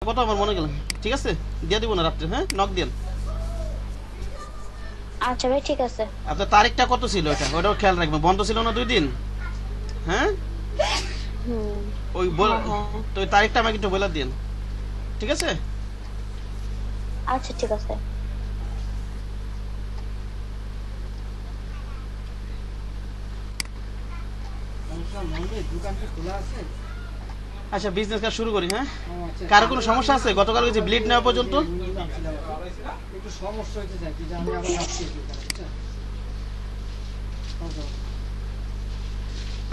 কথা আমার মনে গেল, ঠিক আছে দিয়ে দিব না রাত্রে, হ্যাঁ নক দেন। আচ্ছা ভাই ঠিক আছে। আপনার তারিখটা কত ছিল ওটাও খেয়াল রাখবেন, বন্ধ ছিল না 2 দিন, হ্যাঁ ওই তো ওই তারিখটা আমাকে একটু বলে দিন, ঠিক আছে? আচ্ছা ঠিক আছে। আচ্ছা বিজনেস কাজ শুরু করি, হ্যাঁ। কার কোনো সমস্যা আছে? গতকাল যে ব্লিড নেওয়া পর্যন্ত একটু সমস্যা হইতে যায় কি যে আমি আবার আসছি,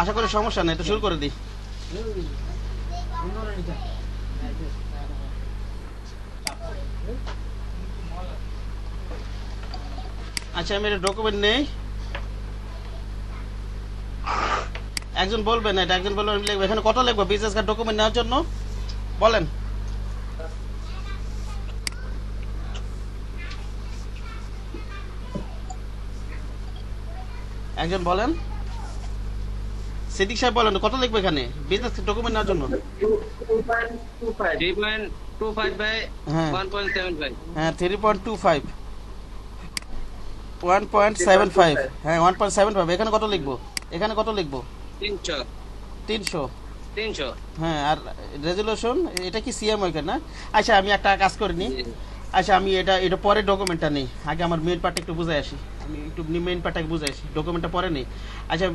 আশা করি সমস্যা নেই, তো শুরু করে দিই। আচ্ছা আমি এটা ডকুমেন্ট নেই, একজন বলবেন এটা, একজন বলবেন লিখবে। এখানে কত লিখবো বিজনেস কার্ড ডকুমেন্ট নেওয়ার জন্য বলেন? একজন বলেন, সিদ্দিক সাহেব বলেন কত লিখবো এখানে বিজনেস ডকুমেন্ট নেওয়ার জন্য? 3.25 by হ্যাঁ 1.75। হ্যাঁ 3.25 1.75, হ্যাঁ 1.75। এখানে কত লিখবো? এখানে কত লিখবো? 300 300। 300। হ্যাঁ আর রেজুলেশন এটা কি সিএম ওইখানে না? আচ্ছা আমি একটা কাজ করিনি, আচ্ছা আমি এটা পরে ডকুমেন্টটা নেই, আগে আমার মেইন পার্টটা একটু বুঝাই আসি, আমি একটু মেইন পার্টটাকে বুঝাই আসি, ডকুমেন্টটা পরে নেই। আচ্ছা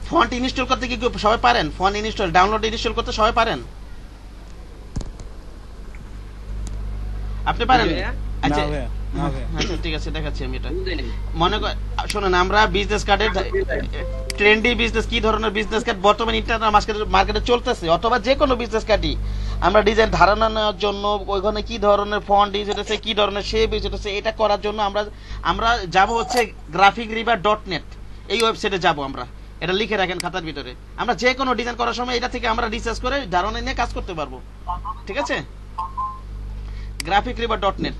ফন্ট ইনস্টল করতে কি সবাই পারেন? ফন্ট ইনস্টল ডাউনলোড ইনস্টল করতে সবাই পারেন? আপনি পারেন? আচ্ছা আচ্ছা ঠিক আছে দেখাচ্ছি আমি এটা। মনে কর শোনেন, আমরা বিজনেস কার্ডের ট্রেন্ডি বিজনেস কি ধরনের বিজনেস কার্ড বর্তমানে ইন্টারনেট মার্কেটে চলতেছে, অথবা যে কোনো বিজনেস কার্ডই আমরা ডিজাইন ধারণা নেওয়ার জন্য ওইখানে কি ধরনের ফন্ট ইউজ হতেছে, কি ধরনের শেপ ইউজ হতেছে, এটা করার জন্য আমরা যাব হচ্ছে graphicriver.net এই ওয়েবসাইটে যাব আমরা। এটা লিখে রাখেন খাতার ভিতরে, আমরা যে কোনো ডিজাইন করার সময় এটা থেকে আমরা রিসার্চ করে ধারণা নিয়ে কাজ করতে পারবো, ঠিক আছে? graphicriver.net।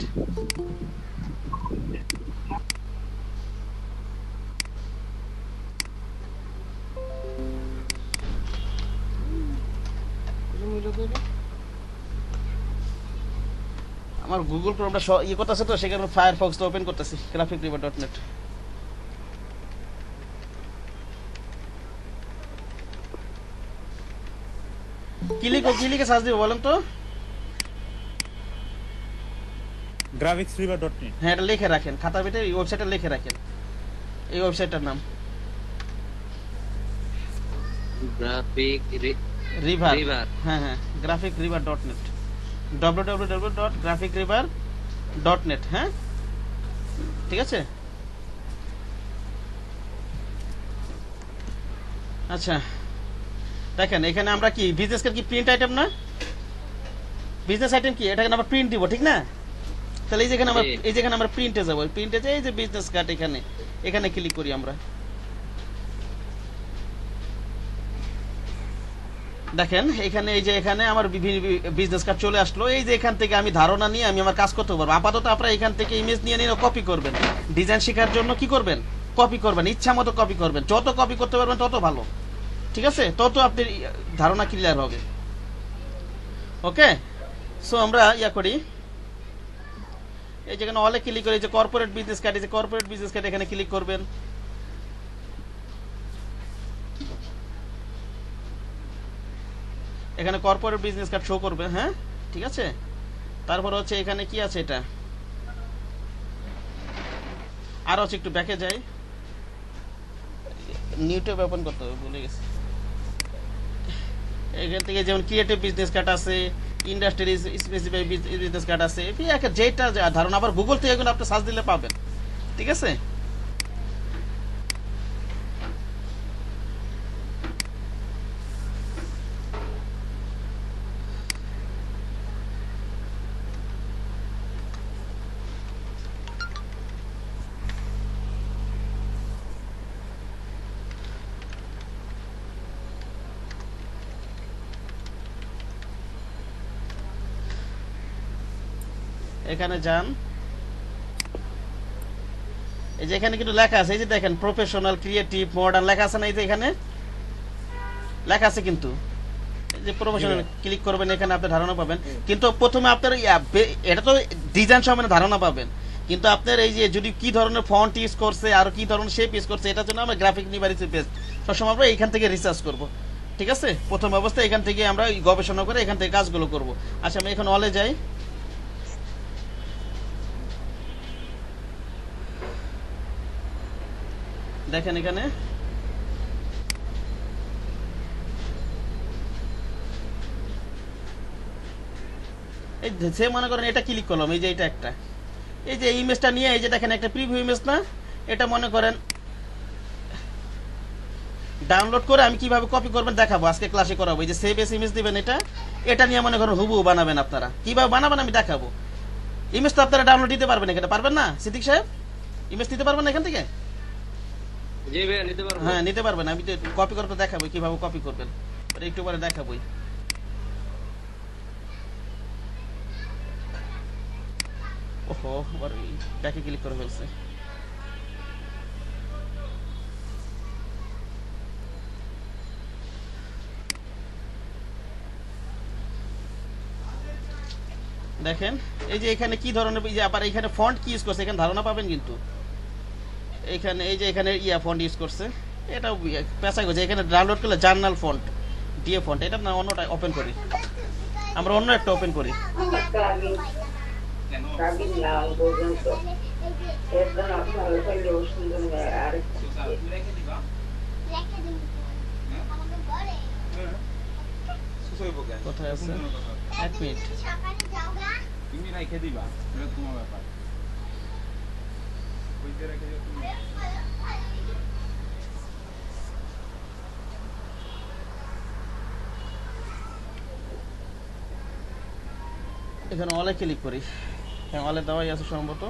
আমার গুগল ক্রোমটা ইয়ে করতেছে তো, সেখানে ফায়ারফক্সটা ওপেন করতেছি, graphicriver.net। কি লিখে সার্চ দিব বলেন তো? graphicriver.net। হ্যাঁ এটা লিখে রাখেন খাতার ভিতরে, এই ওয়েবসাইটটা লিখে রাখেন, এই ওয়েবসাইটটার নাম গ্রাফিক রিভার। হ্যাঁ হ্যাঁ graphicriver.net, www.graphicriver.net। হ্যাঁ ঠিক আছে। আচ্ছা দেখেন এখানে আমরা কি বিজনেস কার্ড কি প্রিন্ট আইটেম না? বিজনেস আইটেম কি এটাকে আমরা প্রিন্ট দিব, ঠিক না? তাহলে এই যেখানে আমরা প্রিন্টে যাব, প্রিন্টে যাই, এই যে বিজনেস কার্ড এখানে ক্লিক করি আমরা। দেখেন এখানে এই যে এখানে আমার বিভিন্ন বিজনেস কার্ড চলে আসলো, এই যে এখান থেকে আমি ধারণা নিয়ে আমি আমার কাজ করতে পারবো। আপাতত আপনারা এখান থেকে ইমেজ নিয়ে নিয়ে কপি করবেন, ডিজাইন শেখার জন্য কি করবেন? কপি করবেন, ইচ্ছা মতো কপি করবেন, যত কপি করতে পারবেন তত ভালো, ঠিক আছে? তত আপনার ধারণা ক্লিয়ার হবে। ওকে, সো আমরা ইয়া করি, এই যেখানে অলে ক্লিক করে, এই যে কর্পোরেট বিজনেস কার্ড, এই যে কর্পোরেট বিজনেস কার্ড এখানে ক্লিক করবেন। এখানে কর্পোরেট বিজনেস কার্ড শো করবে, হ্যাঁ ঠিক আছে। তারপর হচ্ছে এখানে কি আছে, এটা আর হচ্ছে একটু ব্যাকে যাই, নিউ ট্যাব ওপেন করতে হবে, ভুলে গেছি। এখান থেকে যেমন ক্রিয়েটিভ বিজনেস কার্ড আছে, ইন্ডাস্ট্রি স্পেসিফিক বিজনেস কার্ড আছে, যেটা ধারণা আবার গুগল থেকে এগুলো আপনি সার্চ দিলে পাবেন, ঠিক আছে। এখানে যান, এই যে এখানে কিন্তু লেখা আছে, এই যে দেখেন প্রফেশনাল, ক্রিয়েটিভ, মডার্ন লেখা আছে না? এই যে এখানে লেখা আছে কিন্তু যে প্রফেশনাল ক্লিক করবেন, এখানে আপনি ধারণা পাবেন। কিন্তু প্রথমে আপনার এটা তো ডিজাইন সম্বন্ধে ধারণা পাবেন, কিন্তু আপনার এই যে যদি কি ধরনের ফন্ট ইউজ করছে আর কি ধরনের শেপ ইউজ করছে, এটার জন্য আমরা গ্রাফিক নিবারিত পেজ সবসময় আমরা এখান থেকে রিসার্চ করব। ঠিক আছে, প্রথম অবস্থায় এখান থেকে আমরা গবেষণা করে এখান থেকে কাজগুলো করব। আচ্ছা, আমি এখন অলে যাই। দেখেন এখানে এই সে মনে করেন এটা ক্লিক করলাম, এই যে এটা একটা, এই যে ইমেজটা নিয়ে এই যে দেখেন একটা প্রিভিউ ইমেজ না, এটা মনে করেন ডাউনলোড করে আমি কিভাবে কপি করবেন দেখাবো, আজকে ক্লাসে করাবো। এই যে সেভ এস ইমেজ দিবেন, এটা নিয়ে মনে করেন হুবহু বানাবেন। আপনারা কিভাবে বানাবেন আমি দেখাবো। ইমেজ তো আপনারা ডাউনলোড দিতে পারবেন, এখানে পারবেন না সিদ্দিক সাহেব? ইমেজ নিতে পারবেন না এখান থেকে? জি ভাইয়া নিতে পারবো। হ্যাঁ নিতে পারবেন, আমি তো কপি করতে দেখাবো কিভাবে কপি করবেন, একটু পরে দেখাবোই। ওহো, আবার ব্যাকে ক্লিক করে ফেলছে। দেখেন এই যে এখানে কি ধরনের, এই যে আবার এখানে ফন্ট কি ইউজ করছে এখানে ধারণা পাবেন। কিন্তু এখানে এই যে এখানে ফন্ট ইউজ করছে, এটা পেঁচা গেছে। এখানে ডাউনলোড করলে জার্নাল ফন্ট ডিএ ফন্ট, এটা না অন্যটা ওপেন করি, আমরা অন্য একটা ওপেন করি। কোথায় আছে? এক মিনিট, তুমি রেখে দিবা, এটা তোমার ব্যাপার। ওইটা রেখে দিও তুমি। এখানে অলে ক্লিক করি। হ্যাঁ, অলে দেওয়াই আছে সম্ভবত।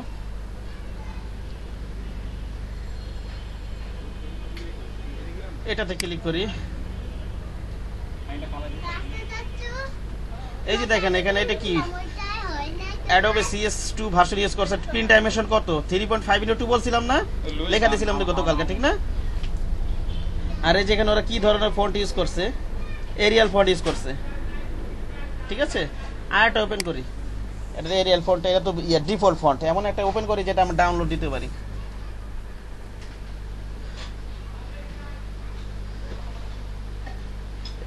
এটাতে ক্লিক করি। এই যে দেখেন এখানে এটা কি Adobe CS2 ভার্সন ইউজ করছে। প্রিন্ট ডাইমেনশন কত? 3.5:2 বলছিলাম না, লেখা দিয়েছিলাম তো গতকালকে, ঠিক না? আর এই যেখানে ওরা কি ধরনের ফন্ট ইউজ করছে, এরিয়াল ফন্ট ইউজ করছে। ঠিক আছে, আরেকটা ওপেন করি। এটা এরিয়াল ফন্ট, এটা তো ডিফল্ট ফন্ট। এমন একটা ওপেন করি যেটা আমরা ডাউনলোড দিতে পারি।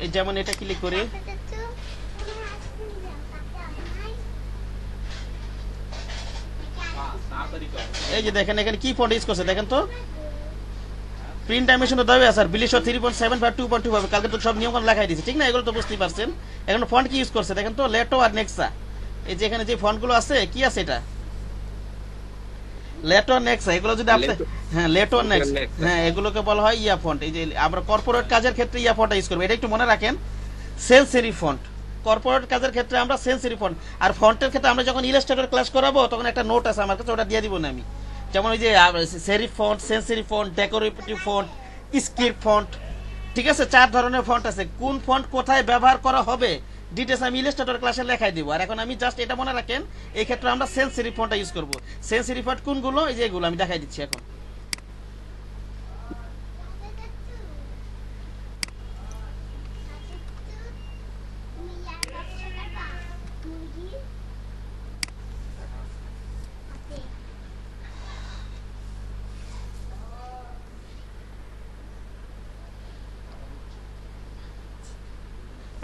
এই যেমন এটা ক্লিক করি, এই যে দেখেন এখানে কি ফন্ট ইউজ করছে দেখেন তো। প্রিন্ট ডাইমেনশন তো দেওয়া আছে, আর বিলিশ 3.7 বা 2.2 হবে। কালকে তো সব নিয়ম লেখাই দিয়েছে, ঠিক না? এগুলো তো বুঝতেই পারছেন। এখন ফন্ট কি ইউজ করছে দেখেন তো, লেটো আর নেক্সা। এই যে এখানে যে ফন্টগুলো আছে, কি আছে এটা? লেটো নেক্সা। এগুলো যদি আপনি, হ্যাঁ লেটো নেক্স, হ্যাঁ এগুলোকে বলা হয় ইয়া ফন্ট। এই যে আমরা কর্পোরেট কাজের ক্ষেত্রে ইয়া ফন্টটা ইউজ করব, এটা একটু মনে রাখেন। সেন্সরি ফন্ট, কর্পোরেট কাজের ক্ষেত্রে আমরা সেন্সরি ফন্ট। আর ফন্টের ক্ষেত্রে আমরা যখন ইলাস্ট্রেটর ক্লাস করাবো তখন একটা নোট আছে আমার কাছে, ওটা দিয়ে দিব না আমি। যেমন ওই যে serif font, sensory font, decorative font, script font, ঠিক আছে? 4 ধরনের ফন্ট আছে। কোন ফন্ট কোথায় ব্যবহার করা হবে ডিটেলস আমি ইলাস্ট্রেটর ক্লাসে লেখাই দিব। আর এখন আমি জাস্ট এটা মনে রাখেন, এই ক্ষেত্রে আমরা সেন্সরি ফন্টটা ইউজ করব। সেন্সরি ফন্ট কোনগুলো, এই যে এগুলো আমি দেখাই দিচ্ছি এখন।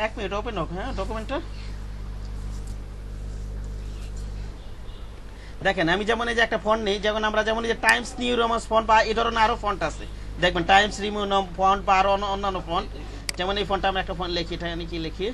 এক মিনিট, ওপেন হোক। হ্যাঁ, ডকুমেন্টটা দেখেন। আমি যেমন এই যে একটা ফন্ট নেই, যেমন আমরা যেমন এই যে টাইমস নিউ রোমান্স ফন্ট বা এই ধরনের আরো ফন্ট আছে দেখবেন, টাইমস রিমু ফন্ট বা আরো অন্যান্য ফন্ট। যেমন এই ফন্টটা আমরা একটা ফন্ট লিখি, এটা আমি কি লিখি,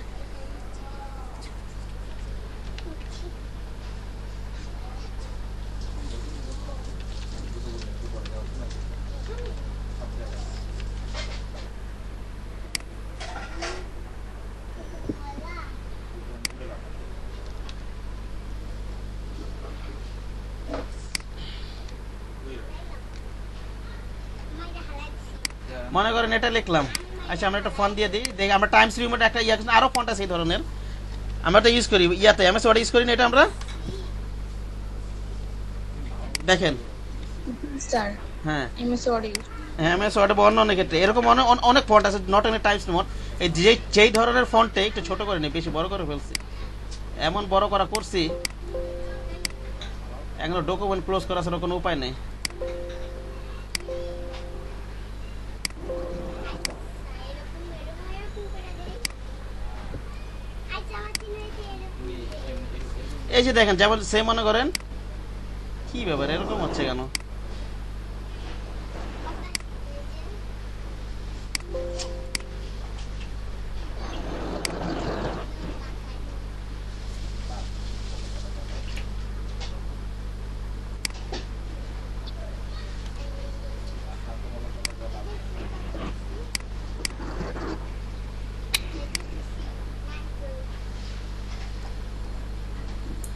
মনে করেন এটা লিখলাম। আচ্ছা, আমরা একটা ফন্ট দিয়ে দিই, দেখি আমরা টাইমস রিমোট একটা ইয়া আরো ফন্ট আছে এই ধরনের, আমরা তো ইউজ করি ইয়াতে এমএস ওয়ার্ড ইউজ করি না, এটা আমরা দেখেন। স্যার হ্যাঁ এমএস ওয়ার্ড এমএস ওয়ার্ড বা অন্য অনেক ক্ষেত্রে এরকম অনেক ফন্ট আছে, নট অনলি টাইমস রিমোট। এই যেই ধরনের ফন্টে একটু ছোট করে নি, বেশি বড় করে ফেলছি, এমন বড় করা করছি এখনো ডকুমেন্ট ক্লোজ করা ছাড়া কোনো উপায় নেই। এই যে দেখেন, যেমন সে মনে করেন কি ব্যাপার এরকম হচ্ছে কেন?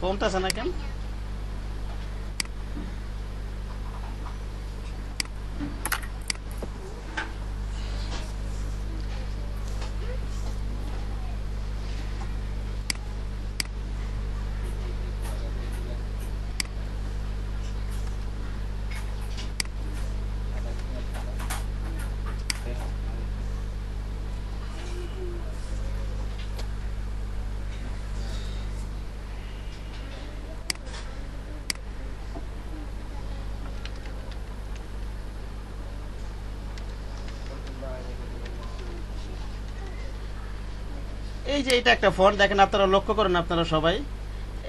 কমতেছে না কেন? এই যে এটা একটা ফন্ট দেখেন, আপনারা লক্ষ্য করেন আপনারা সবাই,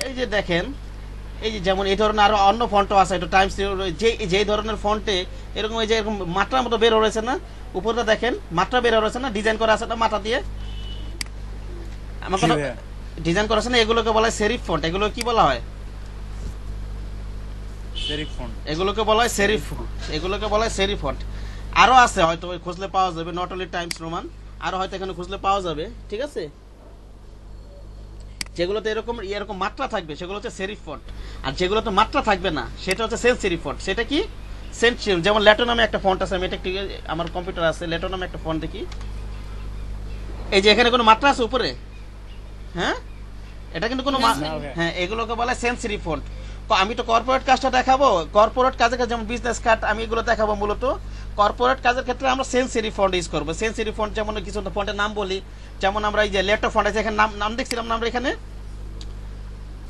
এই যে দেখেন, এই যে যেমন এই ধরনের আরো অন্য ফন্টও আছে, এটা টাইমস যেই ধরনের ফন্টে এরকম এই যে এরকম মাত্রার মতো বের হয়েছে না, উপরটা দেখেন মাত্রা বের হয়েছে না, ডিজাইন করা আছে না মাথা দিয়ে, আমার কোনো ডিজাইন করা আছে না, এগুলোকে বলা হয় সেরিফ ফন্ট। এগুলো কি বলা হয়? Serif font. এগুলোকে বলা হয় সেরিফ ফন্ট, এগুলোকে বলা হয় সেরিফ ফন্ট। আরো আছে হয়তো খুঁজলে পাওয়া যাবে, নট অনলি টাইমস রোমান, আরো হয়তো এখানে খুঁজলে পাওয়া যাবে, ঠিক আছে? যেগুলোতে এরকম এরকম মাত্রা থাকবে সেগুলো হচ্ছে সেরিফ ফন্ট, আর যেগুলোতে মাত্রা থাকবে না সেটা হচ্ছে সেন্স সেরিফ ফন্ট। সেটা কি? সেন্স, যেমন লেটো নামে একটা ফন্ট আছে, আমি এটা আমার কম্পিউটার আছে, লেটো নামে একটা ফন্ট দেখি, এই যে এখানে কোনো মাত্রা আছে উপরে, হ্যাঁ এটা কিন্তু কোনো হ্যাঁ, এগুলোকে বলে সেন্স সেরিফ ফন্ট। আমি তো কর্পোরেট কাজটা দেখাবো, কর্পোরেট কাজের কাছে যেমন বিজনেস কার্ড আমি এগুলো দেখাবো, মূলত কর্পোরেট কাজের ক্ষেত্রে আমরা সেন্স সেরিফ ফন্ট ইউজ করবো। সেন্স সেরিফ ফন্ট যেমন কিছু ফন্টের নাম বলি, যেমন আমরা এই যে লেটো ফন্ট আছে, এখানে নাম দেখছিলাম না আমরা, এখানে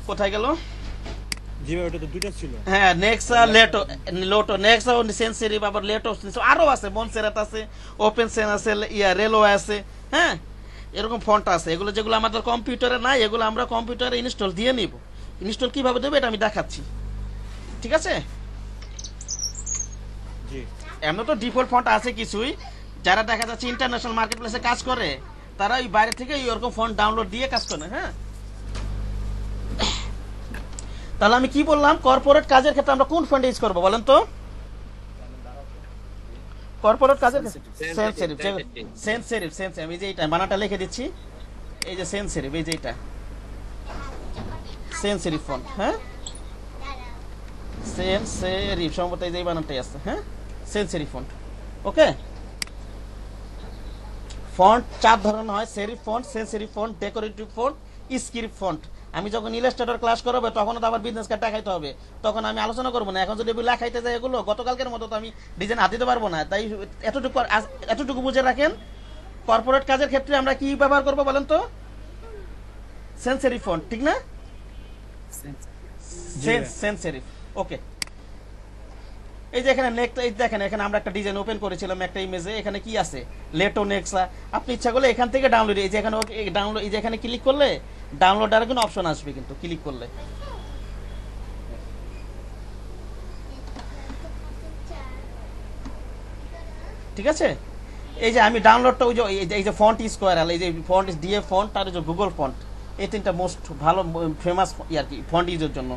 কোথায় গেল? জি ভাই, ওটা তো দুটো ছিল। হ্যাঁ, Nexa Lato, Lato Nexa sans serif, আবার লেটো আরো আছে, মনসেরাত আছে, ওপেন সেন আছে, রেলো আছে, হ্যাঁ এরকম ফন্ট আছে। এগুলো যেগুলো আমাদের কম্পিউটারে নাই, এগুলো আমরা কম্পিউটারে ইনস্টল দিয়ে নিব। ইনস্টল কিভাবে দেবে এটা আমি দেখাচ্ছি, ঠিক আছে? জি, এমন তো ডিফল্ট ফন্ট আছে কিছুই, যারা দেখা যাচ্ছে ইন্টারন্যাশনাল মার্কেট প্লেসে কাজ করে তারা ওই বাইরে থেকে এরকম ফন্ট ডাউনলোড দিয়ে কাজ করে, হ্যাঁ। তাহলে আমি কি বললাম, কর্পোরেট কাজের ক্ষেত্রে আমরা কোন ফন্ট ইউজ করবো বলেন তো? কর্পোরেট কাজের sense serif, sense serif, sense, আমি যে এইটা বানাটা লিখে দিচ্ছি, এই যে সেন্স সেরিফ, এই যে এটা সেন্স সেরিফ ফন্ট, হ্যাঁ সেন্স সেরিফ, সম্ভবত এই যে বানানটাই আছে, হ্যাঁ সেন্স সেরিফ ফন্ট। ওকে, ফন্ট 4 ধরনের হয়, serif font, sense serif font, decorative font, script font. আমি যখন ইলাস্ট্রেটর ক্লাস করাবো তখন তো আবার বিজনেস কার্ড দেখাইতে হবে, তখন আমি আলোচনা করবো না। এখন যদি লেখাইতে যাই এগুলো গতকালকের মতো তো আমি ডিজাইন হাতে দিতে পারবো না, তাই এতটুকু বুঝে রাখেন। কর্পোরেট কাজের ক্ষেত্রে আমরা কি ব্যবহার করবো বলেন তো? সেন্স সেরিফ ফন্ট, ঠিক না? সেন্স সেরিফ, ওকে। এই যে এখানে দেখেন, এখানে আমরা একটা ডিজাইন ওপেন করেছিলাম একটা ইমেজে, এখানে কি আছে? লেটো নেক্সা। আপনি ইচ্ছা করলে এখান থেকে ডাউনলোড, এই যে এখানে ডাউনলোড, এই যে এখানে ক্লিক করলে ডাউনলোড আর কোনো অপশন আসবে কিন্তু ক্লিক করলে, ঠিক আছে? এই যে আমি ডাউনলোডটা, ওই যে এই যে ফন্ট স্কোয়ার, এই যে ফন্ট ডিএফ ফন্ট আর যে গুগল ফন্ট, এই তিনটা মোস্ট ভালো ফেমাস আর কি ফন্ট ইউজের জন্য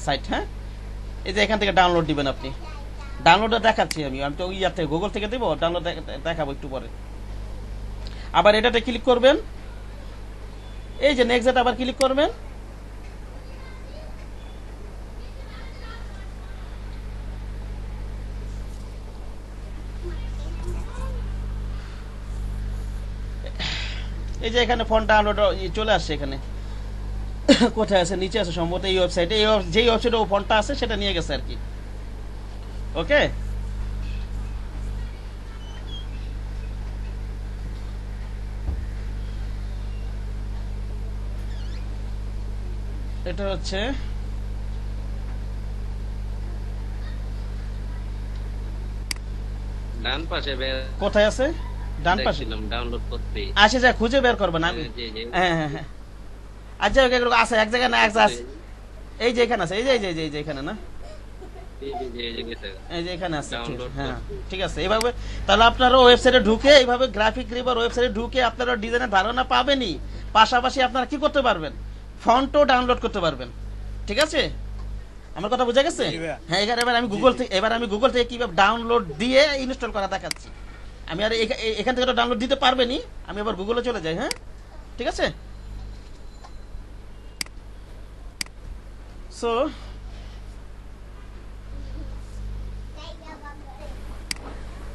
সাইট, হ্যাঁ। এই যে এখান থেকে ডাউনলোড দিবেন আপনি, ডাউনলোডে দেখাচ্ছি আমি তো ইয়ার থেকে গুগল থেকে দেবো, ডাউনলোড দেখাবো একটু পরে। আবার এটাতে ক্লিক করবেন, এই যে নেক্সট আবার ক্লিক করবেন, এই যে এখানে ফন্ট ডাউনলোড চলে আসছে, এখানে কোথায় আছে? নিচে আছে সম্ভবত এই ওয়েবসাইটে, যেই ওয়েবসাইটে ও ফন্টটা আছে সেটা নিয়ে গেছে আর কি। ওকে, এটা হচ্ছে ডান পাশে কোথায় আছে? ডান পাশে ডাউনলোড করতে। আচ্ছা যা খুঁজে বের করবেন আমি। হ্যাঁ হ্যাঁ হ্যাঁ আচ্ছা এগুলো আছে এক জায়গায় না, এক আছে এই যে এখানে আছে, এই যে এই যে এখানে না, এই যে এখানে আছে। হ্যাঁ ঠিক আছে। এইভাবে তাহলে আপনারা ওয়েবসাইটে ঢুকে এইভাবে গ্রাফিক রিভার ওয়েবসাইটে ঢুকে আপনারা ডিজাইনের ধারণা পাবেনই, পাশাপাশি আপনারা কি করতে পারবেন, ফন্টও ডাউনলোড করতে পারবেন। ঠিক আছে, আমার কথা বোঝা গেছে? হ্যাঁ এবার আমি গুগল থেকে কিভাবে ডাউনলোড দিয়ে ইনস্টল করা দেখাচ্ছি। আমি আর এখান থেকে তো ডাউনলোড দিতে পারবেনি, আমি আবার গুগলে চলে যাই। হ্যাঁ ঠিক আছে। সো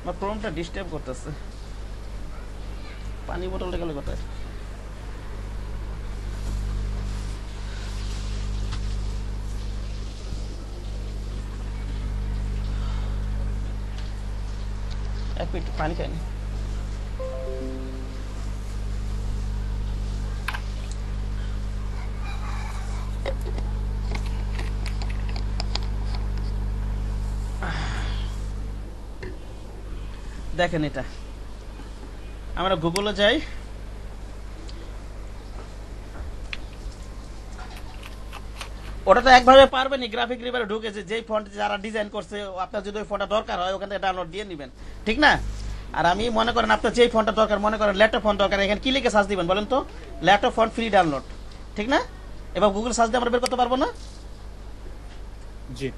আমার প্রোগ্রামটা ডিস্টার্ব করতেছে। পানি বোতলটা গেলে কোথায়? এক মিনিট পানি খাইনি। দেখেন এটা আমরা গুগলে যাই, ওটা তো একভাবে পারবেনি গ্রাফিক রিভারে ঢুকেছে যেই ফন্ট যারা ডিজাইন করছে, আপনার যদি ওই ফন্টটা দরকার হয় ওখান থেকে ডাউনলোড দিয়ে নেবেন, ঠিক না? আর আমি মনে করেন আপনার যেই ফন্টটা দরকার, মনে করেন ল্যাপটপ ফন্ট দরকার, এখানে কি লিখে সার্চ দিবেন বলেন তো? ল্যাপটপ ফন্ট ফ্রি ডাউনলোড, ঠিক না? এবার গুগল সার্চ দিয়ে আমরা বের করতে পারবো না? জি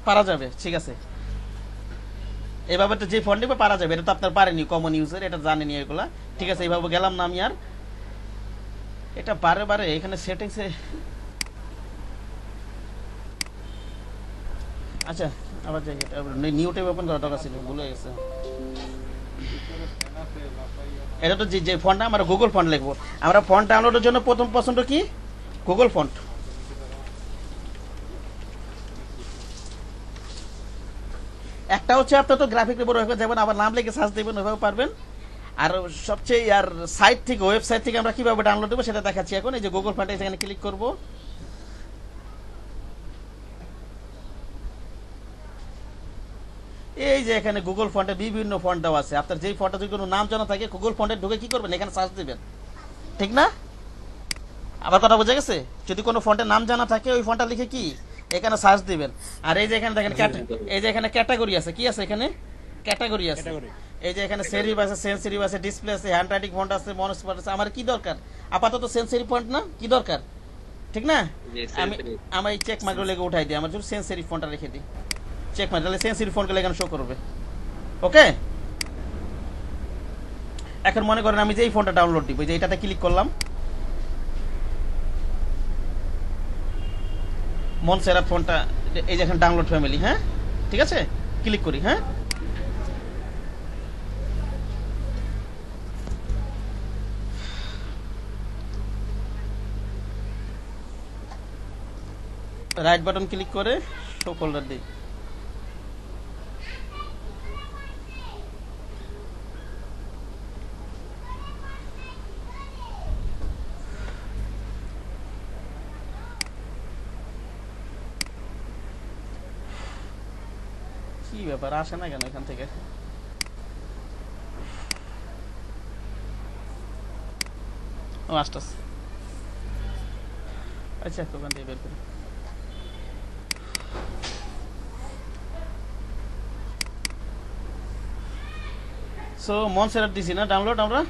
পারা যাবে, ঠিক আছে। এইভাবে তো যে ফন্ট নিবে পারা যাবে, এটা তো আপনার পারেনি, কমন ইউজার, এটা জানেনি এগুলা, ঠিক আছে। এইভাবে গেলাম না আমি আর, এটা বারে বারে এখানে সেটিংসে। আচ্ছা আবার যাই, নিউ ট্যাব ওপেন করা দরকার ছিল, ভুলে গেছে। এটা তো যে ফন্টটা আমরা গুগল ফন্ট লিখবো, আমরা ফন্ট ডাউনলোডের জন্য প্রথম পছন্দ কি? Google font. একটা হচ্ছে আপনার তো গ্রাফিক রিভার যাবেন, আবার নাম লিখে সার্চ দেবেন, ওইভাবে পারবেন। আর সবচেয়ে আর সাইট থেকে, ওয়েবসাইট থেকে আমরা কিভাবে ডাউনলোড দেবো সেটা দেখাচ্ছি এখন। এই যে গুগল ফন্টে এখানে ক্লিক করব, এই যে এখানে গুগল ফন্টে বিভিন্ন ফন্ট দেওয়া আছে। আপনার যেই ফন্টে যদি কোনো নাম জানা থাকে গুগল ফন্টে ঢুকে কি করবেন, এখানে সার্চ দিবেন, ঠিক না? আবার কথা বোঝা গেছে? যদি কোনো ফন্টের নাম জানা থাকে ওই ফন্টটা লিখে কি এখানে সার্চ দিবেন। আর এই যে এখানে দেখেন, এই যে এখানে ক্যাটাগরি আছে, কি আছে এখানে? ক্যাটাগরি আছে। এই যে এখানে সেরিফ আছে, সেন্স সেরিফ আছে, ডিসপ্লে আছে, হ্যান্ড রাইটিং ফন্ট আছে, মনোস ফন্ট আছে। আমার কি দরকার আপাতত? সেন্স সেরিফ ফন্ট না, কি দরকার, ঠিক না? আমি এই চেক মার্কগুলো লেগে উঠাই দিই, আমার জন্য সেন্স সেরিফ ফন্টটা রেখে দিই, চেক মার্ক, তাহলে সেন্স সেরিফ ফন্টগুলো এখানে শো করবে। ওকে, এখন মনে করেন আমি যে এই ফন্টটা ডাউনলোড দিব, যে এটাতে ক্লিক করলাম, মনসেরাত ফন্টটা, এই যে এখানে ডাউনলোড ফ্যামিলি। হ্যাঁ ঠিক আছে, ক্লিক করি। হ্যাঁ রাইট বাটন ক্লিক করে শো ফোল্ডার দিই। কি ব্যাপার, আসে না কেন এখান থেকে? ও আসতেছে, আচ্ছা ওখান থেকে বের করি। সো মনসেরাট দিছি না ডাউনলোড, আমরা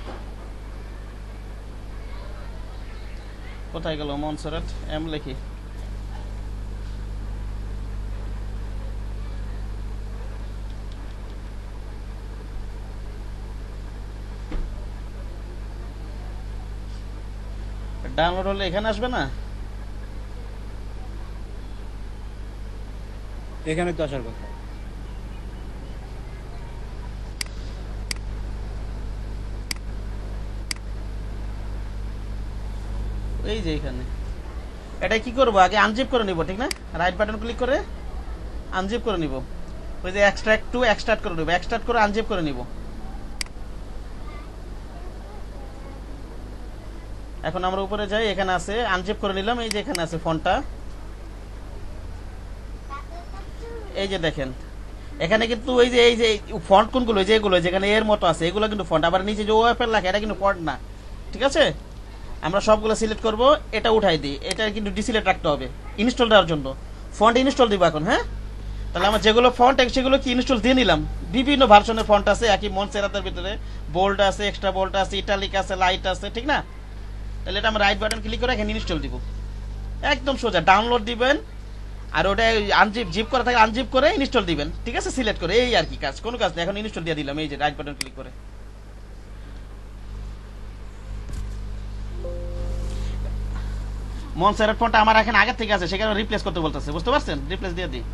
কোথায় গেল মনসেরাট? এম লিখি, ডাউনলোড হলে এখানে আসবে না? এখানে তো আসার কথা। এই যে এখানে, এটা কি করবো, আগে আনজিপ করে নিব, ঠিক না? রাইট বাটন ক্লিক করে আনজিপ করে নিব, ওই যে এক্সট্রাক্ট টু এক্সট্রাক্ট করে নিব, এক্সট্রাক্ট করে আনজিপ করে নিব। এখন আমরা উপরে যাই, এখানে আছে আনজিপ করে নিলাম, এই যে এখানে আছে ফন্টটা, এই যে দেখেন এখানে কিন্তু এই যে ফন্ট কোনগুলো, যেগুলো যেখানে এর মতো আছে এগুলো কিন্তু ফন্ট, আবার নিচে যে ওএফএল লেখা এটা কিন্তু ফন্ট না, ঠিক আছে। আমরা সবগুলো সিলেক্ট করব, এটা উঠাই দিই, এটা কিন্তু ডিসিলেক্ট রাখতে হবে ইনস্টল দেওয়ার জন্য। ফন্ট ইনস্টল দিব এখন, হ্যাঁ। তাহলে আমার যেগুলো ফন্ট সেগুলো কি ইনস্টল দিয়ে নিলাম। বিভিন্ন ভার্সনের ফন্ট আছে, একই মনসেরাতের ভিতরে বোল্ড আছে, এক্সট্রা বোল্ড আছে, ইটালিক আছে, লাইট আছে, ঠিক না। তাহলে এটা আমরা রাইট বাটন ক্লিক করে এখানে ইনস্টল দিব, একদম সোজা। ডাউনলোড দিবেন, আর ওটা আনজিপ জিপ করা থাকে আনজিপ করে ইনস্টল দিবেন, ঠিক আছে, সিলেক্ট করে, এই আর কি কাজ, কোনো কাজ নেই। এখন ইনস্টল দিয়ে দিলাম, এই যে রাইট বাটন ক্লিক করে। মনসেরাত ফন্টটা আমার এখানে আগে থেকে আছে, সেখানে রিপ্লেস করতে বলতেছে, বুঝতে পারছেন। রিপ্লেস দিয়ে দিই।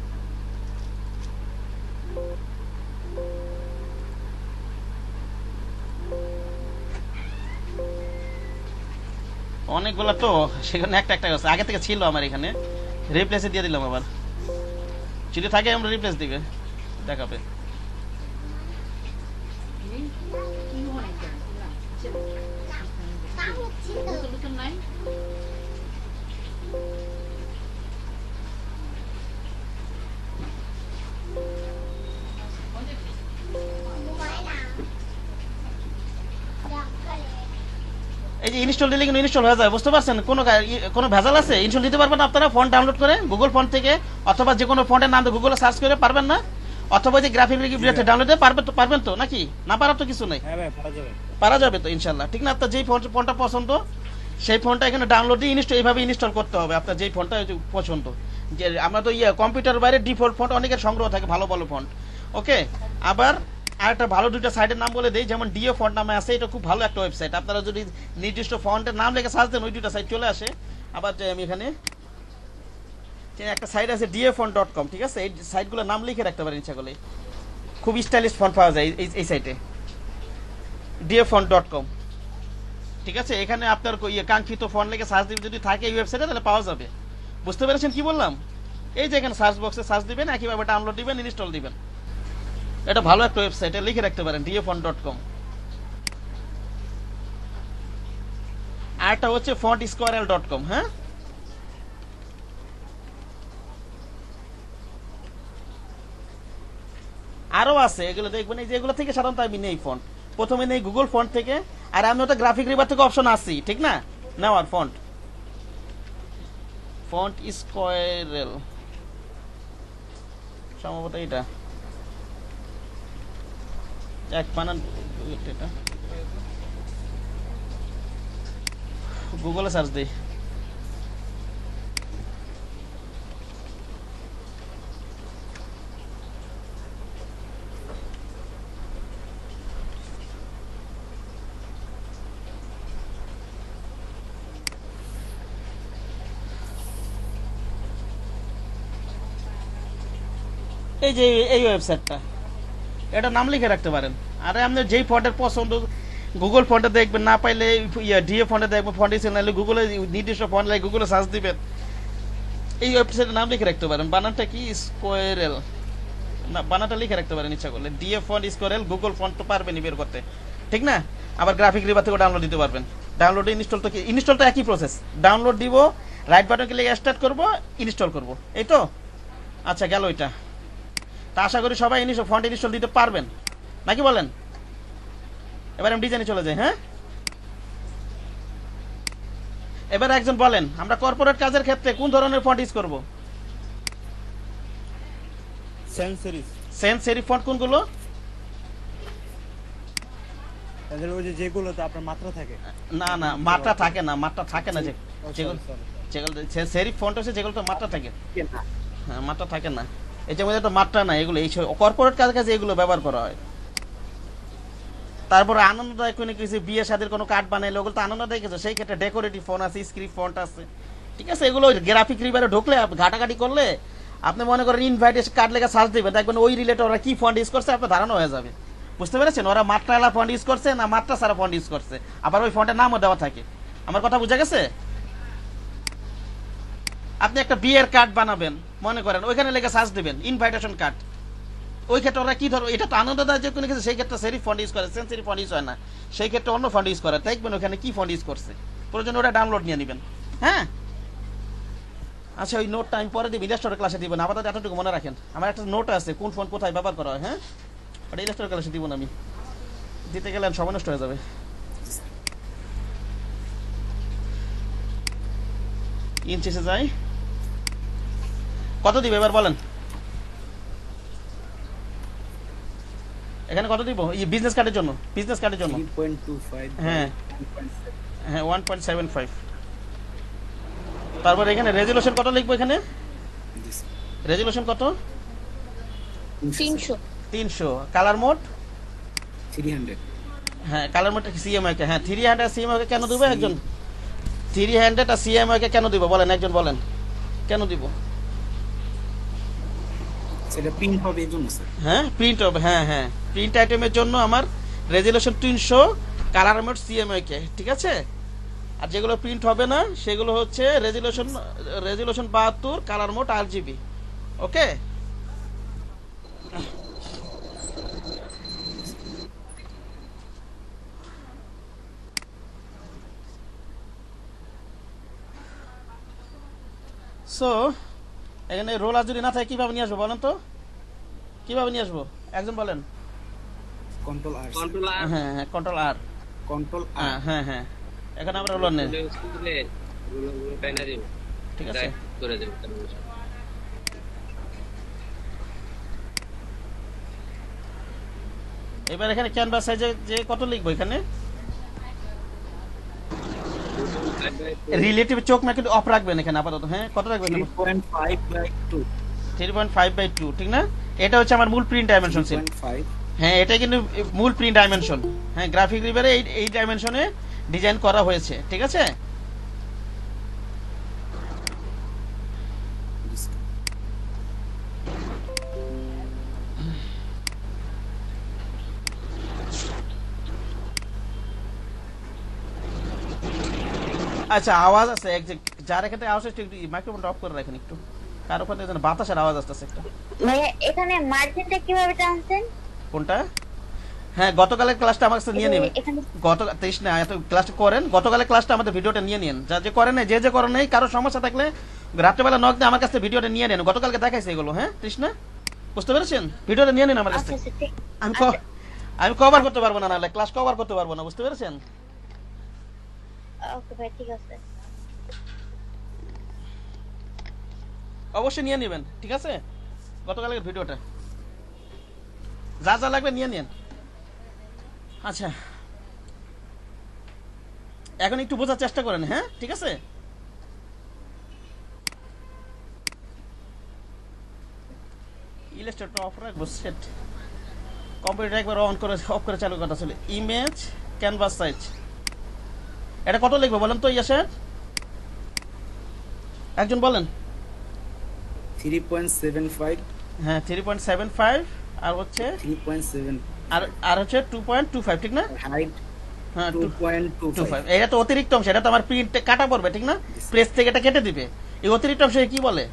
অনেকগুলো তো, সেখানে একটা একটা আছে, আগে থেকে ছিল আমার এখানে, রিপ্লেসে দিয়ে দিলাম। আবার যদি থাকে আমরা রিপ্লেস দিবে দেখাবে। এই যে ইনস্টল দিলে কিন্তু ইনস্টল হয়ে যায়, বুঝতে পারছেন। কোনো ভেজাল আছে? ইনস্টল দিতে পারবেন আপনারা ফন্ট ডাউনলোড করে গুগল ফন্ট থেকে, অথবা যে কোনো ফন্টের নাম গুগলে সার্চ করে, পারবেন না? অথবা যে গ্রাফিক ডাউনলোড পারবেন তো নাকি? না পারার তো কিছু নেই, পারা যাবে তো ইনশাল্লাহ, ঠিক না। আপনার যেই ফন্টটা পছন্দ সেই ফন্টটা এখানে ডাউনলোড দিয়ে এইভাবে ইনস্টল করতে হবে। আপনার যেই ফন্টটা পছন্দ, যে আমরা তো কম্পিউটার বাইরে ডিফল্ট ফন্ট অনেকের সংগ্রহ থাকে, ভালো ভালো ফন্ট, ওকে। আবার আর একটা ভালো দুইটা সাইটের নাম বলে দেই, যেমন ডিও ফন্ট নামে আছে, এটা খুব ভালো একটা ওয়েবসাইট। আপনারা যদি নির্দিষ্ট ফন্টের নাম লিখে সার্চ দেন ওই দুইটা সাইট চলে আসে। আবার যে আমি এখানে একটা সাইট আছে dfont.com, ঠিক আছে, এই সাইটগুলোর নাম লিখে রাখতে পারেন ইচ্ছা করলে, খুব স্টাইলিশ ফন্ট পাওয়া যায় এই সাইটে dfont.com, ঠিক আছে। এখানে আপনার কাঙ্ক্ষিত ফন্ট লিখে সার্চ দিবেন, যদি থাকে এই ওয়েবসাইটে তাহলে পাওয়া যাবে। বুঝতে পেরেছেন কি বললাম? এই যে এখানে সার্চ বক্সে সার্চ দিবেন, একইভাবে ডাউনলোড দিবেন, ইনস্টল দিবেন। এটা ভালো একটা ওয়েবসাইট, লিখে রাখতে পারেন dfont.com। আরটা হচ্ছে fontsquirrel.com, হ্যাঁ। আরো আছে, এগুলো দেখবেন, এই যে এগুলো থেকে সাধারণত আমি নেই ফন্ট, প্রথমে নেই গুগল ফন্ট থেকে, আর আমি ওটা গ্রাফিক রিভার থেকে অপশন আসি, ঠিক না, নেওয়ার ফন্ট স্কোয়ারেল সম্ভবত এটা এক বানান, এটা গুগলে সার্চ দিই। এই যে এই ওয়েবসাইটটা, এটা নাম লিখে রাখতে পারেন। আরে আপনি যেই ফন্টের পছন্দ গুগল ফন্টে দেখবেন, না পাইলে ডিএ ফন্টে দেখবেন, ফন্ট নাহলে গুগলে নির্দিষ্ট ফন্ট লাগে গুগলে সার্চ দিবেন, এই ওয়েবসাইটের নাম লিখে রাখতে পারেন। বানানটা কি? স্কোয়ারেল, না বানানটা লিখে রাখতে পারেন ইচ্ছা করলে, DA font squirrel. Google font তো পারবেনই বের করতে, ঠিক না। আবার গ্রাফিক রিভার থেকে ডাউনলোড দিতে পারবেন। ডাউনলোড ইনস্টল তো কি, ইনস্টলটা একই প্রসেস। ডাউনলোড দিব, রাইট বাটন ক্লিক স্টার্ট করব, ইনস্টল করব, এই তো। আচ্ছা গেল এটা। তা আশা করি সবাই ফন্ট ইনস্টল দিতে পারবেন নাকি বলেন? এবার আমি ডিজাইনে চলে যাই, হ্যাঁ। এবার একজন বলেন, আমরা কর্পোরেট কাজের ক্ষেত্রে কোন ধরনের ফন্ট ইউজ করব? সেন্স সেরিফ ফন্ট কোনগুলো? এদের ওই যে যেগুলোতে আপনার মাত্রা থাকে, না না মাত্রা থাকে না, মাত্রা থাকে না, যেগুলো সেরিফ ফন্ট হচ্ছে যেগুলোতে মাত্রা থাকে, হ্যাঁ মাত্রা থাকে না, এই যে মধ্যে তো মাত্রা না, এগুলো এই কর্পোরেট কাজে এগুলো ব্যবহার করা হয়। তারপরে আনন্দদায়ক কোনো কিছু বিয়ে শাদীর কোনো কার্ড বানাইলে ওগুলো তো আনন্দদায়ক কিছু, সেই ক্ষেত্রে ডেকোরেটিভ ফন্ট আছে, স্ক্রিপ্ট ফন্ট আছে, ঠিক আছে। এগুলো গ্রাফিক রিভারে ঢুকলে ঘাটাঘাটি করলে আপনি মনে করেন ইনভাইটেশন কার্ড লেগে সার্চ দিবেন, দেখবেন ওই রিলেটেড ওরা কি ফন্ট ইউজ করছে আপনার ধারণা হয়ে যাবে। বুঝতে পেরেছেন? ওরা মাত্রাওয়ালা ফন্ট ইউজ করছে না মাত্রা ছাড়া ফন্ট ইউজ করছে, আবার ওই ফন্টের নামও দেওয়া থাকে। আমার কথা বুঝা গেছে? আপনি একটা বিয়ের কার্ড বানাবেন মনে করেন, ওইখানে লেগে সার্চ দিবেন ইনভাইটেশন কার্ড, ওই ক্ষেত্রে ওরা কি ধরো, এটা তো আনন্দদায়ক যে কোনো কিছু, সেই ক্ষেত্রে সেরিফ ফন্ট ইউজ করে, সেন্সিটিভ ফন্ট ইউজ হয় না, সেই ক্ষেত্রে অন্য ফন্ট ইউজ করে, দেখবেন ওখানে কি ফন্ট ইউজ করছে। প্রয়োজন ওটা ডাউনলোড নিয়ে নেবেন। হ্যাঁ আচ্ছা, ওই নোটটা আমি পরে দিব, ইলাস্ট্রেটর ক্লাসে দিব না, আপাতত এতটুকু মনে রাখেন। আমার একটা নোট আছে কোন ফোন কোথায় ব্যবহার করা হয়। হ্যাঁ ওটা ইলাস্ট্রেটর ক্লাসে দিব না, আমি দিতে গেলে সময় নষ্ট হয়ে যাবে। ইঞ্চিসে যাই, কত দিবে এবার বলেন? এখানে কত দিব এই বিজনেস কার্ডের জন্য? বিজনেস কার্ডের জন্য 3.25 হ্যাঁ হ্যাঁ 1.75। তারপর এখানে রেজুলেশন কত লিখবো? এখানে রেজুলেশন কত? 300। 300। Colour mode 300। হ্যাঁ কালার মোড সিএমআই কে, হ্যাঁ 300 সিএমআই কে কেন দিব একজন? 300 আর সিএমআই কে কেন দিব বলেন, একজন বলেন কেন দিব? সেটা প্রিন্ট হবে এর জন্য স্যার। হ্যাঁ প্রিন্ট হবে, হ্যাঁ হ্যাঁ প্রিন্ট আইটেমের জন্য আমার রেজুলেশন 300, কালার মোড সিএমআই কে, ঠিক আছে? আর যেগুলো প্রিন্ট হবে না সেগুলো হচ্ছে resolution 72, colour mode RGB. Okay so এখানে রোলার যদি না থাকে কিভাবে নিয়ে আসবো বলেন তো? কিভাবে নিয়ে আসবো একজন বলেন? কন্ট্রোল আর হ্যাঁ হ্যাঁ কন্ট্রোল আর। কন্ট্রোল আর হ্যাঁ হ্যাঁ এখানে আমরা রোলার নেই, ঠিক আছে? এবার এখানে ক্যানভাস সাইজে যে কত লিখবো এখানে? রিলেটিভ চোখ না কিন্তু অফ রাখবেন এখানে আপাতত। হ্যাঁ কত রাখবেন? 3.5/2। 3.5/2 ঠিক না? এটা হচ্ছে আমার মূল প্রিন্ট ডাইমেনশন ছিল। 3.5। হ্যাঁ এটা কিন্তু মূল প্রিন্ট ডাইমেনশন। হ্যাঁ গ্রাফিক রিভারে এই ডাইমেনশনে ডিজাইন করা হয়েছে, ঠিক আছে? আচ্ছা আওয়াজ আছে যার এখানে আওয়াজ আসছে একটু মাইক্রোফোনটা অফ করে রাখেন একটু, কার ওখানে যেন বাতাসের আওয়াজ আসতেছে একটা। ভাইয়া এখানে মার্জিনটা কিভাবে টানছেন? কোনটা? হ্যাঁ গতকালের ক্লাসটা আমার কাছে নিয়ে নেবেন। এখানে গত 23 না এত ক্লাসটা করেন, গতকালের ক্লাসটা আমাদের ভিডিওটা নিয়ে নিন। যা যে করেন নাই, যে করেন নাই, কারো সমস্যা থাকলে রাত্রেবেলা নক দিয়ে আমার কাছে ভিডিওটা নিয়ে নেন। গতকালকে দেখাইছে এগুলো। হ্যাঁ তৃষ্ণা বুঝতে পেরেছেন? ভিডিওটা নিয়ে নিন আমার কাছ আচ্ছা থেকে। আচ্ছা ঠিক আমি কভার করতে পারবো না, নাহলে ক্লাস কভার করতে পারবো না, বুঝতে পেরেছেন? ওকে ভাই ঠিক আছে। অবশ্যই নিয়ে নেবেন, ঠিক আছে? গতকালের ভিডিওটা যা যা লাগবে নিয়ে নিন। আচ্ছা এখন একটু বোঝার চেষ্টা করেন। হ্যাঁ ঠিক আছে? ইলাস্ট্রেটর অফ রাখবো, সেট কম্পিউটার একবার অন করে অফ করে চালু করতে আসলে। ইমেজ ক্যানভাস সাইজ এটা কত লিখবো বলেন তো? ইয়াসের একজন বলেন। 3.75। হ্যাঁ 3.75 আর হচ্ছে 3.7 আর হচ্ছে 2.25 ঠিক না? হাইট হ্যাঁ 2.25। এটা তো অতিরিক্ত অংশ, এটা তো আমার প্রিন্টে কাটা পড়বে, ঠিক না? প্রেস থেকে এটা কেটে দিবে। এই অতিরিক্ত অংশ কি বলে?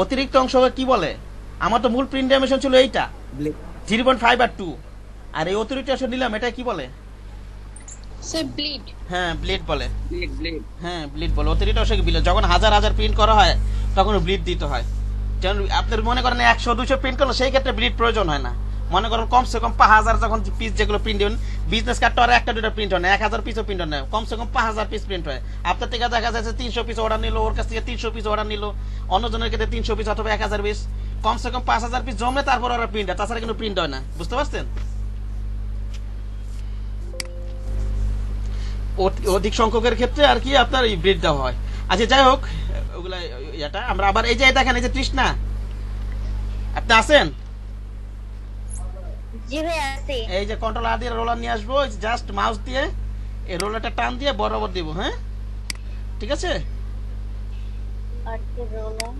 অতিরিক্ত অংশ কি বলে? আমার তো মূল প্রিন্ট ডাইমেনশন ছিল এইটা 3.5 আর 2, আর এই অতিরিক্ত অংশ নিলাম, এটা কি বলে? Sir bleed. হ্যাঁ ব্লিড বলে। ব্লেড হ্যাঁ ব্লিড বলে। অতিরিক্ত অংশকে ব্লিড। যখন হাজার হাজার প্রিন্ট করা হয় তখন ব্লিড দিতে হয়। যেমন আপনার মনে করেন 100-200 প্রিন্ট করলে সেই ক্ষেত্রে ব্লিড প্রয়োজন হয় না। মনে করেন কমসে কম 5000 যখন পিস যেগুলো প্রিন্ট দেবেন, বিজনেস কার্ডটা আর একটা দুটো প্রিন্ট হয় না, 1000 পিসও প্রিন্ট হয় না, কমসে কম 5000 পিস প্রিন্ট হয়। আপনার থেকে দেখা যাচ্ছে 300 পিস অর্ডার নিল, ওর কাছ থেকে 300 পিস অর্ডার নিল, অন্যজনের ক্ষেত্রে 300 পিস অথবা 1000 পিস, কমসে কম 5000 পিস জমলে তারপর ওরা প্রিন্ট হয়, তাছাড়া কিন্তু প্রিন্ট হয় না, বুঝতে পারছেন? অধিক সংখ্যকের ক্ষেত্রে আর কি আপনার এই ব্রিড দেওয়া হয়। আচ্ছা যাই হোক ওগুলা এটা আমরা আবার এই যে দেখেন এই যে তৃষ্ণা আপনি আছেন? জি ভাই আছি। এই যে কন্ট্রোল আর দিয়ে রোলার নিয়ে আসবো, জাস্ট মাউস দিয়ে এই রোলারটা টান দিয়ে বরাবর দিব। হ্যাঁ ঠিক আছে? আর কি রোলার?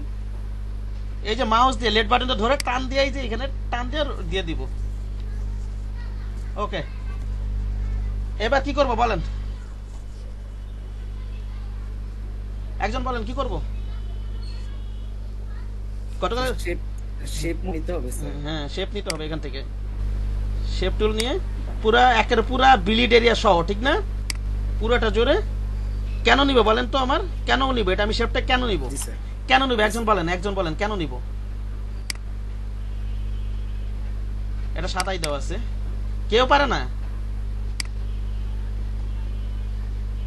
এই যে মাউস দিয়ে লেট বাটনটা ধরে টান দিয়ে এই যে এখানে টান দিয়ে দিয়ে দিব। ওকে এবার কি করব বলেন? একজন বলেন কি করব? কতগুলো শেপ নিতে হবে স্যার। হ্যাঁ শেপ নিতে হবে, এখান থেকে শেপ টুল নিয়ে পুরা একের পুরা বিলিড এরিয়া সহ, ঠিক না? পুরোটা জোরে কেন নিব বলেন তো? আমার কেন নিব এটা? আমি শেপটা কেন নিব? জি স্যার। কেন নিব? একজন বলেন কেন নিব? এটা সাদাই দেওয়া আছে, কেউ পারে না?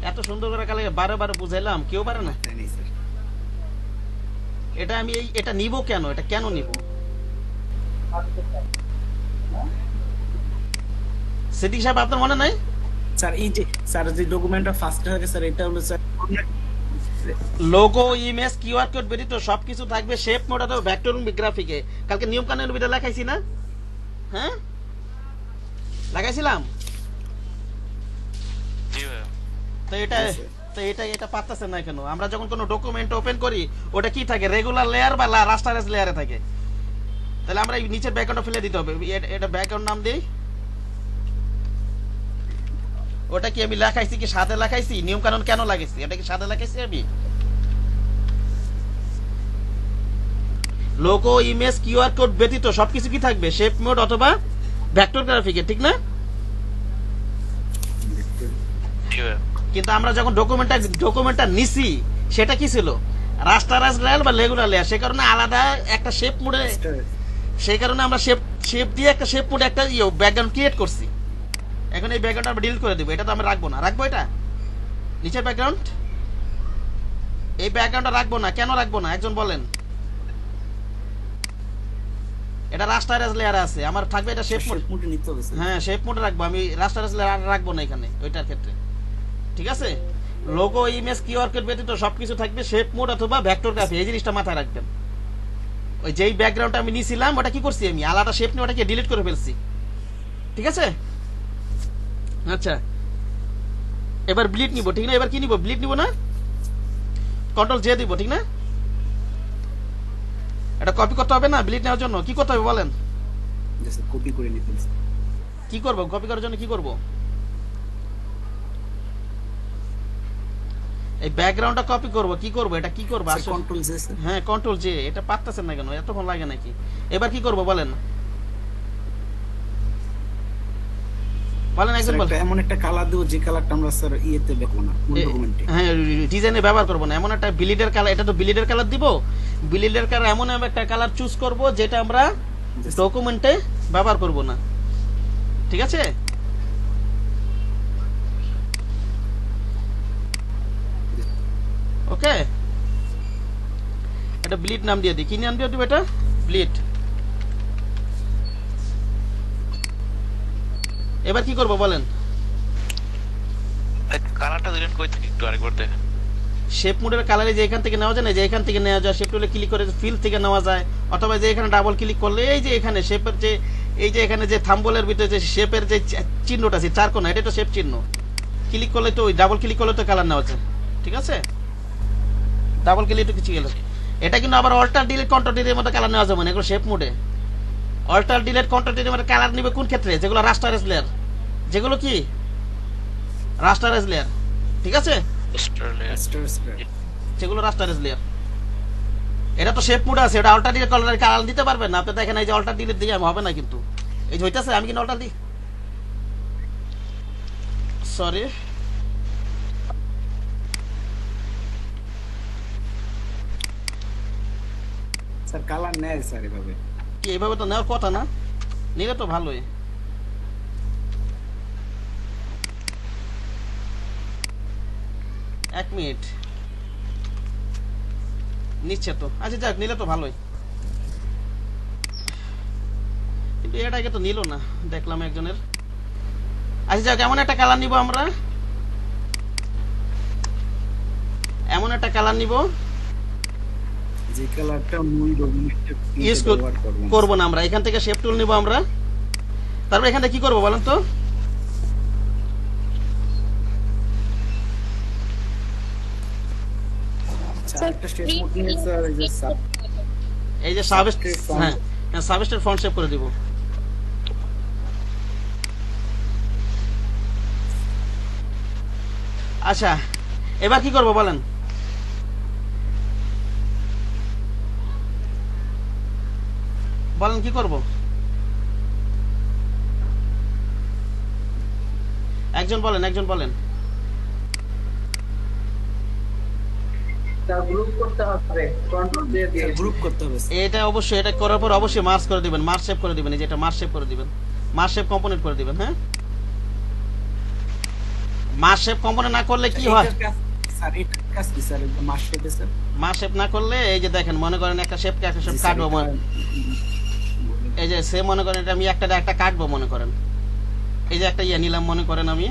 এত সুন্দর করে কালে বারে বারে বুঝাইলাম, কেউ পারে না? তাই নেই স্যার। এটা আমি এটা নিব কেন? এটা কেন নিব? সিদ্দিক সাহেব আপনার মনে নাই? স্যার এই যে স্যার যে ডকুমেন্টটা ফার্স্ট থাকে স্যার, এটা হলো sir logo, image, QR code ব্যতীত সবকিছু থাকবে শেপ মোড অথবা ভেক্টর গ্রাফিকে। কালকে নিয়ম কানুনের ভিতরে লেখাইছি না? হ্যাঁ, লাগাইছিলাম। তো এটা পারতেছেন না কেন? আমরা যখন কোনো ডকুমেন্ট ওপেন করি ওটা কি থাকে? রেগুলার লেয়ার বা রাস্টারাইজ লেয়ারে থাকে। তাহলে আমরা এই নিচের ব্যাকগ্রাউন্ডটা ফেলে দিতে হবে। এটা ব্যাকগ্রাউন্ড নাম দেই। ওটা কি আমি লেখাইছি কি সাদা লেখাইছি? নিয়ম কানুন কেন লাগাইছি? এটা কি সাদা লেখাইছি আমি? লোগো, ইমেজ, কিউআর কোড ব্যতীত সবকিছু কি থাকবে? শেপ মোড অথবা ভেক্টর গ্রাফিকে, ঠিক না? কিন্তু আমরা যখন ডকুমেন্টটা নিছি সেটা কি ছিল? রাস্টারাইজ লেয়ার বা রেগুলার লেয়ার। সে কারণে আলাদা একটা শেপ মোডে, সেই কারণে আমরা শেপ দিয়ে একটা শেপ মোডে একটা ব্যাকগ্রাউন্ড ক্রিয়েট করছি। এখন এই ব্যাকগ্রাউন্ড আমরা ডিলিট করে দেব। এটা তো আমরা রাখবো না। রাখবো এটা নিচের ব্যাকগ্রাউন্ড? এই ব্যাকগ্রাউন্ডটা রাখবো না। কেন রাখবো না একজন বলেন? এটা রাস্টারাইজ লেয়ার আছে, আমার থাকবে এটা শেপ মোডে নিতে হবে স্যার। হ্যাঁ, শেপ মোডে রাখবো আমি, রাস্টারাইজ লেয়ার রাখবো না এখানে ওইটার ক্ষেত্রে, ঠিক আছে? লোগো, ইমেজ, কিউআর কোড ব্যতীত সবকিছু থাকবে শেপ মোড অথবা ভেক্টর গ্রাফি। এই জিনিসটা মাথায় রাখবেন। ওই যেই ব্যাকগ্রাউন্ডটা আমি নিছিলাম ওটা কি করছি আমি? আলাদা শেপ নিয়ে ওটাকে ডিলিট করে ফেলছি, ঠিক আছে? আচ্ছা, এবার ব্লিড নিব, ঠিক না? এবার কি নিব? ব্লিড নিব না? কন্ট্রোল জে দিব, ঠিক না? এটা কপি করতে হবে না ব্লিড নেওয়ার জন্য? কি করতে হবে বলেন? কপি করে নিতে হবে। কি করব কপি করার জন্য? কি করব? এই ব্যাকগ্রাউন্ডটা কপি করব। কি করব? এটা কি করব? আসলে কন্ট্রোল জে স্যার। হ্যাঁ, কন্ট্রোল জে। এটা পারতেছেন না কেন? এতক্ষণ লাগে নাকি? এবার কি করব বলেন? বলেন একজন বলেন। এমন একটা কালার দেব যে কালারটা আমরা স্যার ইয়েতে দেখব না, কোন ডকুমেন্টে। হ্যাঁ, ডিজাইনে ব্যবহার করব না। এমন একটা ব্লিডের কালার, এটা তো ব্লিডের কালার দিব। ব্লিডের কালার এমন একটা কালার চুজ করব যেটা আমরা ডকুমেন্টে ব্যবহার করব না, ঠিক আছে? ওকে, এটা ব্লিড নাম দিয়ে দিই। কি নাম দিয়ে দিব এটা? ব্লিড। এবার কি করব বলেন? কালারটা দিলেন কই থেকে একটু আরেকবার দেখেন। শেপ মোডের কালারে যে এখান থেকে নেওয়া যায় না, যে এখান থেকে নেওয়া যায়, শেপ টুলে ক্লিক করে ফিল থেকে নেওয়া যায়, অথবা যে এখানে ডাবল ক্লিক করলে এই যে এখানে শেপের যে এই যে এখানে যে থাম্বলের ভিতরে যে শেপের যে চিহ্নটা আছে চার কোণা, এটা তো শেপ চিহ্ন। ক্লিক করলে তো ওই ডাবল ক্লিক করলে তো কালার নেওয়া যায়, ঠিক আছে? ডাবল ক্লিক তো কিছু গেল। এটা কিন্তু আবার অল্টার ডিলিট কন্ট্রোল ডিলিটের মধ্যে কালার নেওয়া যাবে না, এগুলো শেপ মোডে। অল্টার ডিলিট কন্ট্রোল ডিলিটের মধ্যে কালার নিবে কোন ক্ষেত্রে? যেগুলো রাস্টারাইজ লেয়ার, যেগুলো কি রাস্টারাইজ লেয়ার, ঠিক আছে? যেগুলো রাস্টারাইজ লেয়ার। এটা তো শেপ মোড আছে, এটা অল্টার ডিলিট করলে কালার দিতে পারবেন না। আপনি দেখেন এই যে অল্টার ডিলিট দিয়ে হবে না, কিন্তু এই যে হইতাছে। আমি কিন্তু অল্টার দিই, সরি স্যার, কালার নেয় স্যার এভাবে। কি এইভাবে তো নেওয়ার কথা না? নিলে তো ভালোই। এক মিনিট, নিচ্ছে তো। আচ্ছা যাক, নিলে তো ভালোই, কিন্তু এটাকে তো নিল না দেখলাম একজনের। আচ্ছা যাক, এমন একটা কালার নিব আমরা, এমন একটা কালার নিব যে কালারটা মুই ডকুমেন্টে ইউজ করব না আমরা। এখান থেকে শেপ টুল নিব আমরা। তারপর এখানে কি করব বলেন তো? এই যে সাবস্টেট ফন্ট শেপ করে দিব। আচ্ছা, এবার কি করব বলেন? বলেন কি করব? একজন বলেন গ্রুপ করতে হবে, কন্ট্রোল দিয়ে দিয়ে গ্রুপ করতে হবে এটা অবশ্যই, এটা করার পর অবশ্যই মার্জ করে দিবেন, মার্জ শেপ করে দিবেন, এই যে এটা মার্জ শেপ করে দিবেন, মার্জ শেপ কম্পোনেন্ট করে দিবেন। হ্যাঁ, মার্জ শেপ কম্পোনেন্ট না করলে কি হয় স্যার? এটা কাজ কি স্যার? মাস শেপে স্যার মার্জ শেপ না করলে এই যে দেখেন, মনে করেন একটা শেপ কাটবো, এই যে সে মনে করেন এটা আমি একটা কাটবো, মনে করেন এই যে একটা ইয়ে নিলাম, মনে করেন আমি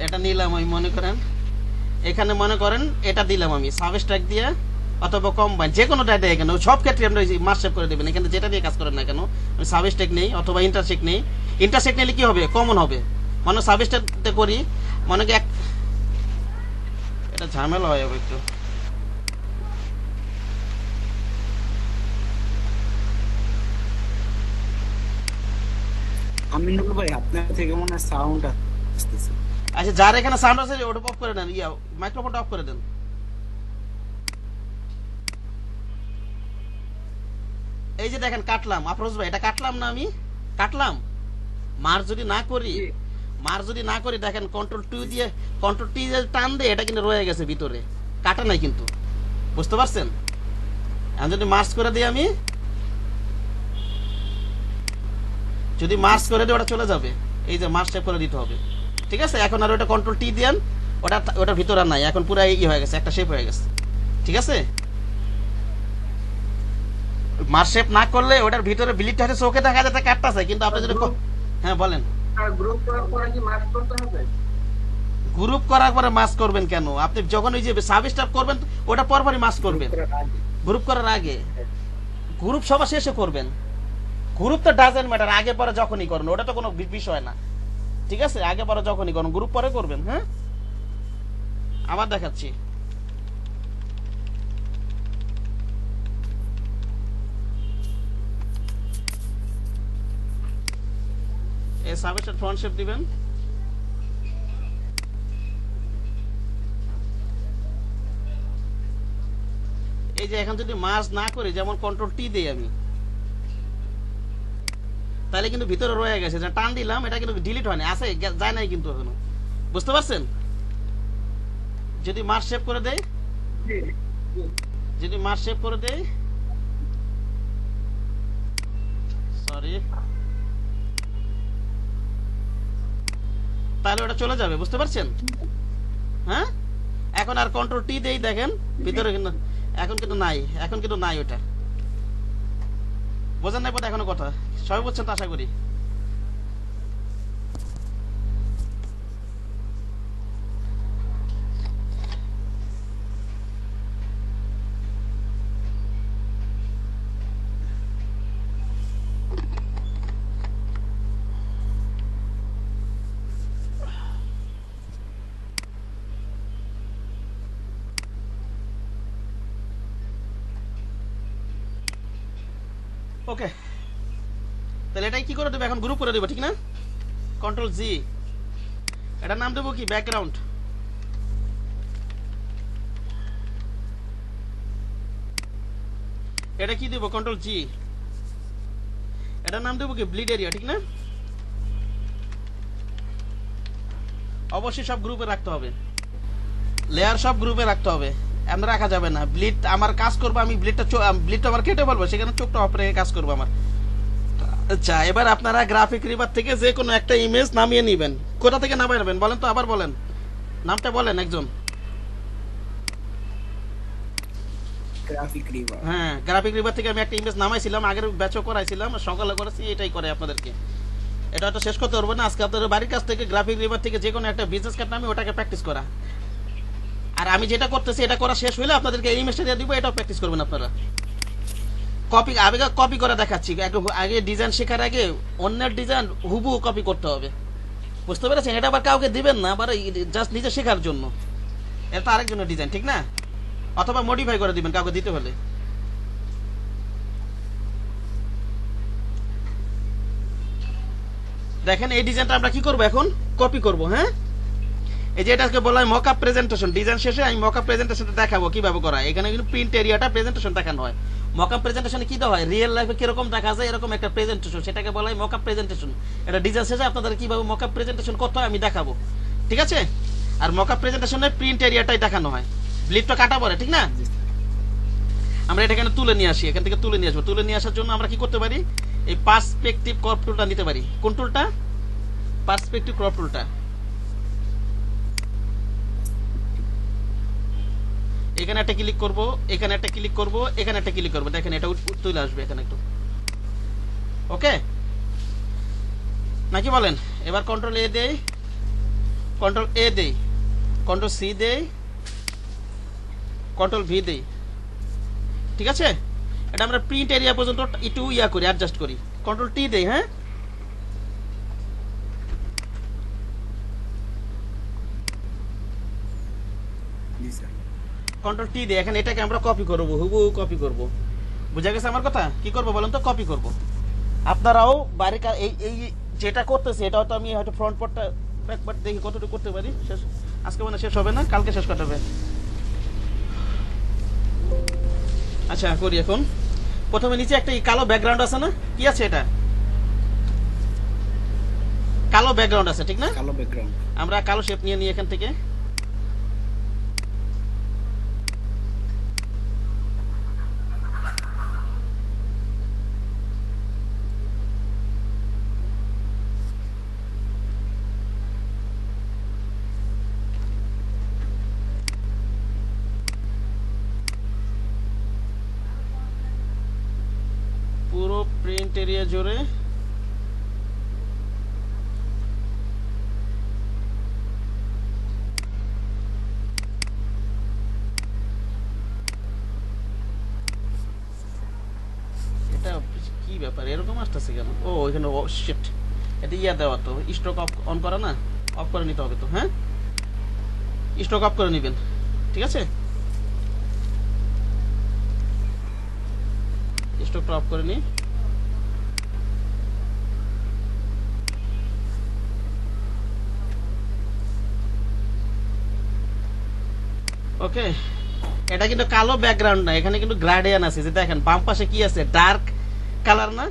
এটা নিলাম, আমি মনে করেন এখানে মনে করেন এটা দিলাম আমি সাবস্ট্রাক্ট দিয়ে অথবা কম্বাইন, যে কোনো ডাটা এখানে সব ক্ষেত্রে আমরা মার্জ শেপ করে দেবেন। এখানে যেটা দিয়ে কাজ করেন না কেন, আমি সাবস্ট্রাক্ট নেই অথবা ইন্টারসেক্ট নেই। ইন্টারসেক্ট নিলে কি হবে, কমন হবে। মানে সাবস্ট্রাক্ট করি, মনে কি এটা ঝামেলা হয়ে যাবে একটু। আমিনুল ভাই আপনার থেকে মনে হয় সাউন্ড আসতেছে। আচ্ছা, যার এখানে সাউন্ড আছে ওটা অফ করে দেন, মাইক্রোফোনটা অফ করে দেন। এই যে দেখেন কাটলাম, আফরোজ ভাই এটা কাটলাম না, আমি কাটলাম। মার যদি না করি দেখেন কন্ট্রোল টি দিয়ে টান দিয়ে এটা কিন্তু রয়ে গেছে ভিতরে, কাটা নাই কিন্তু, বুঝতে পারছেন? আমি যদি মার্জ করে দিই, আমি যদি মার্জ করে দিই ওটা চলে যাবে, এই যে মার্জ শেপ করে দিতে হবে, ঠিক আছে? এখন আর ওটা কন্ট্রোল টি দেন, ওটা ভিতরে নাই, এখন পুরো ই হয়ে গেছে, একটা শেপ হয়ে গেছে, ঠিক আছে? মার্জ শেপ না করলে ওটার ভিতরে বিলিটটা হচ্ছে চোখে দেখা যায় কাটতেছে, কিন্তু আপনি যদি হ্যাঁ বলেন। আর গ্রুপ করার পরে কি মার্ক করতে হবে? গ্রুপ করার পরে মার্জ করবেন কেন? আপনি যখন ওই যে সাবস্ট্রাক্ট করবেন ওটা পরপরই মার্জ করবেন, গ্রুপ করার আগে। গ্রুপ সবার শেষে করবেন, গ্রুপ তো ডাজেন্ট ম্যাটার, আগে পরে যখনই করেন ওটা তো কোনো বিষয় না, ঠিক আছে? আগে পরে যখনই করেন, গ্রুপ পরে করবেন। হ্যাঁ, আবার দেখাচ্ছি। এই সাবস্ট্রাক্ট ফ্রন্ট শেপ দিবেন, এই যে এখন যদি মার্জ না করি, যেমন কন্ট্রোল টি দেই আমি, তাহলে কিন্তু ভিতরে রয়ে গেছে, যা টান দিলাম এটা কিন্তু ডিলিট হয়নি, আছে যায় নাই কিন্তু এখনো, বুঝতে পারছেন? যদি মার্জ শেপ করে দেই, সরি, তাহলে ওটা চলে যাবে, বুঝতে পারছেন? হ্যাঁ, এখন আর কন্ট্রোল টি দেই, দেখেন ভিতরে কিন্তু এখন কিন্তু নাই ওটা, বোঝেন নাই পথে এখনো কথা, সবাই বুঝছেন তো আশা করি। ওকে, তাহলে এটাই কি করে দেবো, এখন গ্রুপ করে দেবো, ঠিক না? কন্ট্রোল জি, এটার নাম দেবো কি, ব্যাকগ্রাউন্ড। এটা কি দেবো, কন্ট্রোল জি, এটার নাম দেবো কি, ব্লিড এরিয়া, ঠিক না? অবশ্যই সব গ্রুপে রাখতে হবে, লেয়ার সব গ্রুপে রাখতে হবে, এমন রাখা যাবে না। ব্লিড আমার কাজ করবো, আমি ব্লিডটা আমার কেটে বলবো, সেখানে চোখটা অফ রেখে কাজ করবো আমার। আচ্ছা, এবার আপনারা গ্রাফিক রিভার থেকে যে কোনো একটা ইমেজ নামিয়ে নিবেন। কোথা থেকে নামাবেন বলেন তো, আবার বলেন, নামটা বলেন একজন। গ্রাফিক রিভার, হ্যাঁ, গ্রাফিক রিভার থেকে আমি একটা ইমেজ নামাইছিলাম, আগের ব্যাচও করাইছিলাম, সকালে করেছি, এটাই করে আপনাদেরকে। এটা হয়তো শেষ করতে পারবো না আজকে, আপনাদের বাড়ির কাছ থেকে গ্রাফিক রিভার থেকে যে কোনো একটা বিজনেস কার্ড নামিয়ে ওটাকে প্র্যাকটিস করা। আর আমি যেটা করতেছি এটা করা শেষ হইলে আপনাদেরকে এই ইমেজটা দিয়ে দিব, এটাও প্র্যাকটিস করবেন আপনারা। কপি করে দেখাচ্ছি, আগে ডিজাইন শেখার আগে অন্যের ডিজাইন হুবহু কপি করতে হবে, বুঝতে পেরেছেন? এটা আবার কাউকে দিবেন না, আবার জাস্ট নিজে শেখার জন্য, এটা আরেকজনের ডিজাইন, ঠিক না? অথবা মডিফাই করে দিবেন কাউকে দিতে হলে। দেখেন এই ডিজাইনটা আমরা কি করব, এখন কপি করব। হ্যাঁ, এই যে এটাকে বলা হয় মকআপ প্রেজেন্টেশন। ডিজাইন শেষে আমি মকআপ প্রেজেন্টেশনটা দেখাবো কিভাবে করা। এখানে কিন্তু প্রিন্ট এরিয়াটা প্রেজেন্টেশন দেখানো হয়, মকআপ প্রেজেন্টেশনে কি দেওয়া হয়, রিয়েল লাইফে কিরকম দেখা যায় এরকম একটা প্রেজেন্টেশন, সেটাকে বলা হয় মকআপ প্রেজেন্টেশন। এটা ডিজাইন শেষে আপনাদের কিভাবে মকআপ প্রেজেন্টেশন করতে হয় আমি দেখাবো, ঠিক আছে? আর মকআপ প্রেজেন্টেশনে প্রিন্ট এরিয়াটাই দেখানো হয়, ব্লিডটা কাটা পড়ে, ঠিক না? আমরা এটা এখানে তুলে নিয়ে আসি, এখান থেকে তুলে নিয়ে আসবো। তুলে নিয়ে আসার জন্য আমরা কি করতে পারি, এই পার্সপেক্টিভ ক্রপ টুলটা নিতে পারি। কোন টুলটা? পার্সপেক্টিভ ক্রপ টুলটা। এখানে একটা ক্লিক করব, এখানে একটা ক্লিক করব, এখানে একটা ক্লিক করব, দেখেন এটা তুলে আসবে এখানে একটু, ওকে নাকি বলেন? এবার কন্ট্রোল এ দেই, কন্ট্রোল এ দেই, কন্ট্রোল সি দেই, কন্ট্রোল ভি দেই, ঠিক আছে? এটা আমরা প্রিন্ট এরিয়া পর্যন্ত একটু করি, অ্যাডজাস্ট করি। কন্ট্রোল টি দেই, হ্যাঁ কন্ট্রোল টি দেই। এখন এটাকে আমরা কপি করব, হুবহু কপি করব। বুঝা গেছে আমার কথা? কি করব বলেন তো? কপি করব। আপনারাও বাড়ি এই যেটা করতেছে এটা হয়তো আমি হয়তো ফ্রন্ট পার্টটা ব্যাক পার্ট দেখি কতটুকু করতে পারি। শেষ আজকে মানে শেষ হবে না, কালকে শেষ করতে হবে। আচ্ছা করি। এখন প্রথমে নিচে একটা কালো ব্যাকগ্রাউন্ড আছে না, কি আছে এটা? কালো ব্যাকগ্রাউন্ড আছে, ঠিক না? কালো ব্যাকগ্রাউন্ড। আমরা কালো শেপ নিয়ে নিই এখান থেকে। পুরো প্রিন্ট এরিয়া জুড়ে এটা কি ব্যাপার এরকম আসতেছে কেন? ও এখানে শিট, এটা দেওয়া তো স্ট্রোক অফ অন করা না, অফ করে নিতে হবে তো। হ্যাঁ স্ট্রোক অফ করে নেবেন, ঠিক আছে? স্ট্রোকটা অফ করে নিই। ওকে, এটা কিন্তু কালো ব্যাকগ্রাউন্ড না, এখানে কিন্তু গ্রাডিয়ান আছে। যে দেখেন বাম পাশে কি আছে, ডার্ক কালার না,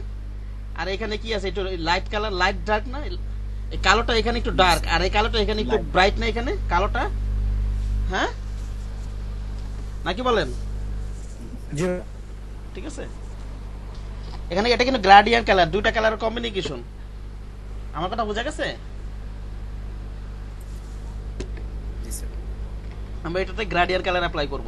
আর এখানে কি আছে একটু লাইট কালার, লাইট ডার্ক না। এই কালোটা এখানে একটু ডার্ক, আর এই কালোটা এখানে একটু ব্রাইট না, এখানে কালোটা। হ্যাঁ নাকি বলেন? ঠিক আছে, এখানে এটা কিন্তু গ্রাডিয়ান কালার, দুইটা কালারের কম্বিনেশন। আমার কথা বোঝা গেছে? আমরা এটাতে গ্রাডিয়ান কালার অ্যাপ্লাই করব।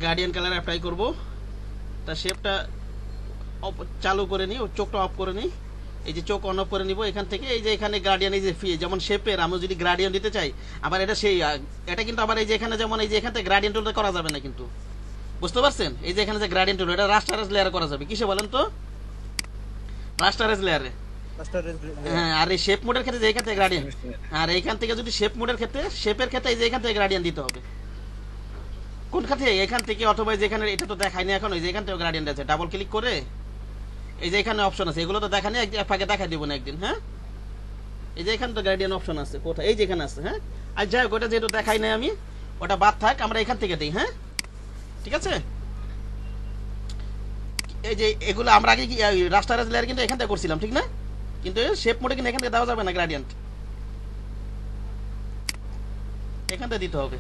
গ্রাডিয়ান কালার অ্যাপ্লাই করব। তার শেপটা চালু করে নিই, চোখটা অফ করে নিই। এই যে চোখ অন অফ করে নিব এখান থেকে। এই যে এখানে গ্রাডিয়ান, এই যে যেমন শেপের আমরা যদি গ্রাডিয়ান দিতে চাই, আবার এটা সেই এটা কিন্তু আবার এই যে এখানে যেমন এই যে এখান থেকে গ্রাডিয়ান টুলটা করা যাবে না কিন্তু, বুঝতে পারছেন? এই যে এখানে যে গ্রাডিয়ান টুল, এটা রাস্টারাইজ লেয়ারে করা যাবে। কিসে বলেন তো? রাস্টারাইজ লেয়ারে। হ্যাঁ, আর এই শেপ মোডের ক্ষেত্রে যে এখান থেকে গ্রাডিয়ান, আর এইখান থেকে যদি শেপ মোডের ক্ষেত্রে, শেপের ক্ষেত্রে এই যে এখান থেকে গ্রাডিয়ান দিতে হবে। কোন ক্ষেত্রে? এখান থেকে, অথবা যেখানে এটা তো দেখায়নি এখন, ওই যে এখান থেকে গ্রাডিয়ান আছে। ডাবল ক্লিক করে এই যে এখানে অপশন আছে, এগুলো তো দেখানি, ফাঁকে দেখাই দিব না একদিন। হ্যাঁ, এই যে এখানে তো গ্রাডিয়ান অপশন আছে, কোথায়? এই যে এখানে আছে। হ্যাঁ, আর যাই হোক, ওটা যেহেতু দেখাই নাই আমি, ওটা বাদ থাক, আমরা এখান থেকে দিই। হ্যাঁ ঠিক আছে। এই যে এগুলো আমরা আগে রাস্টারাইজ লেয়ার কিন্তু এখান থেকে করছিলাম, ঠিক না? কিন্তু শেপ মোডে কিন্তু এখান থেকে দেওয়া যাবে না গ্রাডিয়ান্ট, এখান থেকে দিতে হবে।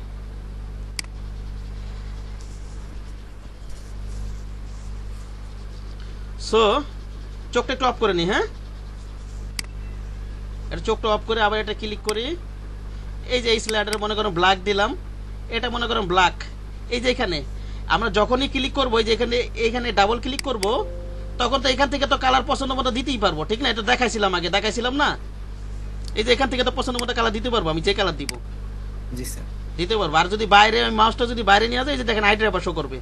সো চোখটা একটু অফ করে নি। হ্যাঁ, এটা চোখটা অফ করে আবার এটা ক্লিক করি। এই যে এই স্লাইডারে মনে করুন ব্ল্যাক দিলাম, এটা মনে করুন ব্ল্যাক। এই যে এখানে আমরা যখনই ক্লিক করবো, এই যে এখানে ডাবল ক্লিক করব, তখন তো এখান থেকে তো কালার পছন্দ মতো দিতেই পারবো, ঠিক না? এটা দেখাইছিলাম আগে, দেখাইছিলাম না? এই যে এখান থেকে তো পছন্দ মতো কালার দিতে পারবো, আমি যে কালার দিব দিতে পারবো। আর যদি বাইরে মাউসটা যদি বাইরে নিয়ে যায়, এই যে দেখেন আই ড্রাইভার শো করবে,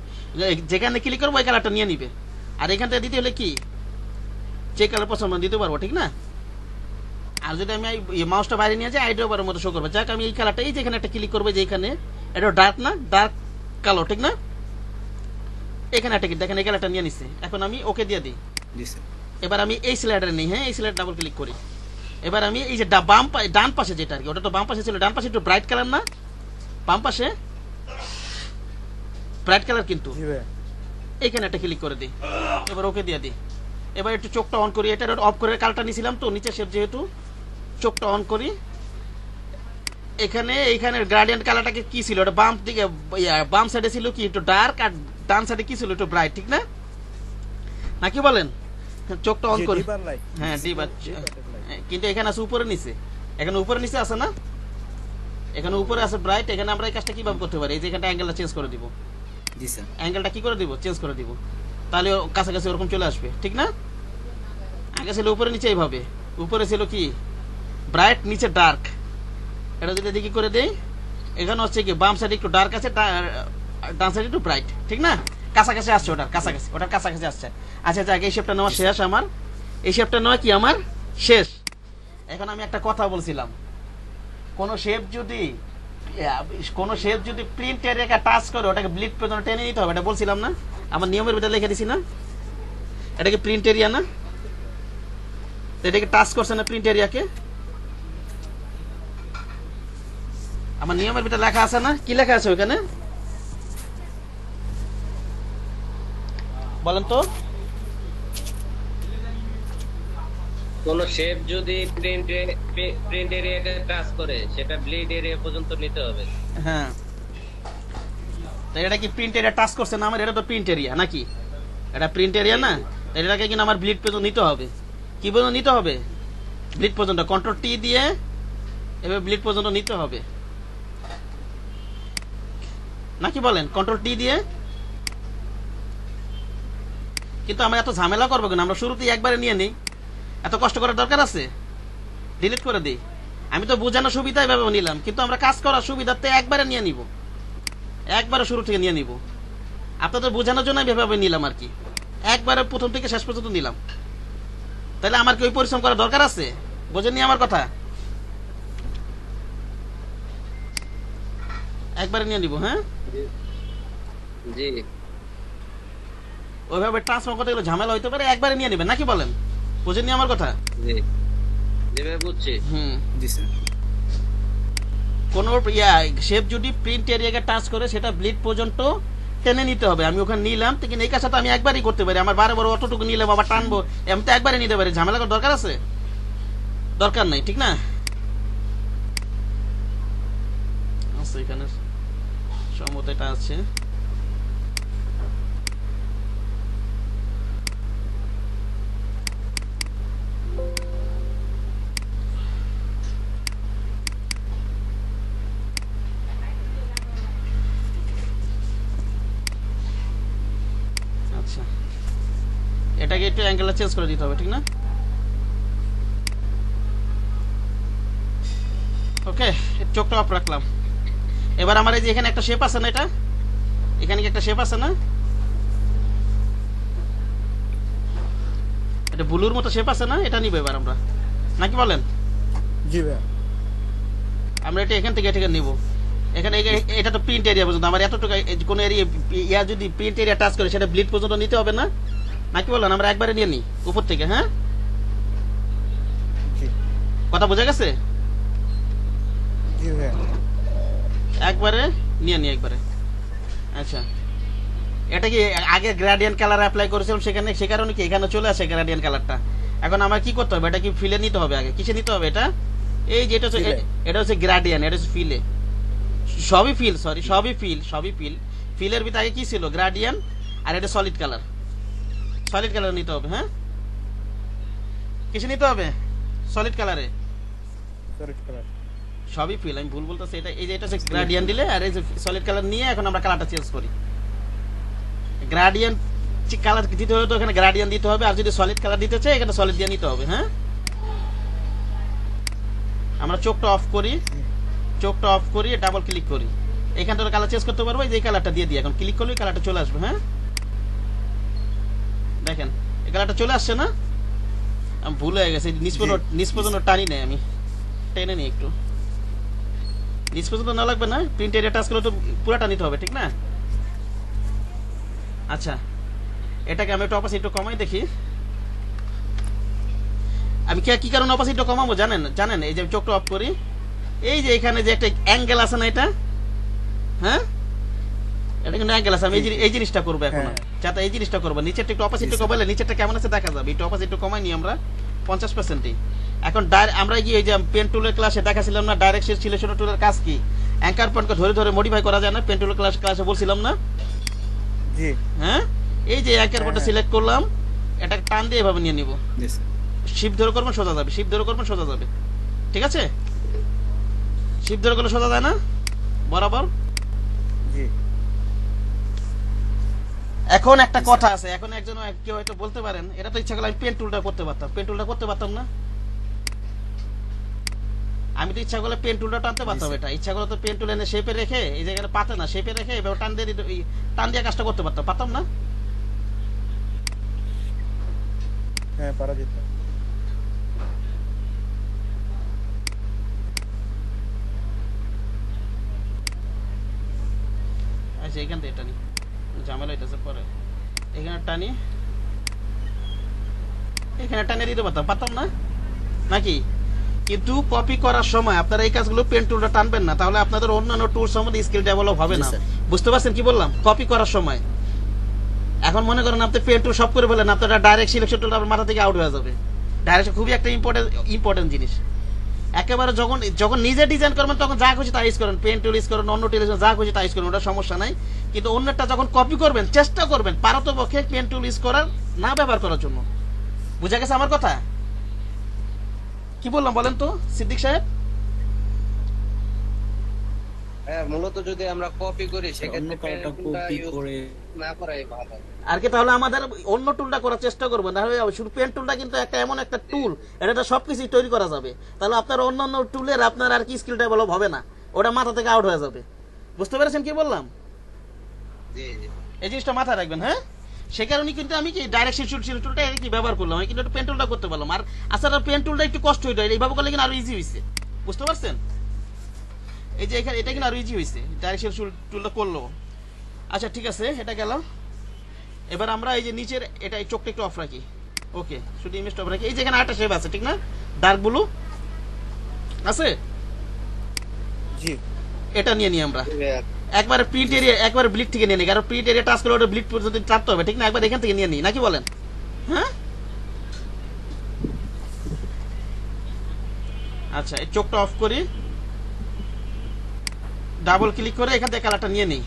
যেখানে ক্লিক করবো ওই কালারটা নিয়ে নিবে। আর এখান থেকে দিতে হলে কি, যে কালার পছন্দ দিতে পারবো, ঠিক না? আর যদি আমি মাউসটা বাইরে নিয়ে যাই, আই ড্রাইভারের মতো শো করবে। যাক আমি এই কালারটা, এই যে এখানে একটা ক্লিক করবো, যে এখানে এটা ডার্ক না, ডার্ক কালো, ঠিক না? এখানে একটা দেখেন এই কালারটা নিয়ে নিচ্ছে। এখন আমি ওকে দিয়ে দিই। এবার আমি এই স্লাইডারে নিই। হ্যাঁ, এই স্লাইড ডাবল ক্লিক করি, এবার আমি এই যে ডান পাশে যেটা আর কি, ওটা তো বাম পাশে ছিল, ডান পাশে একটু ব্রাইট কালার না, বাম পাশে ব্রাইট কালার কিন্তু, এইখানে একটা ক্লিক করে দিই, এবার ওকে দিয়ে দিই। এবার একটু চোখটা অন করি, এটা অফ করে কালটা নিয়েছিলাম তো নিচে শেপ, যেহেতু চোখটা অন করি। এইখানে গ্রাডিয়েন্ট কালারটাকে কি ছিল, ওটা বাম দিকে বাম সাইডে ছিল কি একটু ডার্ক, আর ডান সাইডে কি ছিল একটু ব্রাইট, ঠিক না নাকি বলেন? চোখটা অন করি, হ্যাঁ ডিপ, কিন্তু এখানে আছে উপরে নিচে, এখানে উপরে নিচে আছে না, এখানে উপরে আছে ব্রাইট। এখানে আমরা এই কাজটা কিভাবে করতে পারি, এই যে এখানটা অ্যাঙ্গেলটা চেঞ্জ করে দিব। জি স্যার। অ্যাঙ্গেলটা কি করে দিব, চেঞ্জ করে দিব, তাহলে কাছাকাছি ওরকম চলে আসবে, ঠিক না? আগে ছিল উপরে নিচে এইভাবে, উপরে ছিল কি ব্রাইট, নিচে ডার্ক। এটা যদি এদিকে করে দেই, এখানে হচ্ছে কি বাম সাইডে একটু ডার্ক আছে, ডান সাইডে একটু ব্রাইট, ঠিক না? কাছাকাছি আসছে, ওটার কাছাকাছি আসছে। আচ্ছা যাক, এই শেপটা নেওয়া শেষ আমার, এই শেপটা নেওয়া কি আমার শেষ। এখন আমি একটা কথা বলছিলাম, কোন শেপ যদি প্রিন্ট এরিয়াকে টাচ করে ওটাকে ব্লিড পর্যন্ত টেনে নিতে হবে, এটা বলছিলাম না? আমার নিয়মের ভিতরে লিখে দিছি না? এটা কি প্রিন্ট এরিয়া না? এটাকে টাচ করছে না প্রিন্ট এরিয়াকে? আমার নিয়মের ভিতরে লেখা আছে না? কি লেখা আছে ওখানে বলেন তো? কোন শেপ যদি প্রিন্ট এরিয়াকে টাচ করে সেটা ব্লিড এরিয়া পর্যন্ত নিতে হবে। হ্যাঁ, তো এটা কি প্রিন্ট এরিয়া টাচ করছে না আমার? এটা তো প্রিন্ট এরিয়া নাকি? এটা প্রিন্ট এরিয়া না? এটাকে কিনা আমার ব্লিড পর্যন্ত নিতে হবে। কি পর্যন্ত নিতে হবে? ব্লিড পর্যন্ত। কন্ট্রোল টি দিয়ে এবার ব্লিড পর্যন্ত নিতে হবে নাকি বলেন? কন্ট্রোল টি দিয়ে। কিন্তু আমরা এত ঝামেলা করবো কেন? আমরা শুরুতেই একবারে নিয়ে নিই, এত কষ্ট করার দরকার আছে? ডিলিট করে দিই। আমি তো বোঝানোর সুবিধা এভাবে নিলাম, কিন্তু আমরা কাজ করার সুবিধাতে একবারে নিয়ে নিব, একবারে শুরু থেকে নিয়ে নিব। আপনাদের বোঝানোর জন্য এভাবে নিলাম আর কি, একবারে প্রথম থেকে শেষ পর্যন্ত নিলাম। তাহলে আমার কি ওই পরিশ্রম করার দরকার আছে? বোঝেননি আমার কথা? একবারে নিয়ে নিব। হ্যাঁ জি, ওইভাবে ট্রান্সফার করতে গেলে ঝামেলা হইতে পারে, একবারে নিয়ে নেবেন নাকি বলেন? বুঝেননি আমার কথা? জি যেভাবে বুঝছি। জি স্যার। কোন শেপ যদি প্রিন্ট এরিয়াকে টাচ করে সেটা ব্লিড পর্যন্ত টেনে নিতে হবে। আমি ওখানে নিলাম, কিন্তু এই কাজটা তো আমি একবারই করতে পারি। আমার বারে বারে অতটুকু নিলাম আবার টানবো, আমি তো একবারে নিতে পারি। ঝামেলা করার দরকার আছে? দরকার নাই, ঠিক না? আচ্ছা, এখানে সম্ভবত এটা আছে। আচ্ছা, এটাকে একটু অ্যাঙ্গেলটা চেঞ্জ করে দিতে হবে, ঠিক না? ওকে, চোখটা অফ রাখলাম। এবার আমার এই যে এখানে একটা শেপ আছে না, এটা এখানে কি একটা শেপ আছে না? এটা ব্লুর মতো শেপ আছে না? এটা নিব এবার আমরা, নাকি বলেন? জি ভাই। আমরা এটা এখান থেকে এটাকে নিব। এখানে এটা তো প্রিন্ট এরিয়া পর্যন্ত, আমার এতটুকু কোন এরিয়া যদি প্রিন্ট এরিয়া টাচ করে সেটা ব্লিড পর্যন্ত নিতে হবে না, নাকি বলেন? আমরা একবারে নিয়ে নিই উপর থেকে। হ্যাঁ, কথা বোঝা গেছে? একবারে নিয়ে নিই একবারে। আচ্ছা, এটা কি আগে গ্রেডিয়েন্ট কালার অ্যাপ্লাই করেছিলাম সেখানে, সে কারণে কি এখানে চলে আসে গ্রেডিয়েন্ট কালারটা। এখন আমার কি করতে হবে? এটা কি ফিলে নিতে হবে আগে? কিসে নিতে হবে এটা? এই যে এটা হচ্ছে গ্রেডিয়েন্ট, এটা হচ্ছে ফিলে। সবই ফিল, সরি সবই ফিল। ফিলের ভিতরে আগে কি ছিল? গ্রেডিয়েন্ট। আর এটা সলিড কালার, সলিড কালার নিতে হবে। হ্যাঁ, কিসে নিতে হবে? সলিড কালারে। সবই ফিল, আমি ভুল বলতেছি। এটা এই যে এটা হচ্ছে গ্রেডিয়েন্ট দিলে, আর এই যে সলিড কালার নিয়ে এখন আমরা কালারটা চেঞ্জ করি। গ্রেডিয়েন্ট কালার দিতে হবে তো এখানে গ্রেডিয়েন্ট দিতে হবে, আর যদি সলিড কালার দিতে চাই এখানে সলিড দিয়ে নিতে হবে। হ্যাঁ, আমরা চোখটা অফ করি, ডাবল ক্লিক করি, এখানটা কালার চেঞ্জ করতে পারবো। এই যে কালারটা দিয়ে দিই, এখন ক্লিক করলে কালারটা চলে আসবে। হ্যাঁ, দেখেন এই কালারটা চলে আসছে না? আমি ভুল হয়ে গেছে, নিচ পর্যন্ত টানি নেই, আমি টেনে নিই একটু। নিচ পর্যন্ত না লাগবে না, প্রিন্ট এরিয়া টাচ করলে তো পুরাটা নিতে হবে, ঠিক না? আচ্ছা, এটাকে আমি একটু অপাসিটি একটু কমাই দেখি। আমি কি কারণে অপাসিটিটা কমাবো জানেন এই যে আমি চোখটা অফ করি, এই যে এখানে যে একটা অ্যাঙ্গেল আছে না এটা, হ্যাঁ এটা কিন্তু অ্যাঙ্গেল আছে, আমি এই জিনিসটা করবো এখন, যাতে এই জিনিসটা করবো, নিচেরটা একটু অপাসিটি কমালে নিচেরটা কেমন আছে দেখা যাবে, একটু অপাসিটি কমাই নি আমরা 50%। এখন আমরা গিয়ে এই যে পেন টুলের ক্লাসে দেখাছিলাম না ডাইরেক্ট সিলেকশন টুলের কাজ কি, অ্যাঙ্কার পয়েন্টকে ধরে ধরে মডিফাই করা যায় না, পেন টুলের ক্লাসে বলছিলাম না? জি হ্যাঁ, এই যে অ্যাঙ্কার পয়েন্টটা সিলেক্ট করলাম, এটা টান দিয়ে এভাবে নিয়ে নিব, শিফট ধরে করবেন সোজা যাবে, শিফট ধরে করবেন সোজা যাবে, ঠিক আছে? শিফট ধরে করলে সোজা যায় না বরাবর? জি। এখন একটা কথা আছে, এখন একজন কেউ হয়তো বলতে পারেন এটা তো ইচ্ছা করলে আমি পেন টুলটা করতে পারতাম, পেন টুলটা করতে পারতাম না? আমি তো ইচ্ছা করলে পেন টুলটা টানতে পারতাম, এটা ইচ্ছা করলে তো পেন টুল এনে শেপে রেখে এই জায়গাটা পাতে না শেপে রেখে এভাবে টান দিয়ে কাজটা করতে পারতাম না? হ্যাঁ পারা যেত। আচ্ছা এখান থেকে টানি, ঝামেলা হইতেছে পরে, এখানে টানি, এখানে টানে দিতে পারতাম না নাকি? কিন্তু কপি করার সময় আপনারা এই কাজগুলো পেন টুলটা টানবেন না, তাহলে আপনাদের অন্যান্য টুল সম্বন্ধে স্কিল ডেভেলপ হবে না। বুঝতে পারছেন কি বললাম? কপি করার সময় এখন মনে করেন আপনি পেন টুল সব করে ফেলেন, আপনার ডাইরেক্ট সিলেকশন টুল আপনার মাথা থেকে আউট হয়ে যাবে। ডাইরেক্ট খুবই একটা ইম্পর্টেন্ট জিনিস। একেবারে যখন নিজে ডিজাইন করবেন তখন যা খুশি তা ইউজ করেন, পেন টুল ইউজ করেন, অন্য টুল যা খুশি তা ইউজ করেন, ওটা সমস্যা নাই। কিন্তু অন্যটা যখন কপি করবেন চেষ্টা করবেন পারতপক্ষে পেন টুল ইউজ করার না ব্যবহার করার জন্য। বুঝা গেছে আমার কথা? কি বললাম বলেন তো সিদ্দিক সাহেব? হ্যাঁ, মূলত যদি আমরা কপি করি সেক্ষেত্রে পেন টুলটা ইউজ না করাই ভালো। আর কি তাহলে আমাদের অন্য টুলটা করার চেষ্টা করবো, না হয় শুধু পেন টুলটা কিন্তু একটা এমন একটা টুল, এটা সবকিছু তৈরি করা যাবে, তাহলে আপনার অন্যান্য টুলের আপনার আর কি স্কিল ডেভেলপ হবে না, ওটা মাথা থেকে আউট হয়ে যাবে। বুঝতে পেরেছেন কি বললাম? এই জিনিসটা মাথায় রাখবেন। হ্যাঁ, সে কারণে কিন্তু আমি কি ডাইরেক্ট সিলেকশন টুলটা কি ব্যবহার করলাম, আমি কিন্তু পেন টুলটা করতে পারলাম। আর আসলে পেন টুলটা একটু কষ্ট হইতো, এইভাবে করলে কিন্তু আরো ইজি হয়েছে। বুঝতে পারছেন? এই যে এখানে এটা কিন্তু আরো ইজি হয়েছে ডাইরেক্ট সিলেকশন টুলটা করলো। আচ্ছা ঠিক আছে, এটা গেল। এবার আমরা এই যে নিচের এটা এই চোখটা একটু অফ রাখি, ওকে, শুধু ইমেজটা অফ রাখি। এই যে এখানে আরেকটা শেপ আছে ঠিক না, ডার্ক ব্লু আছে, জি, এটা নিয়ে নিই আমরা। একবার প্রিন্ট এরিয়া একবার ব্লিড থেকে নিয়ে নিই, কারণ প্রিন্ট এরিয়া টাচ করলে ওটা ব্লিড পর্যন্ত চাপতে হবে, ঠিক না? একবার এখান থেকে নিয়ে নিই, নাকি বলেন? হ্যাঁ আচ্ছা, এই চোখটা অফ করি, ডাবল ক্লিক করে এখান থেকে কালারটা নিয়ে নিই,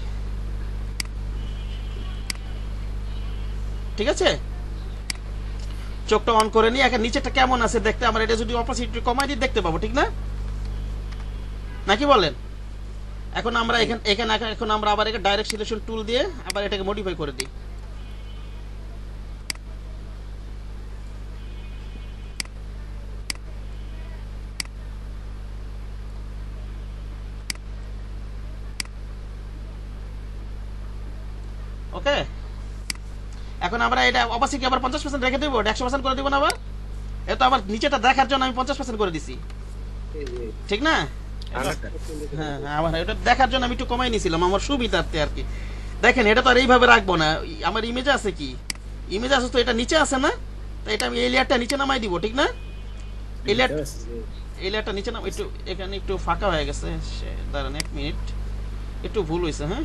ঠিক আছে? চোখটা অন করে নিই। এখন নিচেটা কেমন আছে দেখতে, আমরা এটা যদি অপোজিট কমাই দিই দেখতে পাবো, ঠিক না? নাকি বলেন? এখন আমরা এখন আমরা আবার এটা ডাইরেক্ট সিলেকশন টুল দিয়ে আবার এটাকে মডিফাই করে দিই। ওকে, এখন আমরা এটা অপাসিটি আবার 50% রেখে দেবো, 100% করে দেবো না আবার? এটা আবার নিচেটা দেখার জন্য আমি 50% করে দিছি, ঠিক না? হ্যাঁ, আমার এটা দেখার জন্য আমি একটু কমাই নিয়েছিলাম আমার সুবিধার্থে আর কি। দেখেন এটা তো আর এইভাবে রাখবো না, আমার ইমেজ আছে কি, ইমেজ আছে তো এটা নিচে আছে না, তাই এটা আমি এই লেয়ারটা নিচে নামাই দিব, ঠিক না? এই লেয়ারটা নিচে নাম, একটু এখানে একটু ফাঁকা হয়ে গেছে, দাঁড়ান 1 মিনিট, একটু ভুল হয়েছে। হ্যাঁ,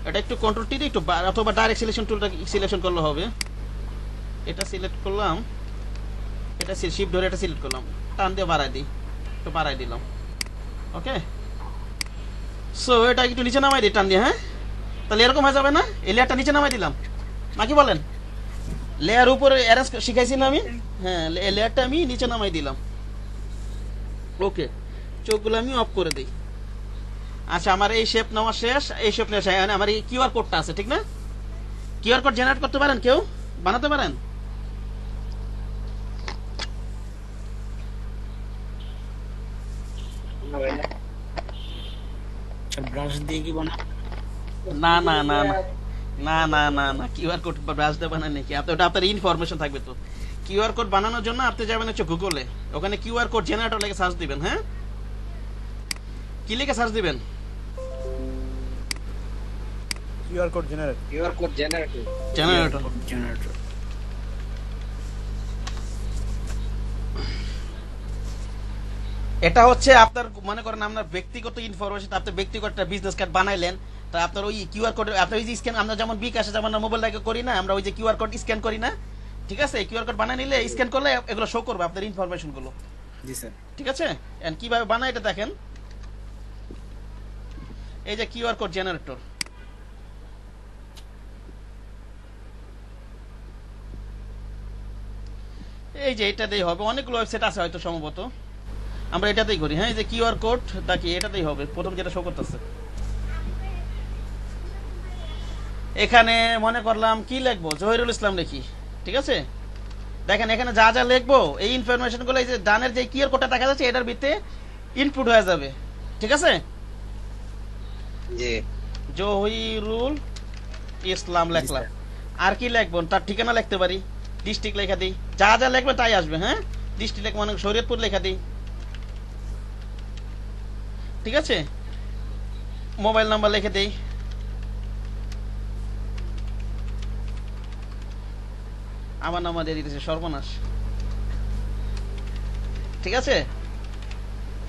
এটা একটু কন্ট্রোল টি একটু অথবা ডাইরেক্ট সিলেকশন টুলটা সিলেকশন করলে হবে। এটা সিলেক্ট করলাম, এটা শিফট ধরে এটা সিলেক্ট করলাম, টান দিয়ে বাড়াই দিই, একটু বাড়াই দিলাম, ওকে। সো এটা একটু নিচে নামাই দিই টান দিয়ে। হ্যাঁ, তাহলে এরকম হয়ে যাবে না? এই লেয়ারটা নিচে নামাই দিলাম, নাকি বলেন? লেয়ার উপরে অ্যারেঞ্জ শিখাইছি না আমি? হ্যাঁ, এই লেয়ারটা আমি নিচে নামাই দিলাম, ওকে। চোখগুলো আমি অফ করে দিই। আচ্ছা, আমার এই শেপ নেওয়া শেষ, এই শেপ নেওয়া শেষ। আমার এই কিউআর কোডটা আছে, ঠিক না? কিউআর কোড জেনারেট করতে পারেন কেউ? বানাতে পারেন? ব্রাশ দিয়ে কি বানা? না না না না না না না, কিউআর কোড ব্রাশ দিয়ে বানান নাকি? ওটা আপনার ইনফরমেশন থাকবে তো। কিউআর কোড বানানোর জন্য আপনি যাবেন হচ্ছে গুগলে, ওখানে কিউআর কোড জেনারেটর লিখে সার্চ দিবেন। হ্যাঁ, কি লিখে সার্চ দিবেন? QR code generator. এটা হচ্ছে আপনার মনে করেন আপনার ব্যক্তিগত ইনফরমেশন, আপনি ব্যক্তিগত একটা বিজনেস কার্ড বানাইলেন, তা আপনার ওই কিউআর কোড, আপনার ওই যে স্ক্যান, আমরা যেমন বিকাশে যেমন মোবাইল লাগে করি না, আমরা ওই যে কিউআর কোড স্ক্যান করি না, ঠিক আছে, কিউআর কোড বানাই নিলে স্ক্যান করলে এগুলো শো করবে আপনার ইনফরমেশন গুলো। জি স্যার। ঠিক আছে, এন্ড কিভাবে বানায় এটা দেখেন, এই যে কিউআর কোড জেনারেটর, এই যে এটাতেই হবে, অনেকগুলো ওয়েবসাইট আছে হয়তো সম্ভবত, আমরা এটাতেই করি। হ্যাঁ, এই যে কিউআর কোড দেখি এটাতেই হবে, প্রথম যেটা শো করতেছে। এখানে মনে করলাম কি লিখবো, জহিরুল ইসলাম লিখি, ঠিক আছে। দেখেন এখানে যা যা লিখবো এই ইনফরমেশন গুলো এই যে ডানের যে কিউআর কোডটা দেখা যাচ্ছে এটার ভিতরে ইনপুট হয়ে যাবে, ঠিক আছে। জি জহিরুল ইসলাম লিখলাম, আর কি লিখবো তার ঠিকানা লিখতে পারি, ডিস্ট্রিক্ট লেখা দিই, যা যা লিখবে তাই আসবে। হ্যাঁ, ডিস্ট্রিক্ট লেখা মানে শরীয়তপুর লেখা দিই, ঠিক আছে। মোবাইল নাম্বার লিখে দেই, আমার নাম্বার দিয়ে দিতেছে সর্বনাশ, ঠিক আছে।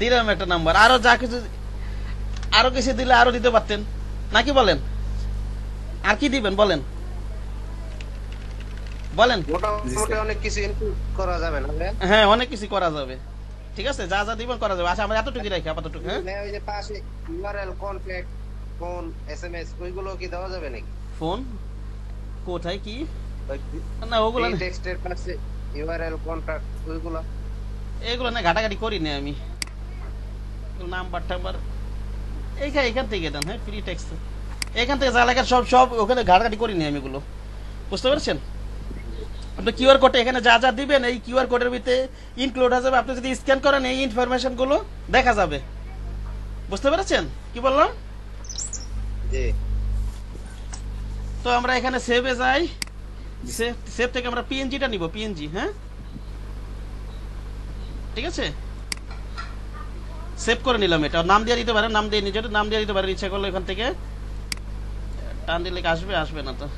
দিলাম একটা নাম্বার, আরো যা কিছু আরো কিছু দিলে আরো দিতে পারতেন নাকি বলেন, আর কি দিবেন বলেন বলেন। মোটামুটি অনেক কিছু ইনপুট করা যাবে না? হ্যাঁ, অনেক কিছু করা যাবে, ঠিক আছে, যা যা দিবেন করা যাবে। আচ্ছা, আমরা এতটুকু রাখি আপাতত। হ্যাঁ, ওই যে পাশে ইউআরএল, কন্টাক্ট, ফোন, এসএমএস ওইগুলো কি দেওয়া যাবে নাকি? ফোন কোথায় কি না, ওগুলো এই টেক্সটের পাশে ইউআরএল, কন্টাক্ট ওইগুলো, এগুলো না ঘাটাঘাটি করি না আমি, নাম্বার টাম্বার এখান থেকে দেন। হ্যাঁ, ফ্রি টেক্সট এখান থেকে যা লেখা সব সব ওখানে ঘাটাঘাটি করি না আমি, এগুলো বুঝতে পারছেন। আপনি কিউআর কোডে এখানে যা যা দিবেন এই কিউআর কোডের ভিতরে ইনক্লুড হয়ে যাবে, আপনি যদি স্ক্যান করেন এই ইনফরমেশন গুলো দেখা যাবে, বুঝতে পেরেছেন কি বললাম। জি। তো আমরা এখানে সেভে যাই, সেভ থেকে আমরা পিএনজিটা নিব, পিএনজি। হ্যাঁ, ঠিক আছে, সেভ করে নিলাম। এটা নাম দিয়ে দিতে পারেন, নাম দিয়ে নিজের নাম দিয়ে দিতে পারেন ইচ্ছা করলে, এখান থেকে টান দিলে আসবে, আসবে না তো।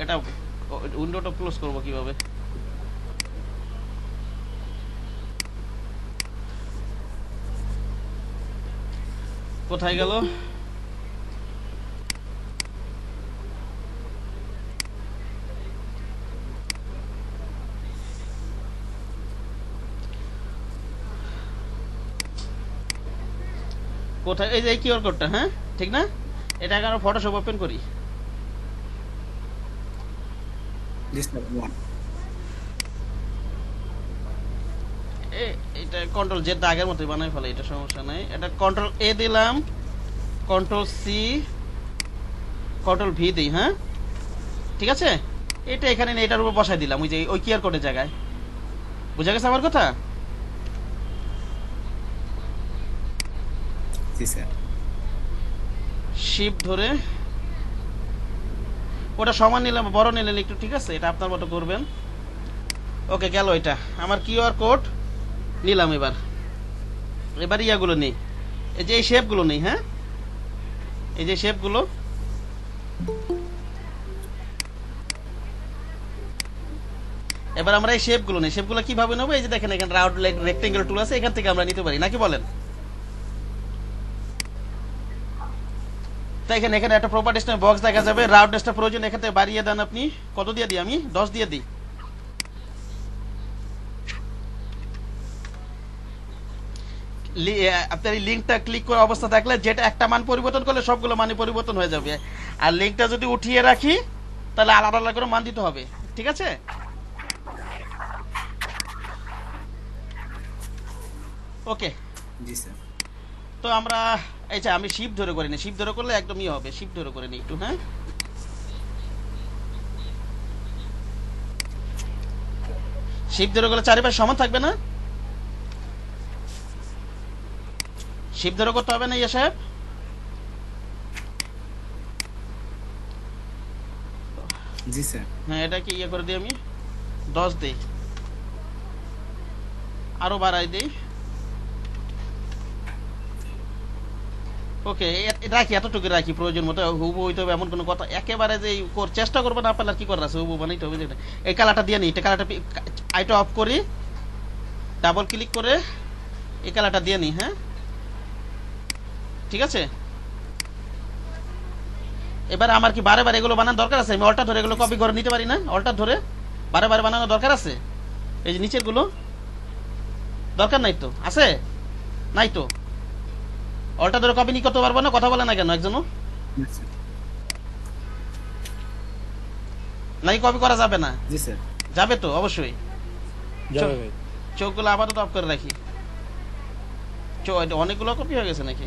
এটা উইন্ডোটা ক্লোজ করব কিভাবে, কোথায় গেল, কোথায়, এই যে কিউআর কোডটা। হ্যাঁ, ঠিক না, এটা আমরা ফটোশপ ওপেন করি। এটা কন্ট্রোল জেড আগের মতোই বানাই ফেলে, এটা সমস্যা নাই। এটা কন্ট্রোল এ দিলাম, কন্ট্রোল সি, কন্ট্রোল ভি দিই। হ্যাঁ, ঠিক আছে, এটা এখানে এটার উপর বসাই দিলাম, ওই যে ওই কিউআর কোডের জায়গায়। বুঝা গেছে আমার কথা? শিপ ধরে ওটা সমান নিলাম, বড় নিলেন একটু, ঠিক আছে, এটা আপনার মতো করবেন। ওকে, গেল এটা আমার কিউআর কোড নিলাম। এবার ইয়াগুলো নেই, এই যে এই শেপগুলো নেই। হ্যাঁ, এই যে শেপগুলো, এবার আমরা এই শেপগুলো নেই। শেপগুলো কিভাবে নেবো, এই যে দেখেন এখানে রাউন্ড রেক্টেঙ্গেল টুল আছে, এখান থেকে আমরা নিতে পারি নাকি বলেন। তো এখানে একটা প্রপার্টিজ বক্স দেখা যাবে, রাউন্ডনেসটা প্রয়োজন, এখান থেকে বাড়িয়ে দেন আপনি। কত দিয়ে দিই আমি? 10 দিয়ে দিই। আপনার এই লিঙ্কটা ক্লিক করা অবস্থা থাকলে যেটা একটা মান পরিবর্তন করলে সবগুলো মানে পরিবর্তন হয়ে যাবে, আর লিঙ্কটা যদি উঠিয়ে রাখি তাহলে আলাদা আলাদা করে মান দিতে হবে, ঠিক আছে। ওকে, জি স্যার। তো আমরা এই যে আমি শিপ ধরে করি না, শিপ ধরে করলে একদমই হবে, শিপ ধরে করে নিই একটু। হ্যাঁ, শিপ ধরে করলে চারিপাশে সমান থাকবে না, শিপ ধরে করতে হবে না ইয়া সাহেব। জি স্যার। হ্যাঁ, এটা কি ইয়ে করে দিই আমি, 10 দিই, আরো বাড়াই দিই। ওকে রাখি, এতটুকু রাখি, প্রয়োজন মতো হুবু হইতে হবে এমন কোনো কথা একেবারে যে চেষ্টা করবো না পারলে আর কি করার আছে, হুবু বানাইতে হবে যেটা। এই কালারটা দিয়ে নিই, এটা কালারটা আইটা অফ করি, ডাবল ক্লিক করে এই কালারটা দিয়ে নিই। হ্যাঁ ঠিক আছে। এবার আমার কি বারে বারে এগুলো বানানোর দরকার আছে? আমি অল্টার ধরে এগুলো কপি করে নিতে পারি না? অল্টার ধরে বারে বারে বানানোর দরকার আছে? এই যে নিচের গুলো দরকার নাই তো? আছে নাই তো? অল্টার ধরে কপি নি করতে পারবো না? কথা বলে না কেন একজনও? নাকি কপি করা যাবে না? জি স্যার। যাবে তো অবশ্যই। যাবে ভাই। চোখগুলো আপাতত অফ করে রাখি। অনেকগুলো কপি হয়ে গেছে নাকি?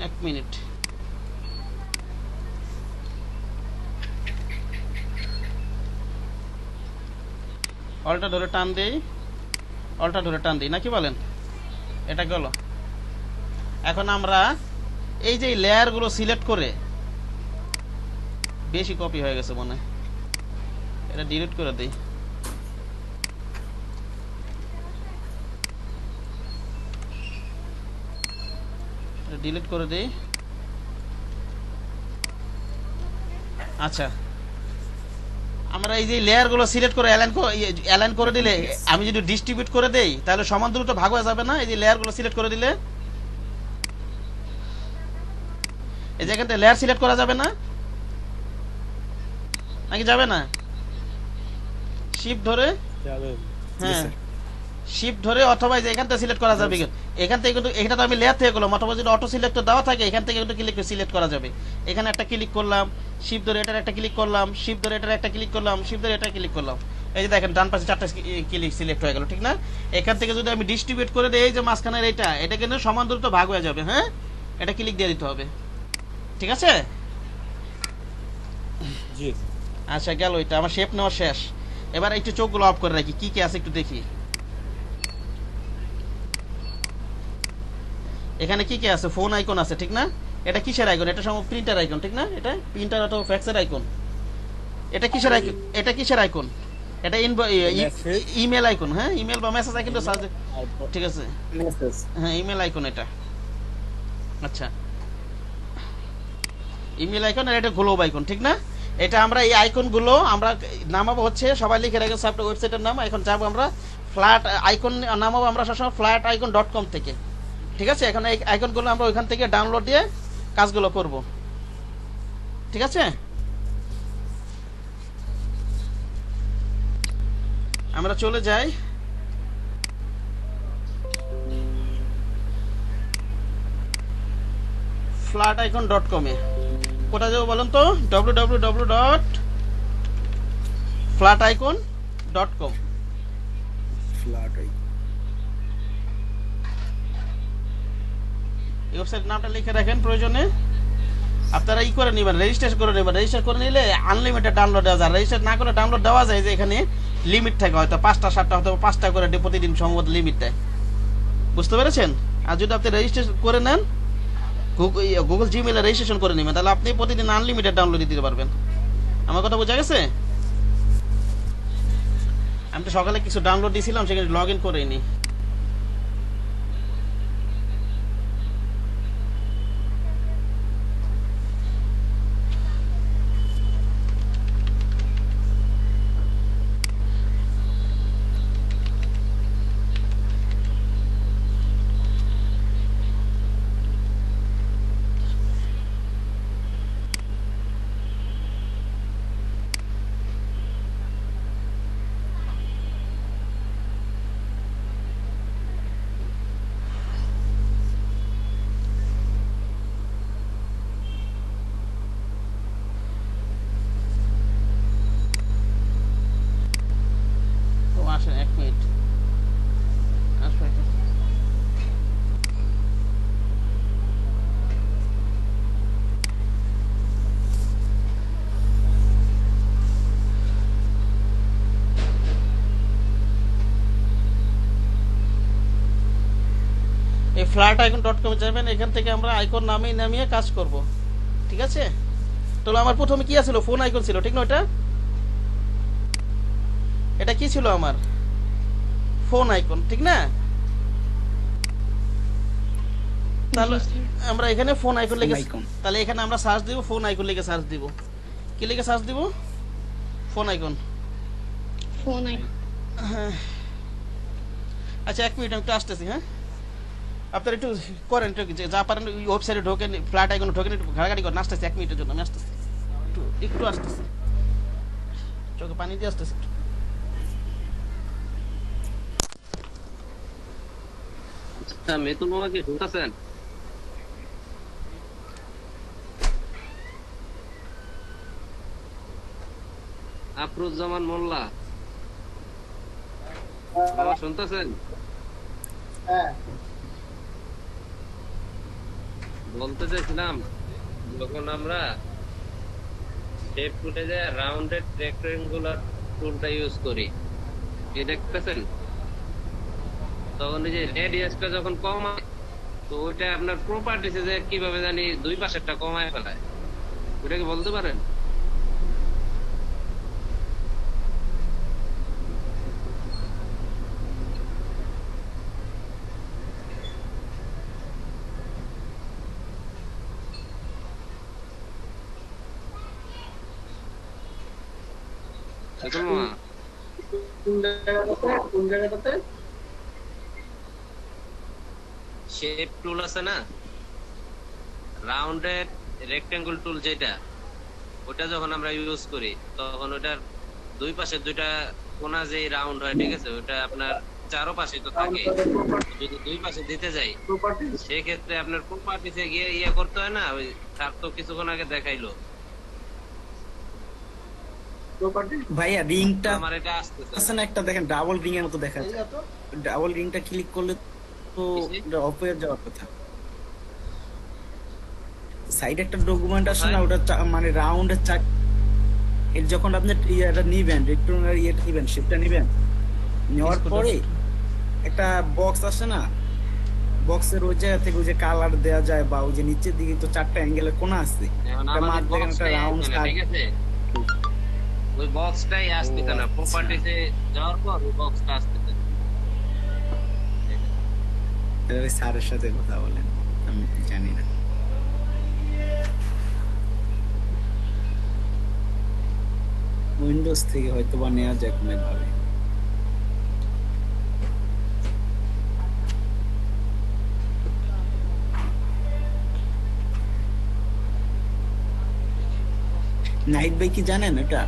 এক মিনিট। অল্টা ধরে টান দেই, অল্টা ধরে টান দিই, নাকি বলেন? এটা গেল। এখন আমরা এই যে লেয়ার গুলো সিলেক্ট করে, বেশি কপি হয়ে গেছে মনে হয়, এটা ডিলিট করে দিই। ডিলিট করে দিই। আচ্ছা, আমরা এই যে লেয়ার গুলো সিলেক্ট করে অ্যালাইন করে দিলে, আমি যদি ডিস্ট্রিবিউট করে দেই তাহলে সমান দ্রুত ভাগ হয়ে যাবে না? এই যে লেয়ার গুলো সিলেক্ট করে দিলে, এই যে এখান থেকে লেয়ার সিলেক্ট করা যাবে না নাকি যাবে না? শিফট ধরে, যাবে। হ্যাঁ শিফট ধরে, অথবা যে এখান থেকে সিলেক্ট করা যাবে। এখান থেকে কিন্তু এটা তো আমি লেয়ার থেকে করলাম, অথবা যদি অটো সিলেক্ট দেওয়া থাকে এখান থেকে কিন্তু ক্লিক করে সিলেক্ট করা যাবে। এখানে একটা ক্লিক করলাম, শিফট ধরে এটার একটা ক্লিক করলাম, শিফট ধরে এটার একটা ক্লিক করলাম, শিফট ধরে এটা ক্লিক করলাম, এই যে দেখেন ডান পাশে 4টা ক্লিক সিলেক্ট হয়ে গেল, ঠিক না? এখান থেকে যদি আমি ডিস্ট্রিবিউট করে দেই, এই যে মাঝখানের এটা কিন্তু সমান দ্রুত ভাগ হয়ে যাবে। হ্যাঁ এটা ক্লিক দিয়ে দিতে হবে, ঠিক আছে? জি। আচ্ছা গেল, এটা আমার শেপ নেওয়া শেষ। এবার একটু চোখগুলো অফ করে রাখি, কি কি আছে একটু দেখি। এখানে কি কি আছে? ফোন আইকন আছে, ঠিক না? এটা কিসের আইকন? এটা সম্ভব প্রিন্টার আইকন, ঠিক না? এটা প্রিন্টার অথবা ফ্যাক্সের আইকন। এটা কিসের আইকন? এটা কিসের আইকন? এটা ইমেল আইকন। হ্যাঁ ইমেল বা মেসেজ আইকন তো, ঠিক আছে। হ্যাঁ ইমেল আইকন এটা। আচ্ছা ইমেল আইকন, আর এটা গ্লোব আইকন, ঠিক না? এটা আমরা এই আইকন গুলো আমরা নামাবো, হচ্ছে সবাই লিখে রাখেন সফটওয়্যার ওয়েবসাইটের নাম। এখন যাবো আমরা ফ্ল্যাট আইকন নামাবো আমরা সবসময় flaticon.com থেকে, ঠিক আছে? এখন এই আইকন গুলো আমরা ওইখান থেকে ডাউনলোড দিয়ে কাজগুলো করব, ঠিক আছে? আমরা চলে যাই flaticon.com এ। কোথায় যাবো বলুন তো? www.flaticon.com। এই ওয়েবসাইট নামটা লিখে রাখেন, প্রয়োজনে আপনারা করে নেবেন, রেজিস্ট্রেশন করে নেবেন। রেজিস্টার করে নিলে আনলিমিটেড ডাউনলোড দেওয়া যায়। রেজিস্টার না করে ডাউনলোড দেওয়া যায় যে এখানে লিমিট থাকে, হয়তো 5টা 7টা হয়তো 5টা করে প্রতিদিন সম্ভবত লিমিট দেয়, বুঝতে পেরেছেন? আর যদি আপনি রেজিস্ট্রেশন করে নেন, গুগল জিমেইলে রেজিস্ট্রেশন করে নেবেন, তাহলে আপনি প্রতিদিন আনলিমিটেড ডাউনলোড দিতে পারবেন। আমার কথা বোঝা গেছে? আমি তো সকালে কিছু ডাউনলোড দিয়েছিলাম, সেখানে লগ ইন করে নিই। আসেন এক মিনিট, আসবেন। এই flaticon.com যাবেন, এখান থেকে আমরা আইকন নামিয়ে কাজ করব, ঠিক আছে? তাহলে আমার প্রথমে কি ছিল? ফোন আইকন ছিল, ঠিক না? এটা কি ছিল আমার? ফোন আইকন, ঠিক না? তাহলে আমরা এখানে ফোন আইকন লিখে, তাহলে এখানে আমরা সার্চ দিব, ফোন আইকন লিখে সার্চ দিব। কি লিখে সার্চ দিব? Phone icon. Phone icon. হ্যাঁ, আচ্ছা 1 মিনিট, আমি একটু আসতেছি। হ্যাঁ, আপনারা একটু করেন, যা পারেন ওয়েবসাইটে ঢোকেন, ফ্ল্যাট আইকনে ঢোকেন, একটু ঘাড়াঘাড়ি করেন। আসতেছি 1 মিনিটের জন্য, আমি আসতেছি, একটু আসতেছি, চোখে পানি দিয়ে আসতেছি। আচ্ছা, মেতুল মামা কি শুনতেছেন? আফরুজ্জামান মোল্লা মামা শুনতেছেন? হ্যাঁ বলতে চাইছিলাম, যখন আমরা শেপ ফুটেজে রাউন্ডেড রেক্টেঙ্গুলার টুলটা ইউজ করি, এই দেখতেছেন, তখন এই যে রেডিয়াসটা যখন কমায়, তো ওইটা আপনার প্রপার্টিসে যে কিভাবে জানি দুই পাশেরটা কমায় ফেলায়, ওটা কি বলতে পারেন? মেতুল মামা, কোন জায়গাটাতে শেপ টুল আছে না, রাউন্ডেড রেক্টেঙ্গল টুল যেটা, ওটা যখন আমরা ইউজ করি তখন ওটার দুই পাশে দুইটা কোণা যে রাউন্ড হয়, ঠিক আছে, ওটা আপনার চারপাশে তো থাকে, যদি দুই পাশে দিতে যাই সেক্ষেত্রে আপনার প্রপার্টিসে গিয়ে ইয়ে করতে হয় না, ওই তার তো কিছুক্ষণ আগে দেখাইলো ভাইয়া রিংটা আমার এটা আসতেছে আছে না একটা, দেখেন ডাবল রিং এর মতো দেখা যায়, ডাবল রিংটা ক্লিক করলে তো এটা অফ হয়ে যাওয়ার কথা। সাইডে একটা ডকুমেন্ট আছে না, ওটা মানে রাউন্ডের চাক, এর যখন আপনি এটা নিবেন, রেক্টেঙ্গুলার ইয়েটা নিবেন, শেপটা নিবেন, নেওয়ার পরে একটা বক্স আছে না, বক্সের ওই জায়গা থেকে ওই যে কালার দেওয়া যায়, বা ওই যে নিচের দিকে তো 4টা অ্যাঙ্গেলের কোণা আছে, একটা মাঝ দেখেন একটা রাউন্ড, ঠিক আছে, ওই বক্সটাই আসতেছে না, প্রপার্টিসে যাওয়ার পর ওই বক্সটা আসতেছে। স্যারের সাথে কথা বলেন, আমি জানি না। উইন্ডোজ থেকে হয়তো বা নেওয়া যায় কোনো ভাবে। নাইট ভাই কি জানেন এটা?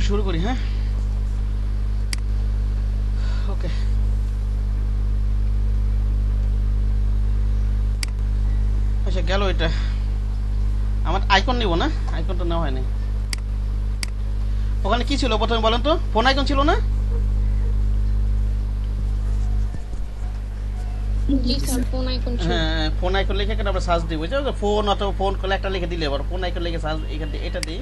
শুরু করি। হ্যাঁ, ওকে, আচ্ছা গেল এটা। আমার আইকন নিব না, আইকনটা নেওয়া হয়নি। ওখানে কি ছিল প্রথমে বলেন তো? ফোন আইকন ছিল না? হ্যাঁ, ফোন আইকন লিখে এখানে আমরা সার্চ দিব, ফোন অথবা ফোন করলে একটা লিখে দিলে, এবার ফোন আইকন লিখে সার্চ, এখানে এটা দিই।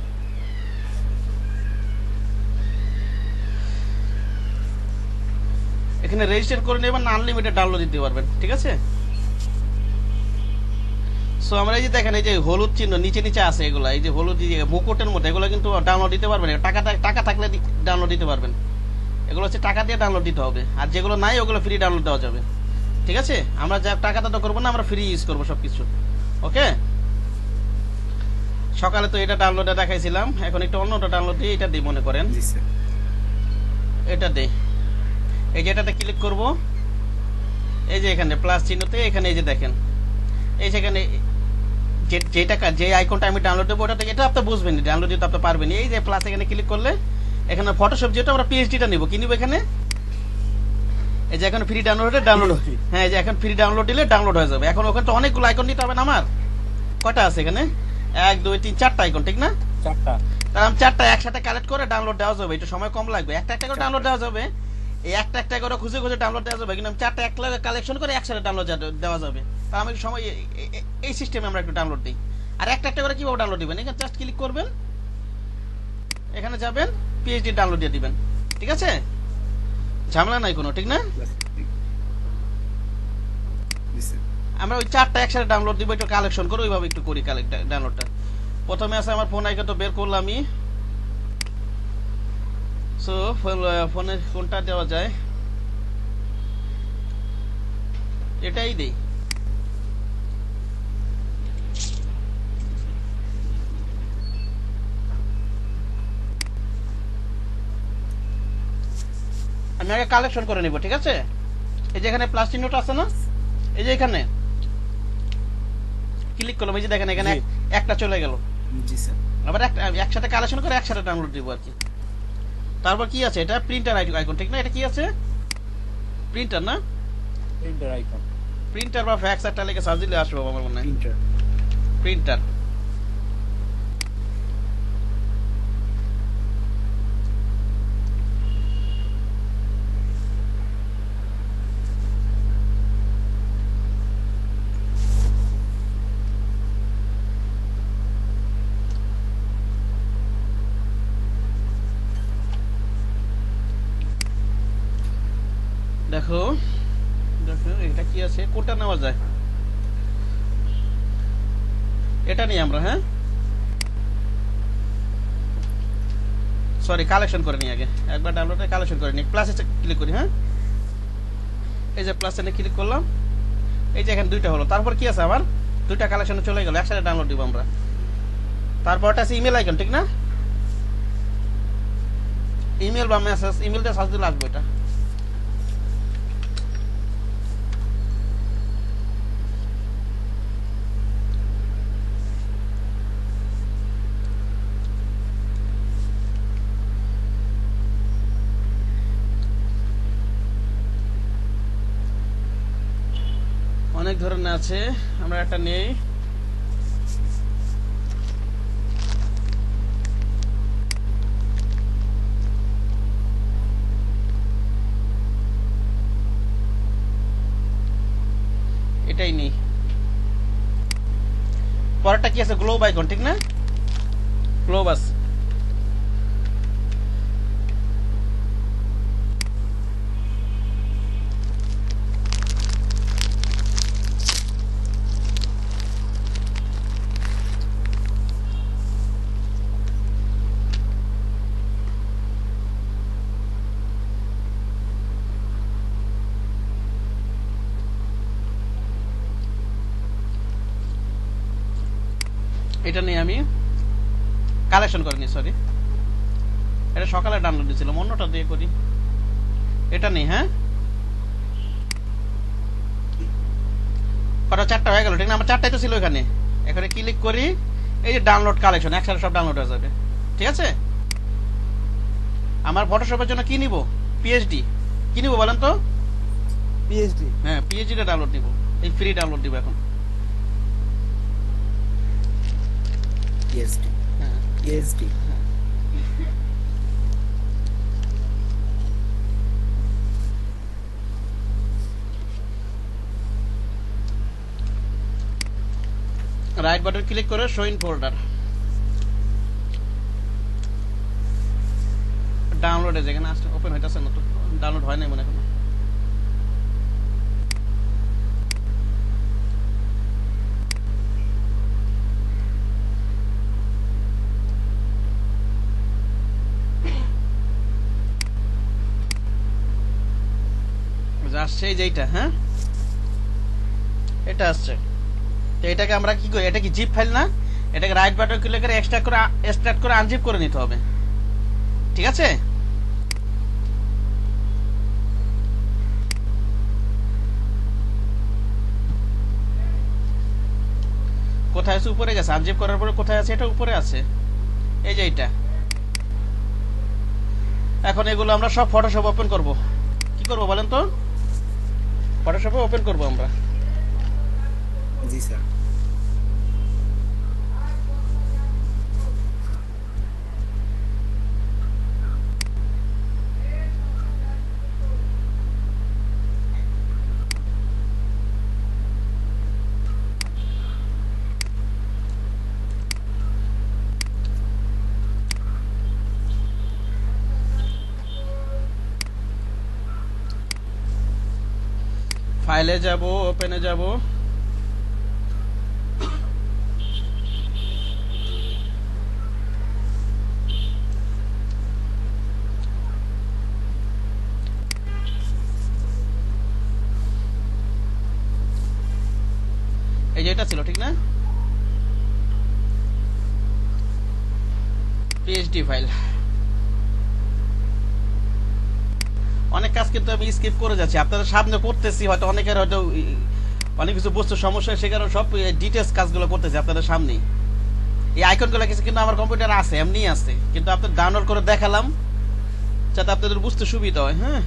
এখানে রেজিস্টার করে নেবেন, আনলিমিটেড ডাউনলোড দিতে পারবেন, ঠিক আছে? সো আমরা এই যে দেখেন, এই যে হলুদ চিহ্ন নিচে নিচে আছে, এগুলা এই যে হলুদ মুকুটের মধ্যে, এগুলো কিন্তু ডাউনলোড দিতে পারবেন, টাকা থাকলে ডাউনলোড দিতে পারবেন। এগুলো হচ্ছে টাকা দিয়ে ডাউনলোড দিতে হবে, আর যেগুলো নাই ওগুলো ফ্রি ডাউনলোড দেওয়া যাবে, ঠিক আছে? আমরা যা টাকাটা তো করবো না, আমরা ফ্রি ইউজ করবো সবকিছু, ওকে? সকালে তো এটা ডাউনলোডে দেখাইছিলাম, এখন একটু অন্যটা ডাউনলোড দিয়ে এটা দিই মনে করেন। জি স্যার। এটা দে, এই যে এটাতে ক্লিক করব, এই যে এখানে প্লাস চিহ্নতে এখানে এই যে দেখেন, এই সেখানে যে আইকনটা আমি ডাউনলোড দেবো ওটা থেকে, এটা আপনি বুঝবেন, ডাউনলোড দিতে আপনি পারবেন। এই যে প্লাস এখানে ক্লিক করলে এখানে ফটোশপ যেটা আমরা পিএইচডিটা নিব, কি নিব এখানে, এই যে এখন ফ্রি ডাউনলোড হ্যাঁ, এই যে এখন ফ্রি ডাউনলোড দিলে ডাউনলোড হয়ে যাবে। এখন ওখানে তো অনেকগুলো আইকন নিতে হবে না, আমার কয়টা আছে এখানে, 1 2 3 4টা আইকন, ঠিক না? 4টা। তাহলে আমি 4টা একসাথে কালেক্ট করে ডাউনলোড দেওয়া যাবে, একটু সময় কম লাগবে। একটা একটা করে ডাউনলোড দেওয়া যাবে, এই একটা একটা করে খুঁজে খুঁজে ডাউনলোড দেওয়া যাবে, কিন্তু আমি 4টা একলাগে কালেকশন করে একসাথে ডাউনলোড দেওয়া যাবে। তা আমি সময় এই সিস্টেমে আমরা একটু ডাউনলোড দিই। আর একটা একটা করে কিভাবে ডাউনলোড দিবেন, এখানে জাস্ট ক্লিক করবেন, এখানে যাবেন, পিএইচডি ডাউনলোড দিয়ে দিবেন, ঠিক আছে? ঝামেলা নাই কোনো, ঠিক না? জি স্যার। আমরা ওই 4টা একসাথে ডাউনলোড দিব, একটু কালেকশন করে ওইভাবে একটু করি ডাউনলোডটা। প্রথমে আছে আমার ফোন আইকন তো বের করলাম আমি। সো ফোনে কোনটা দেওয়া যায়, এটাই দেই। আমি আগে কালেকশন করে নিব, ঠিক আছে? এই যে এখানে প্লাস চিহ্নটা আছে না, এই যে এখানে ক্লিক করলাম, এই যে দেখেন এখানে একটা চলে গেল। জি স্যার। আবার একসাথে কালেকশন করে একসাথে ডাউনলোড দিব আর কি। তারপর কি আছে, এটা প্রিন্টার আইকন, ঠিক না? এটা কি আছে, প্রিন্টার না, প্রিন্টার আইকন, প্রিন্টার বা ফ্যাক্স একটা লেগে সার্চ দিলে আসবে আমার মনে হয়। প্রিন্টার। প্রিন্টার দেখো, দেখো এটা কি আছে, কোনটা নেওয়া যায়, এটা নিয়ে আমরা, হ্যাঁ সরি কালেকশন করে নিই আগে, একবার ডাউনলোডে কালেকশন করে নিই। প্লাসে ক্লিক করি, হ্যাঁ এই যে প্লাসে ক্লিক করলাম, এই যে এখানে দুইটা হলো। তারপর কি আছে, আমার দুইটা কালেকশনে চলে গেল, একসাথে ডাউনলোড দিব আমরা। তারপরটা আছে ইমেল আইকন, ঠিক না? ইমেল বা মেসেজ, ইমেল দিয়ে সার্চ দিলে আসবে এটা। অনেক ধরনের আছে, আমরা একটা নেই। এটাই নেই। পরেরটা কি আছে, গ্লোব আইকন, ঠিক না? গ্লোব আছে। এটা নেই, আমি কালেকশন করিনি, সরি এটা সকালে ডাউনলোড দিয়েছিলাম, অন্যটা দিয়ে করি। এটা নেই, হ্যাঁ কটা, 4টা হয়ে গেল, ঠিক না? আমার 4টাই তো ছিল এখানে। এখানে ক্লিক করি, এই যে ডাউনলোড কালেকশন, একসাথে সব ডাউনলোড হয়ে যাবে, ঠিক আছে? আমার ফটোশপের জন্য কি নিব, পিএইচডি কি নিব বলেন তো? পিএইচডি, হ্যাঁ পিএইচডিটা ডাউনলোড নিব, এই ফ্রি ডাউনলোড দিব এখন। পিএইচডি, হ্যাঁ পিএইচডি। রাইট বাটন ক্লিক করে শো ইন ফোল্ডার, ডাউনলোড এ যেখানে আসছে ওপেন হইতাছে না, তো ডাউনলোড হয় নাই মনে হয়। আসছে এই যে এইটা, হ্যাঁ এটা আসছে। তো এটাকে আমরা কি করি, এটা কি জিপ ফাইল না? এটাকে রাইট বাটন ক্লিক করে এক্সট্রাক্ট করে আনজিপ করে নিতে হবে, ঠিক আছে? কোথায় আছে? উপরে গেছে। আনজিপ করার পরে কোথায় আছে? এটা উপরে আছে, এই যে এটা। এখন এগুলো আমরা সব ফটোশপ ওপেন করব। কি করব বলেন তো? ফটোশপে ওপেন করব আমরা। জি স্যার। ফাইলে যাব, ওপেনে যাব, এই যে এটা ছিল, ঠিক না? PhD file. অনেক কাজ কিন্তু আমি স্কিপ করে যাচ্ছি, আপনাদের সামনে করতেছি, হয়তো অনেকের হয়তো অনেক কিছু বুঝতে সমস্যা, সে কারণে সব ডিটেলস কাজগুলো করতেছি আপনাদের সামনে। এই আইকনগুলো কিছু কিন্তু আমার কম্পিউটারে আছে, এমনি আছে, কিন্তু আপনাদের ডাউনলোড করে দেখালাম যাতে আপনাদের বুঝতে সুবিধা হয়। হ্যাঁ,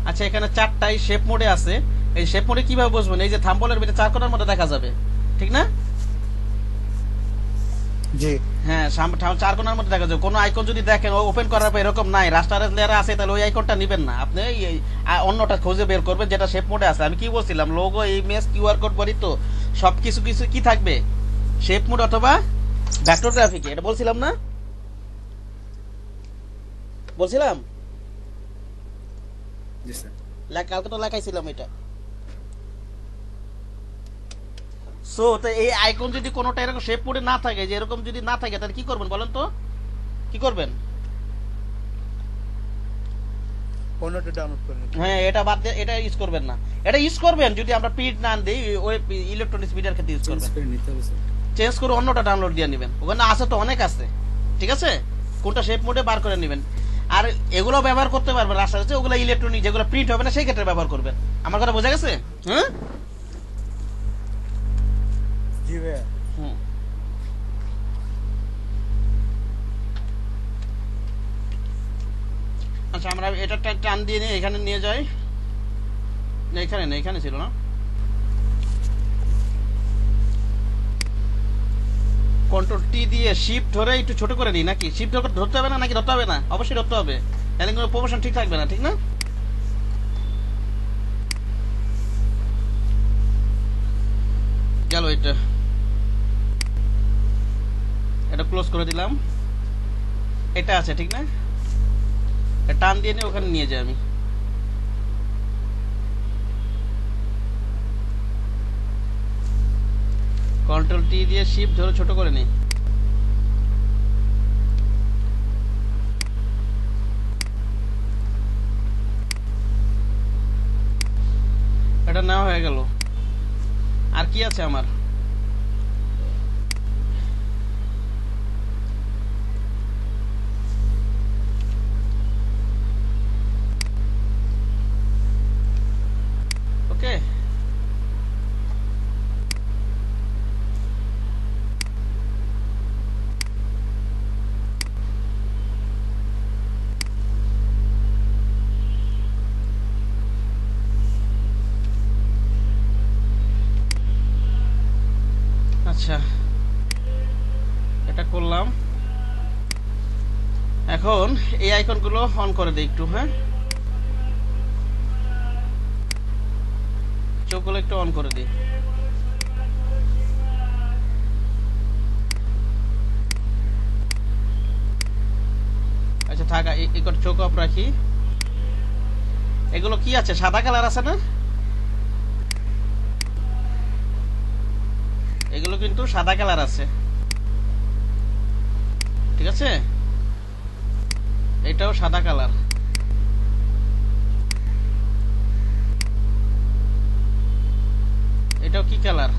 আচ্ছা, এখানে 4টাই শেপ মোডে আছে। এই শেপ মোডে কিভাবে বুঝবেন? এই যে থাম্বনেলের ভিতরে 4 কোণার মধ্যে দেখা যাবে, ঠিক না? জি হ্যাঁ, 4 কোণার মধ্যে দেখা যাবে। কোনো আইকন যদি দেখেন ওপেন করার পর এরকম নাই, রাস্টারের লেয়ার আছে, তাহলে ওই আইকনটা নেবেন না, আপনি অন্যটা খুঁজে বের করবেন যেটা শেপ মোডে আছে। আমি কি বলছিলাম? লোগো, ইমেজ, কিউআর কোড বলি তো, সবকিছু কিছু কি থাকবে? শেপ মোড অথবা ভেক্টর গ্রাফিকে, এটা বলছিলাম না? বলছিলাম? জি স্যার। কালকে তো লেখাইছিলাম এটা। সো তো এই আইকন যদি কোনোটা এরকম শেপ মোডে না থাকে, যে এরকম যদি না থাকে, তাহলে কি করবেন বলেন তো? কি করবেন? অন্যটা ডাউনলোড করে নিতে। হ্যাঁ, এটা বাদ দিয়ে এটা ইউজ করবেন না। এটা ইউজ করবেন যদি আমরা প্রিন্ট না দেই, ওই ইলেকট্রনিক্স মিডিয়ার ক্ষেত্রে ইউজ করবেন। নিতে হবে স্যার। চেঞ্জ করে অন্যটা ডাউনলোড দিয়ে নেবেন, ওখানে আছে তো, অনেক আছে, ঠিক আছে? কোনটা শেপ মোডে বার করে নেবেন। আর এগুলো ব্যবহার করতে পারবেন, রাস্তা আছে ওগুলো ইলেকট্রনিক, যেগুলো প্রিন্ট হবে না সেই ক্ষেত্রে ব্যবহার করবেন। আমার কথা বোঝা গেছে? হ্যাঁ, জি ভাইয়া। হুম। আচ্ছা, আমরা এটা টান দিয়ে নিয়ে এখানে নিয়ে যাই। না, এখানে না, এখানে ছিল না। কন্ট্রোল টি দিয়ে শিফট ধরে একটু ছোট করে নিই, নাকি শিফট ধরতে হবে না? নাকি ধরতে হবে না? অবশ্যই ধরতে হবে, তাহলে কোনো প্রমোশন ঠিক থাকবে না, ঠিক না? গেল এটা, এটা ক্লোজ করে দিলাম। এটা আছে, ঠিক না? টান দিয়ে নিয়ে ওখানে নিয়ে যাই আমি। কন্ট্রোল টি দিয়ে শিফট ধরে ছোট করে নিই। এটা নেওয়া হয়ে গেল। আর কি আছে আমার? ওকে, আচ্ছা, এটা করলাম। এখন এই আইকনগুলো অন করে দিই একটু। হ্যাঁ, চোখগুলো একটু অন করে দিই। আচ্ছা থাক, এই চোখ অফ রাখি। এগুলো কি আছে? সাদা কালার আছে না? এগুলো কিন্তু সাদা কালার আছে, ঠিক আছে? এটাও সাদা কালার। এটাও কি কালার?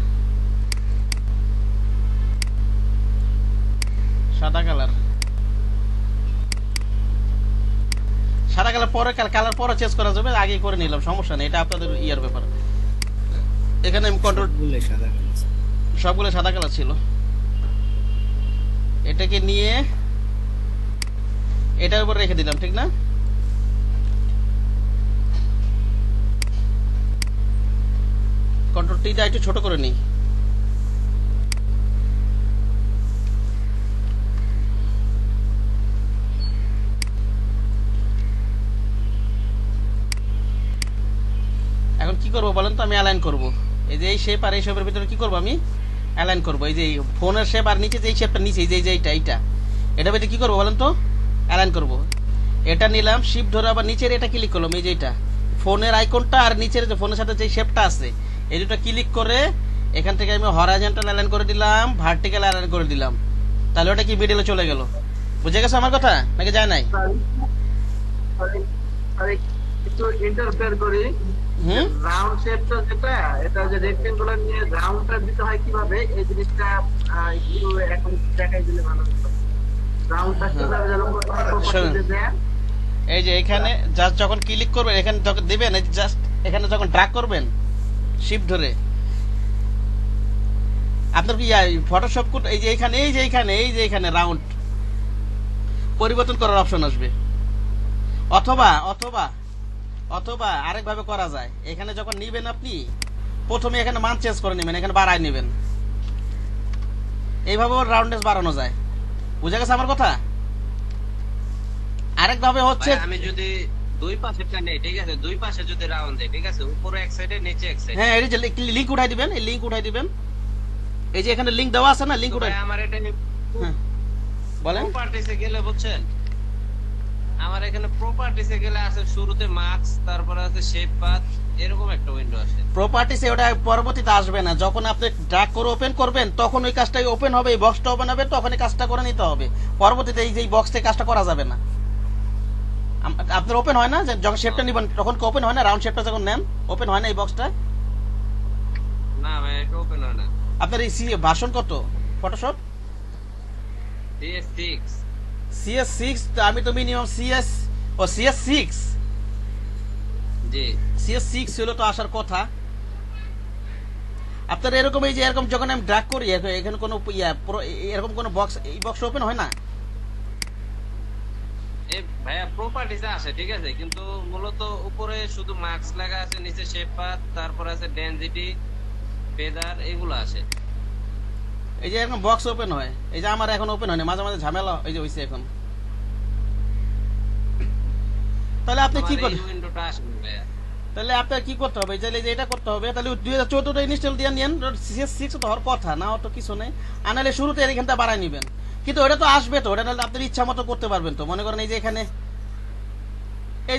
সাদা কালার। সাদা কালার পরে কালার পরে চেঞ্জ করা যাবে, আগে করে নিলাম, সমস্যা নেই, এটা আপনাদের ইয়ার ব্যাপার। এখানে আমি কন্ট্রোল সবগুলো সাদা কালার ছিল। এটাকে নিয়ে এটার উপর রেখে দিলাম, ঠিক না? কন্ট্রোল টিটা একটু ছোট করে নিই। এখন কি করব বলেন তো? আমি অ্যালাইন করব। এই যে এই শেপ আর এই শেপের ভিতরে কি করব? আমি অ্যালাইন করব। এই যে ফোনের শেপ আর নিচে যে এই শেপটা নিচে, এই যে এইটা এটার ভিতরে কি করব বলেন তো? অ্যালাইন করব। এটা নিলাম, শিফট ধরে আবার নিচের এটা ক্লিক করলাম, এই যে এটা ফোনের আইকনটা আর নিচের যে ফোনের সাথে যে শেপটা আছে এই দুটো ক্লিক করে এখান থেকে আমি হরাইজন্টাল অ্যালাইন করে দিলাম, ভার্টিক্যাল অ্যালাইন করে দিলাম। তাহলে ওটা কি মিডলে চলে গেল? বুঝে গেছে আমার কথা নাকি যায় নাই? একটু ইন্টারফেয়ার করি। রাউন্ড শেপটা যেটা, এটা যে রেক্টেঙ্গুলার নিয়ে রাউন্ডটা দিতে হয় কিভাবে, এই জিনিসটা একটু এখন দেখাই দিলে ভালো হতো। রাউন্ডটা কিভাবে যেন দেন। এই যে এখানে জাস্ট যখন ক্লিক করবেন, এখানে যখন দিবেন, এই জাস্ট এখানে যখন ড্র্যাগ করবেন শিফট ধরে, আপনার কি ফটোশপ কোড এই যে এখানে এই যে এখানে রাউন্ড পরিবর্তন করার অপশন আসবে। অথবা অথবা অথবা আরেক ভাবে করা যায়, এখানে যখন নিবেন আপনি প্রথমে এখানে মান চেঞ্জ করে নেবেন, এখানে বাড়ায় নেবেন, এইভাবে রাউন্ডনেস বাড়ানো যায়। বুঝা গেছে আমার কথা? আরেক ভাবে হচ্ছে আমি যদি দুই পাশে টানে, ঠিক আছে, দুই পাশে যদি রাউন্ড দেই, ঠিক আছে, উপরে এক সাইডে নিচে এক সাইডে, হ্যাঁ, এই যে লিংক উঠাই দিবেন, এই লিংক উঠাই দিবেন, এই যে এখানে লিংক দেওয়া আছে না, লিংক উঠাই। আমার এটা হ্যাঁ বলেন। প্রপার্টিসে গেলে বুঝছেন, আমার এখানে প্রপার্টিসে গেলে আছে শুরুতে মার্কস, তারপরে আছে শেপ পাথ, এরকম একটা উইন্ডো আসে। প্রপার্টিসে ওটা পরবর্তীতে আসবে না, যখন আপনি ড্র্যাগ করে ওপেন করবেন তখন ওই কাজটাই ওপেন হবে, এই বক্সটা ওপেন হবে, তখন এই কাজটা করে নিতে হবে। পরবর্তীতে এই যে বক্স থেকে কাজটা করা যাবে না। আপনার ওপেন হয় না যখন শেপটা নিবেন, তখন কি ওপেন হয় না? রাউন্ড শেপটা যখন নেন ওপেন হয় না এই বক্সটা? না ভাই, এটা ওপেন হয় না। আপনার এই ভার্সন কত ফটোশপ? CS6। CS6? আমি তো মিনিমাম CS6 জি, CS6 ছিল তো আসার কথা। আপনার এরকম এই যে এরকম যখন আমি ড্র্যাগ করি, এখানে কোনো এরকম কোনো বক্স, এই বক্স ওপেন হয় না? ভাইয়া প্রপার্টিসে আসে, ঠিক আছে, কিন্তু মূলত উপরে শুধু মার্কস লেখা আছে, নিচে শেপ পাথ, তারপর আছে ডেনসিটি, ফেদার, এগুলো আসে। এই যে এরকম বক্স ওপেন হয়, এই যে আমার এখন ওপেন হয় না, মাঝে মাঝে ঝামেলা এই যে হইছে এখন। তাহলে আপনি কি করবেন? উইন্ডোটা আসে না ভাইয়া। তাহলে আপনার কি করতে হবে? যে এটা করতে হবে, তাহলে 2014টা ইনস্টল দিয়ে নিন। CS6 তো হওয়ার কথা না, তো কিছু নেই, আনালে শুরুতে এখানটা বাড়াই নেবেন। কিন্তু ওটা তো আসবে তো, ওটা নাহলে আপনার ইচ্ছা মতো করতে পারবেন তো। মনে করেন এই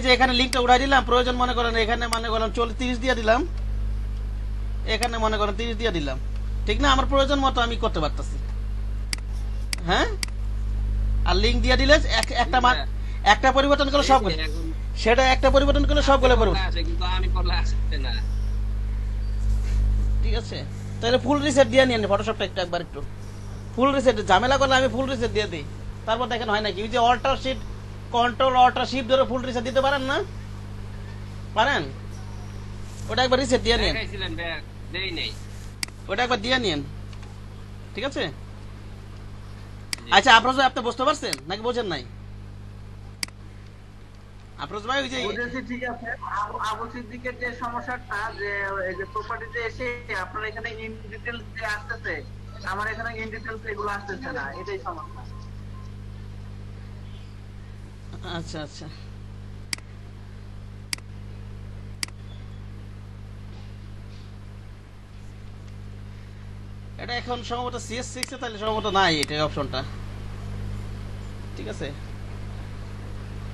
যে এখানে লিঙ্কটা উঠাই দিলাম, প্রয়োজন মনে করেন এখানে মনে করেন 30 দিয়ে দিলাম, এখানে মনে করেন 30 দিয়ে দিলাম, ঠিক না? আমার প্রয়োজন মতো আমি করতে পারতেছি। হ্যাঁ, আর লিঙ্ক দিয়ে দিলে একটা পরিবর্তন করলে সব, সেটা একটা পরিবর্তন করলে সবগুলো পরিবর্তন আসে, কিন্তু আমি করলে আসছে না। ঠিক আছে, তাহলে ফুল রিসেট দিয়ে নিন ফটোশপটা একটু ফুল রিসেট। ঝামেলা করলে আমি ফুল রিসেট দিয়ে দিই, তারপর দেখেন হয় নাকি। ওই যে কন্ট্রোল অল্টার শিফট ধরে ফুল রিসেট দিতে পারেন না? পারেন? ওটা একবার রিসেট দিয়ে নিন, দেখাইছিলেন ভাইয়া, দেই নাই। ওটা একবার দিয়ে নিন, ঠিক আছে? আচ্ছা, আফরোজ ভাই আপনি বুঝতে পারছেন নাকি বোঝেন নাই? আফরোজ ভাই ওই যে বুঝেছি, ঠিক আছে। আবু সিদ্দিকের যে সমস্যাটা, যে এই যে প্রপার্টিতে এসে আপনার এখানে ইন ডিটেইলস যে আসতেছে, আমার এখানে ইন ডিটেইলস এগুলো আসতেছে না, এটাই সমস্যা। আচ্ছা আচ্ছা, এটা এখন সম্ভবত CS6 এ তাহলে সম্ভবত নাই এটা অপশনটা, ঠিক আছে?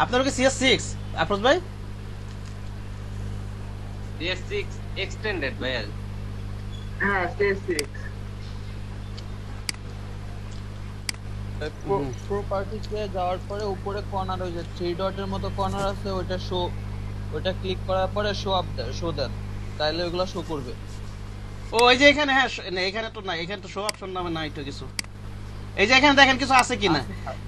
আপনার কি CS6 আফরোজ ভাই? CS6 এক্সটেন্ডেড ভাইয়া। হ্যাঁ, CS6 প্রপার্টিতে যাওয়ার পরে উপরে কর্নার, ওই যে 3 ডটের মতো কর্নার আছে, ওইটা ক্লিক করার পরে শো দেন, তাহলে ওইগুলো শো করবে। ও এই যে এখানে, হ্যাঁ না এখানে তো না, এখানে তো শো অপশন নামে নাই তো কিছু। এই যে এখানে দেখেন কিছু আছে কিনা,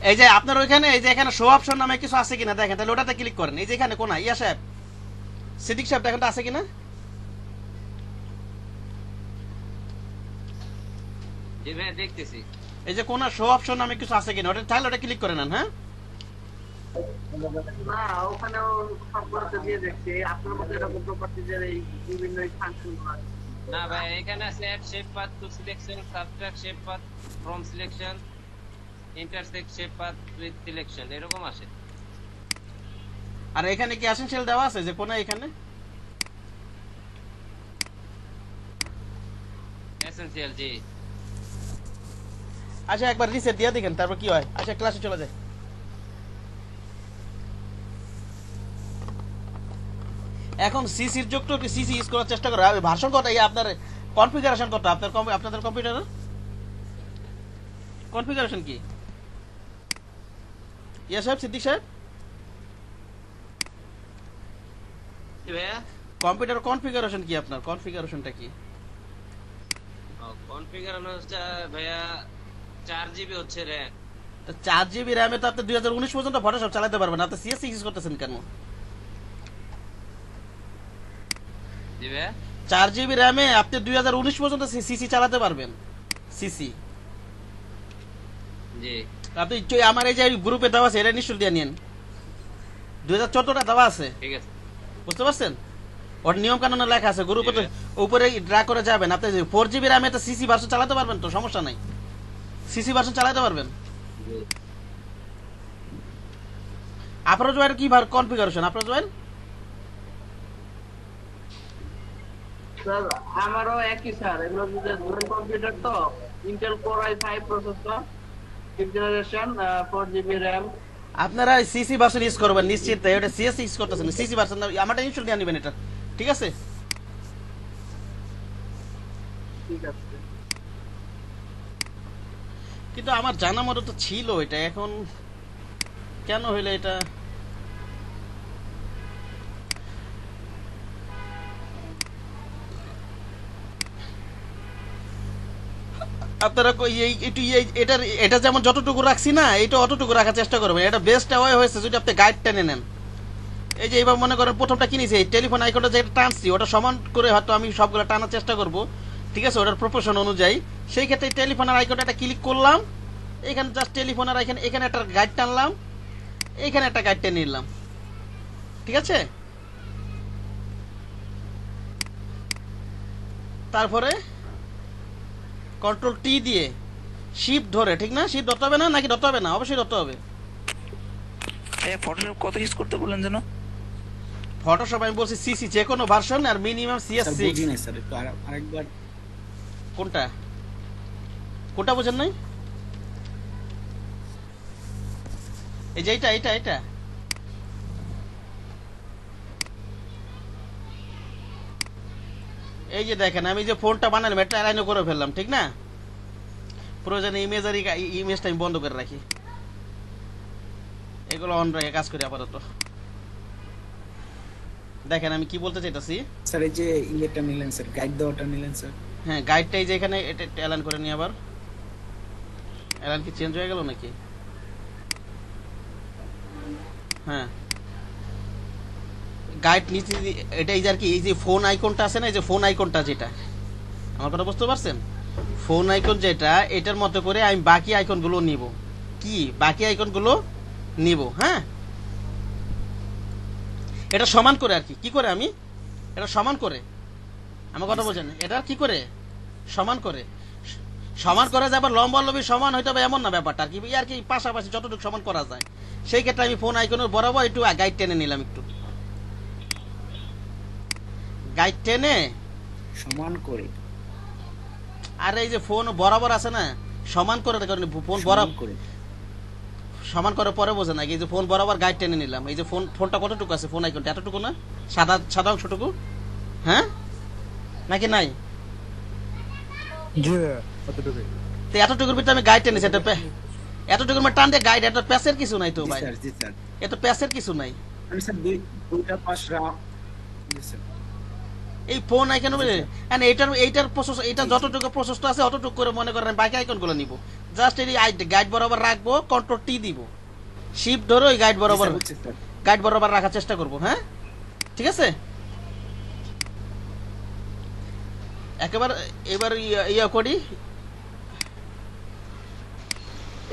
এই যে আপনার ওইখানে এই যে এখানে শো অপশন নামে কিছু আছে কিনা দেখেন, তাহলে ওটাতে ক্লিক করেন। এই যে এখানে কোনা ইয়া সাহেব, সিদ্দিক সাহেব দেখেন তো আছে কিনা। জি ভাই দেখতেছি। এই যে কোনা শো অপশন নামে কিছু আছে কিনা, ওটা তাহলে ওটা ক্লিক করে নেন। হ্যাঁ না ওখানেও সবগুলোতে দিয়ে দেখছি আপনার মধ্যে এরকম প্রপার্টিজের এই বিভিন্ন ফাংশনগুলো আছে। না ভাই এখানে আছে add shape path to selection, subtract shape path from selection, intersect shape path with selection, এরকম আসে। আর এখানে কি এসেনশিয়াল দেওয়া আছে যে কোনা এখানে? এসেনশিয়াল জি। আচ্ছা একবার রিসেট দিয়ে দেখেন তারপর কি হয়। আচ্ছা ক্লাসে চলে যায়। এখন সিসির যুক্ত সিসি ইউজ করার চেষ্টা করো। ভার্সন কত আপনার কনফিগারেশন কত আপনাদের কম্পিউটারের কনফিগারেশন কি? ইয়া সাহেব, সিদ্দিক সাহেব, ভাইয়া কম্পিউটার কনফিগারেশন কি আপনার? কনফিগারেশনটা কি? কনফিগারেশন হচ্ছে ভাইয়া 4 জিবি হচ্ছে র‍্যাম। তো 4 জিবি র‍্যামে তো আপনি 2019 পর্যন্ত ফটোশপ চালাতে পারবেন। আপনি সিএসসি ইউজ করতেছেন কেন? 4 জিবি র‍্যামে আপনি 2019 পর্যন্ত সিসি চালাতে পারবেন। সিসি জি আপনি আমার এই যে গ্রুপে দেওয়া আছে এটা নিশ্চয় দিয়ে নিন। 2014টা দেওয়া আছে, ঠিক আছে বুঝতে পারছেন? ওর নিয়ম কানুনে লেখা আছে গ্রুপে, তো উপরে ড্রা করে যাবেন। আপনি 4 জিবি র‍্যামে তো সিসি ভার্সন চালাতে পারবেন, তো সমস্যা নাই, সিসি ভার্সন চালাতে পারবেন। আপনার জয়ের কি কনফিগারেশন আপনার জয়ের? স্যার আমারও একই স্যার, এগুলো ধরেন কম্পিউটার তো Intel core i5 processor, 5th generation, 4 GB RAM. আপনারা সিসি ভার্সন ইউজ করবেন নিশ্চিত। এটা সিএসসি ইউজ করতেছেন, সিসি ভার্সন আমারটা ইনস্টল দিয়ে নেবেন এটা, ঠিক আছে? ঠিক আছে কিন্তু আমার জানা মতো তো ছিল এটা, এখন কেন হইলো এটা? আপনারা এটা যেমন যতটুকু রাখছি না, এটা অতটুকু রাখার চেষ্টা করবেন। এটা বেস্ট ওয়ে হয়েছে যদি আপনি গাইড টেনে নেন। এই যে এবার মনে করেন প্রথমটা কিনেছি, এই টেলিফোন আইকনটা যেটা টানছি ওটা সমান করে হয়তো আমি সবগুলো টানার চেষ্টা করব, ঠিক আছে, ওটার প্রপোর্শন অনুযায়ী। সেই ক্ষেত্রে টেলিফোনের আইকনটা একটা ক্লিক করলাম, এখানে জাস্ট টেলিফোনের আইকন, এখানে একটা গাইড টানলাম, এইখানে একটা গাইড টেনে নিলাম, ঠিক আছে? তারপরে কন্ট্রোল টি দিয়ে শিফট ধরে, ঠিক না? শিফট ধরতে হবে না নাকি ধরতে হবে না? অবশ্যই ধরতে হবে। ফটোশপ কত ইউজ করতে বললেন যেন? ফটোশপ আমি বলছি সিসি যে কোনো ভার্সন আর মিনিমাম সিএস6। বুঝি নাই স্যার, একটু আরেকবার। কোনটা কোনটা বুঝেন নাই? এই যে এটা এই যে দেখেন আমি যে ফোনটা বানালাম এটা অ্যালাইন করে ফেললাম, ঠিক না? প্রয়োজনে ইমেজটা আমি বন্ধ করে রাখি, এগুলো অন রেখে কাজ করি আপাতত। দেখেন আমি কি বলতে চাইতাছি স্যার। এই যে ইয়েটা নিলেন স্যার, গাইড দেওয়াটা নিলেন স্যার। হ্যাঁ গাইডটা এই যে এখানে এটা অ্যালাইন করে নিয়ে, আবার অ্যালাইন কি চেঞ্জ হয়ে গেল নাকি? হ্যাঁ গাইড নিচে এটা এই যে আর কি, এই যে ফোন আইকনটা আছে না, এই যে ফোন আইকনটা যেটা, আমার কথা বুঝতে পারছেন? ফোন আইকন যেটা, এটার মতো করে আমি বাকি আইকনগুলো নিব। কি বাকি আইকনগুলো নিব? হ্যাঁ এটা সমান করে আর কি। কি করে আমি এটা সমান করে, আমার কথা বলছেন? এটা কি করে সমান করে? সমান করে যে আবার লম্বা লম্বি সমান হইতে হবে এমন না ব্যাপারটা, আর কি আর কি পাশাপাশি যতটুকু সমান করা যায়। সেই ক্ষেত্রে আমি ফোন আইকনের বরাবর একটু গাইড টেনে নিলাম, একটু গাইড টেনে সমান করে। আর এই যে ফোন বরাবর আছে না, সমান করে ফোন বরাবর করে সমান করে পরে বোঝে না। এই যে ফোন বরাবর গাইড টেনে নিলাম। এই যে ফোনটা কতটুকু আছে, ফোন আইকনটা এতটুকু না, সাদা অংশটুকু, হ্যাঁ নাকি নাই? তো এতটুকুর ভিতরে আমি গাইড টেনেছি, এতটুকুর মধ্যে টান দিয়ে গাইড, এত প্যাসের কিছু নাই তো ভাই, এত প্যাসের কিছু নাই। আমি স্যার দুইটা পাশ এই ফোন আইকন এন্ড এইটার প্রসেস, এটা যতটুকু প্রসেসটা আছে অতটুকু করে মনে করেন বাকি আইকনগুলো নিব। জাস্ট এই গাইড বরাবর রাখবো, কন্ট্রোল টি দিব, শিফট ধরে ওই গাইড বরাবর রাখার চেষ্টা করব। হ্যাঁ ঠিক আছে, একেবারে এবার ইয়া করি।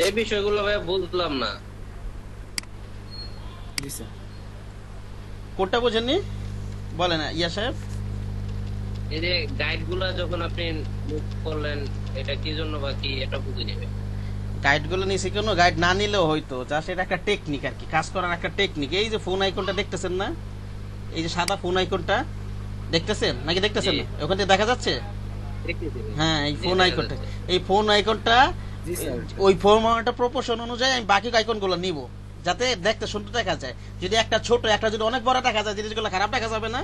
এই বিষয়গুলো ভাই বুঝলাম না। জি স্যার। কোডটা বুঝেননি বলেন ইয়া সাহেব। এই যে গাইডগুলো যখন আপনি মুভ করলেন, এটা কি জন্য বা কি, এটা বুঝে নেবে। গাইডগুলো নিছি, কোনো গাইড না নিলেও হয়তো, জাস্ট এটা একটা টেকনিক আর কি, কাজ করার একটা টেকনিক। এই যে ফোন আইকনটা দেখতেছেন না, এই যে সাদা ফোন আইকনটা দেখতেছেন নাকি দেখতেছেন না, ওখান থেকে দেখা যাচ্ছে। হ্যাঁ এই ফোন আইকনটা, এই ফোন আইকনটা ওই ফরম্যাটের প্রপোর্শন অনুযায়ী আমি বাকি আইকনগুলো নিব, যাতে দেখতে সুন্দর দেখা যায়। যদি একটা ছোট, একটা যদি অনেক বড় দেখা যায়, জিনিসগুলো খারাপ দেখা যাবে না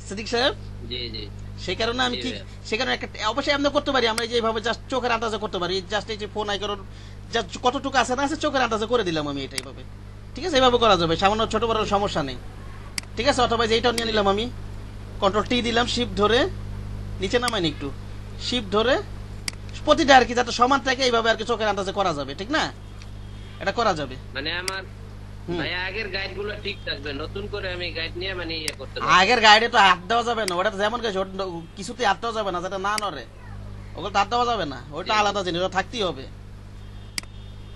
সিদ্দিক সাহেব? জি জি। সেই কারণে আমি কি, সেই কারণে একটা অবশ্যই আমরা করতে পারি, আমরা যেভাবে জাস্ট চোখের আন্দাজে করতে পারি। জাস্ট এই যে ফোন আইকন জাস্ট কতটুকু আছে না আছে চোখের আন্দাজে করে দিলাম আমি এটা এইভাবে। ঠিক আছে, এইভাবে করা যাবে, সামান্য ছোট বড় সমস্যা নেই। ঠিক আছে, অথবা এইটাও নিয়ে নিলাম আমি, কন্ট্রোল টি দিলাম, শিফট ধরে নিচে নামাইনি একটু, শিফট ধরে প্রতিটা আর কি যাতে সমান থাকে, এইভাবে আর কি চোখের আন্দাজে করা যাবে। ঠিক না, এটা করা যাবে। মানে আমার ভাই আগের গাইডগুলো ঠিক থাকবে, নতুন করে আমি গাইড নিয়ে মানে ইয়ে করতে পারবো। আগের গাইডে তো হাত দেওয়া যাবে না, ওটা যেমন গেছে কিছুতে হাত দেওয়া যাবে না, যেটা না নড়ে ওগুলো হাত দেওয়া যাবে না, ওইটা আলাদা জিনিস, ওটা থাকতেই হবে।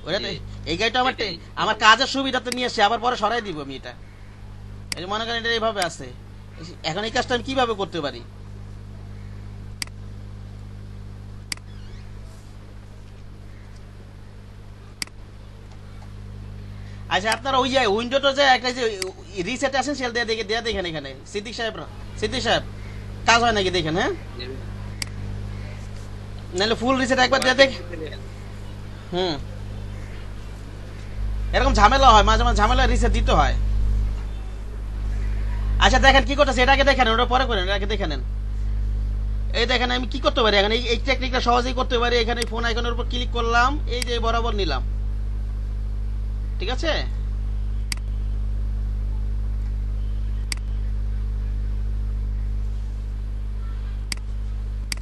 ওইটাতে এই গাইডটা আমার কাজের সুবিধাতে নিয়ে এসে আবার পরে সরাই দিব আমি এটা। এই যে মনে করেন এটা এইভাবে আছে, এখন এই কাজটা আমি কিভাবে করতে পারি? আচ্ছা আপনারা ওই যে উইন্ডোটা যে একটা যে রিসেট এসেনশিয়াল দিয়ে দেখেন এখানে সিদ্দিক সাহেব কাজ হয় নাকি দেখেন। হ্যাঁ নাহলে ফুল রিসেট একবার দিয়ে দেখ। এরকম ঝামেলা হয় মাঝে মাঝে, ঝামেলা রিসেট দিতে হয়। আচ্ছা দেখেন কি করতেছে, এটাকে দেখেন, ওটা পরে করেন, এটাকে দেখে নেন। এই দেখেন আমি কি করতে পারি এখন, এই টেকনিকটা সহজেই করতে পারি। এখানে ফোন আইকনের উপর ক্লিক করলাম, এই যে বরাবর নিলাম। ঠিক আছে,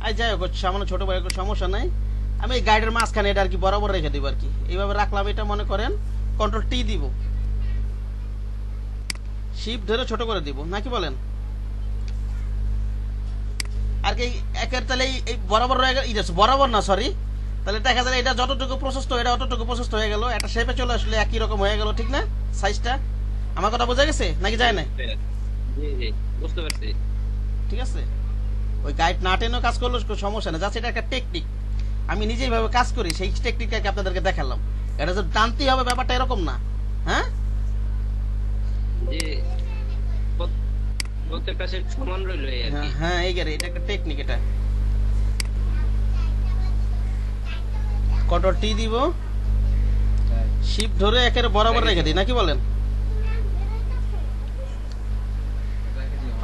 আর যাই হোক সামান্য ছোট বড় সমস্যা নাই। আমি এই গাইডের মাঝখানে এটা আর কি বরাবর রেখে দিব আর কি, এইভাবে রাখলাম। এটা মনে করেন কন্ট্রোল টি দিব, শিফট ধরে ছোট করে দিব নাকি বলেন। আর কি একের তাহলে এই বরাবর রয়ে গেল, বরাবর না সরি, তাহলে দেখা যায় এটা যতটুকু প্রসেসড এটা অতটুকু প্রসেসড হয়ে গেল, একটা শেপে চলে আসলে একই রকম হয়ে গেল। ঠিক না সাইজটা? আমার কথা বোঝা গেছে নাকি যায় না? জি জি বুঝতে পারছি। ঠিক আছে, ওই গাইড না টেনেও কাজ করলে সমস্যা না, জাস্ট এটা একটা টেকনিক, আমি নিজে এইভাবে কাজ করি, সেই টেকনিকটাকে আপনাদেরকে দেখালাম। এটা যে টানতেই হবে ব্যাপারটা এরকম না। হ্যাঁ জি, প্রত্যেকটা সেট সমান রইল আর কি। হ্যাঁ এই গেরে এটা একটা টেকনিক। এটা কন্ট্রোল টি দিব, শিফট ধরে একের বরাবর রেখে দিই নাকি বলেন।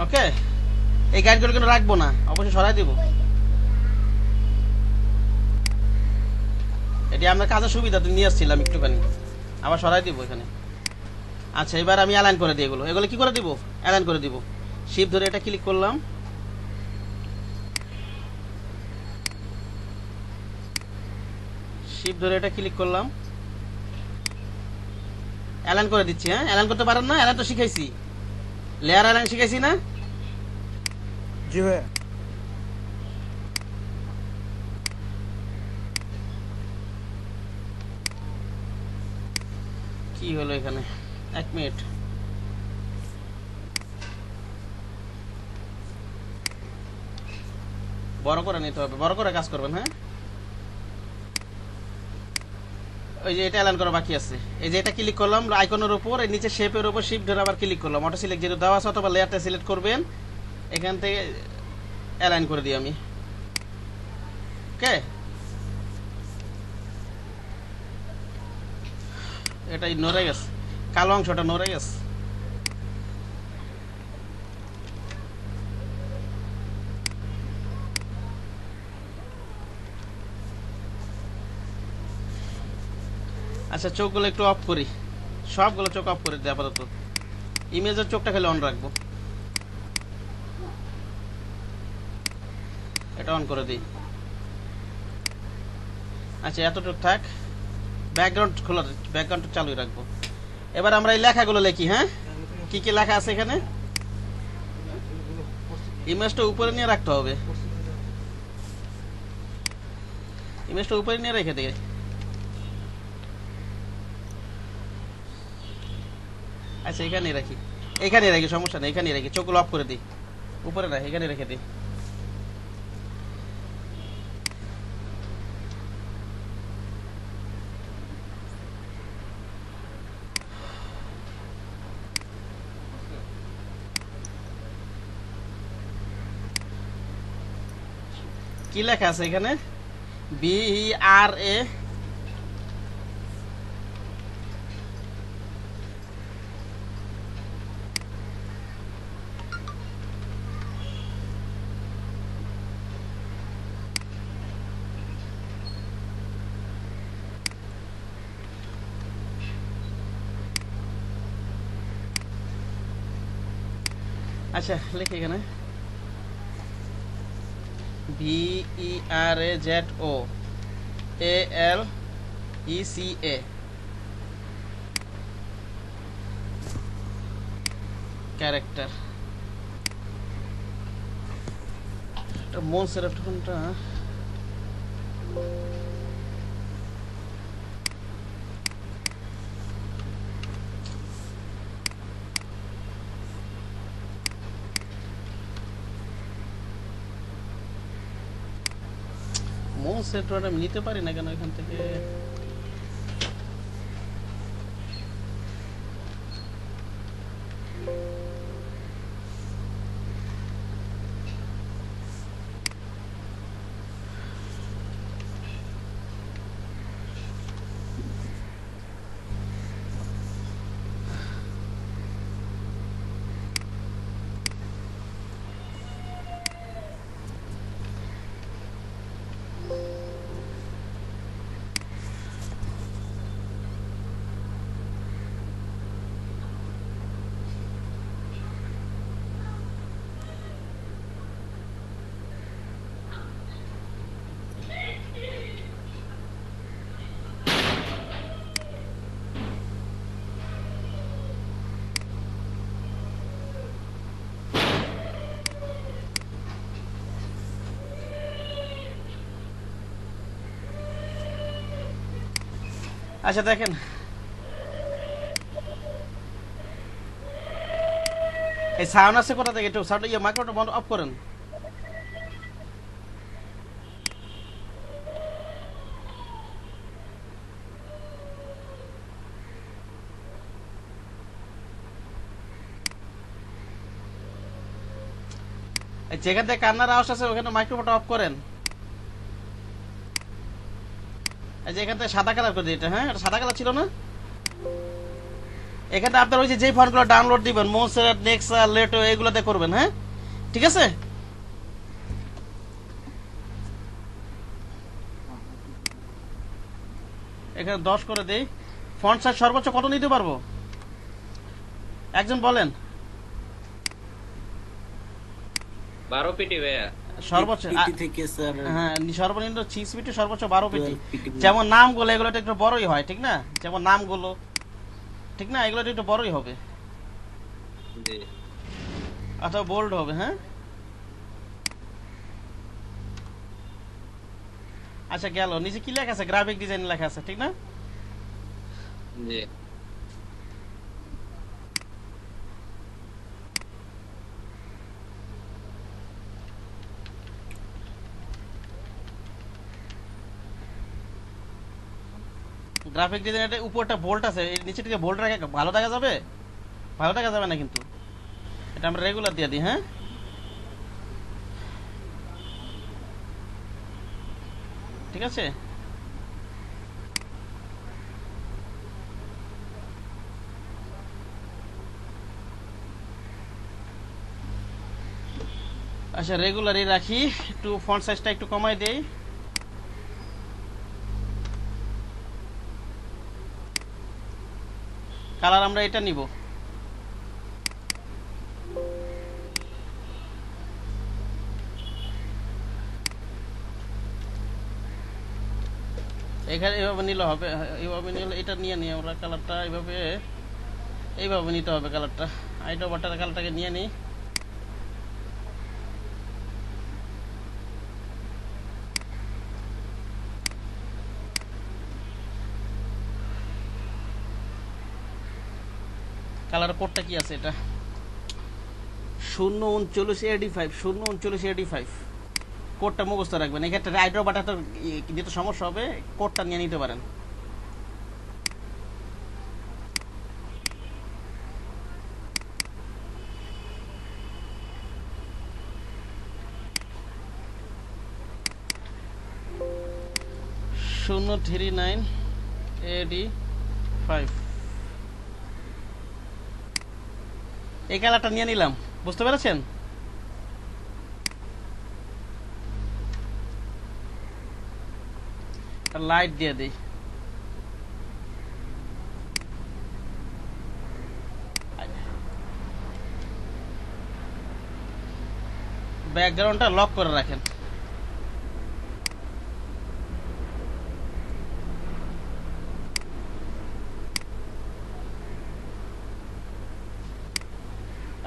ওকে, এই গাইডগুলো কিন্তু রাখবো না, অবশ্যই সরাই দিব। এটি আমরা কাজের সুবিধাতে নিয়ে আসছিলাম একটুখানি, আবার সরাই দিব এখানে। আচ্ছা এবার আমি অ্যালাইন করে দিই, এগুলো কি করে দিব, অ্যালাইন করে দিব। শিফট ধরে এটা ক্লিক করলাম, শিফট ধরে এটা ক্লিক করলাম, অ্যালাইন করে দিচ্ছি। হ্যাঁ অ্যালাইন করতে পারেন না? অ্যালাইন তো শিখাইছি, লেয়ার অ্যালাইন শিখাইছি না? জি ভাই। কি হলো এখানে, এক মিনিট। বড় করে নিতে হবে, বড় করে কাজ করবেন। হ্যাঁ ওই যে এটা অ্যালাইন করা বাকি আছে, এই যে এটা ক্লিক করলাম আইকনের উপর, এই নিচে শেপের উপর শিফট ধরে আবার ক্লিক করলাম, অটো সিলেক্ট যেটা দেওয়া আছে অথবা লেয়ারটা সিলেক্ট করবেন, এখান থেকে অ্যালাইন করে দিই আমি। ওকে, এটাই নড়ে গেছে, কালো অংশটা নড়ে গেছে। আচ্ছা চোখগুলো একটু অফ করি, সবগুলো চোখ অফ করে দিই আপাতত, ইমেজের চোখটা খালি অন রাখবো। এটা অন করে দিই। আচ্ছা এতটুকু থাক, ব্যাকগ্রাউন্ড খোলা, ব্যাকগ্রাউন্ড চালু রাখবো। এবার আমরা এই লেখাগুলো লিখি। হ্যাঁ, কি কি লেখা আছে এখানে? ইমেজটা উপরে নিয়ে রাখতে হবে, ইমেজটা উপরে নিয়ে রেখে দিই। আচ্ছা এখানে রাখি, এখানে রাখি, সমস্যা নেই, এখানে রাখি। চোখগুলো অফ করে দিই, উপরে না, এখানে রেখে দিই। কি লেখা আছে এখানে? BRA আচ্ছা লিখি এখানে BERAZOALECA ক্যারেক্টার। মন সেরফ কোনটা? মন সেটটা আমি নিতে পারি না কেন এখান থেকে? আচ্ছা দেখেন, এই সাউন্ড আছে কোথা থেকে? একটু সাউন্ড মাইক্রোফোনটা বন্ধ অফ করেন। যেখান থেকে কান্নার আওয়াজ আছে ওখানে মাইক্রোফোনটা অফ করেন। এখান থেকে সাদা কালার করে দিই এটা। হ্যাঁ, এটা সাদা কালার ছিল না? এখানে আপনার ওই যে ফন্টগুলো ডাউনলোড দিবেন, মোসেট, নেক্সা, লেটো, এগুলোতে করবেন। হ্যাঁ ঠিক আছে। এখানে 10 করে দেই। ফন্ট সাইজ সর্বোচ্চ কত নিতে পারবো একজন বলেন? 12 পিটি ভাইয়া সর্বোচ্চ। থেকে স্যার হ্যাঁ, সর্বনিম্ন 6 পিটি, সর্বোচ্চ 12 পিটি। যেমন নামগুলো এগুলো একটু বড়ই হয়, ঠিক না? যেমন নামগুলো, ঠিক না? এগুলো একটু বড়ই হবে, অথবা বোল্ড হবে। হ্যাঁ আচ্ছা গেল। নিচে কি লেখা আছে? গ্রাফিক ডিজাইন লেখা আছে, ঠিক না? জি। গ্রাফিক ডিজাইনের উপরটা বোল্ট আছে, এর নিচে থেকে বোল্ট রাখে ভালো দেখা যাবে? ভালো দেখা যাবে না কিন্তু। এটা আমরা রেগুলার দিয়ে দিই। হ্যাঁ ঠিক আছে। আচ্ছা রেগুলারই রাখি, একটু ফন্ট সাইজটা একটু কমাই দেই। কালার আমরা এটা নিব। এখানে এভাবে নিলে হবে, এইভাবে নিলে এটা নিয়ে নিই আমরা কালারটা, এইভাবে নিতে হবে কালারটা। আইডো বাটার কালারটাকে নিয়ে নিই। কালার কোডটা কি আছে এটা? 03985 03985 কোডটা মুখস্থ রাখবেন। এক্ষেত্রে আইড্রো বাটাতে যেটা সমস্যা হবে, কোডটা নিয়ে নিতে পারেন। শূন্য 3985 এই কালারটা নিয়ে নিলাম, বুঝতে পেরেছেন? লাইট দিয়ে দিই। ব্যাকগ্রাউন্ডটা লক করে রাখেন।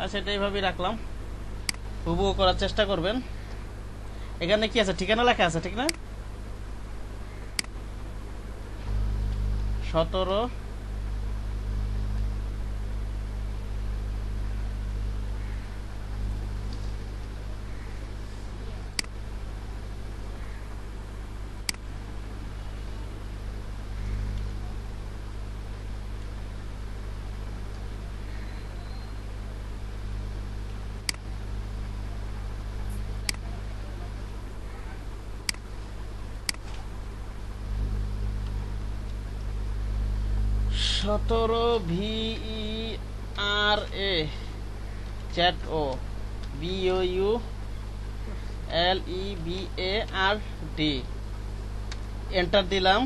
আচ্ছা, এটা এইভাবেই রাখলাম। হুবহু করার চেষ্টা করবেন। এখানে কি আছে? ঠিকানা লেখা আছে, ঠিক না? 17 VERA ZO BOULEBARD এন্টার দিলাম।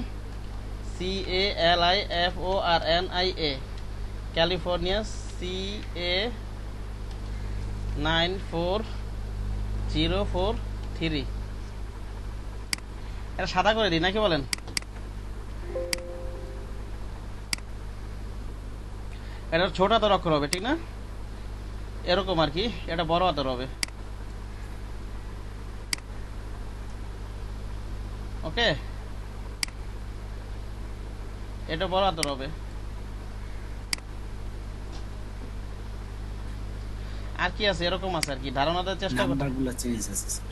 CALIFORNIA California CA 94043। এটা সাদা করে দিই নাকি বলেন? এটা ছোট হাতের অক্ষর হবে, ঠিক না? এরকম আর কি, এটা বড় হাতের হবে। ওকে, এটা বড় হাতের হবে। আর কি আছে? এরকম আছে আর কি, ধারণা দেওয়ার চেষ্টা করতে। নাম্বারগুলো চেঞ্জ আছে স্যার।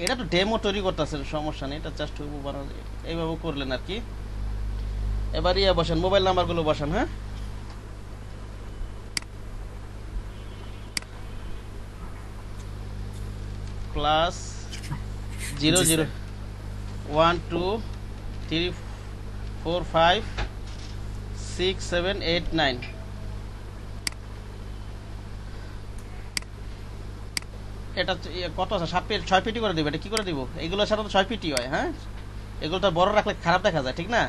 এটা তো ডেমো তৈরি করতেছে, সমস্যা নেই। এটা জাস্ট এইভাবে করলেন আর কি। এবার ইয়ে বসান, মোবাইল নাম্বারগুলো বসান। হ্যাঁ, প্লাস 00 1 2 3 4 5 6 7 8 9। এটা কত আছে? 6 পিটি করে দিব। এটা কি করে দিব? এগুলো সাধারণত 6 পিটি হয়। হ্যাঁ, এগুলো তো বড় রাখলে খারাপ দেখা যায়, ঠিক না?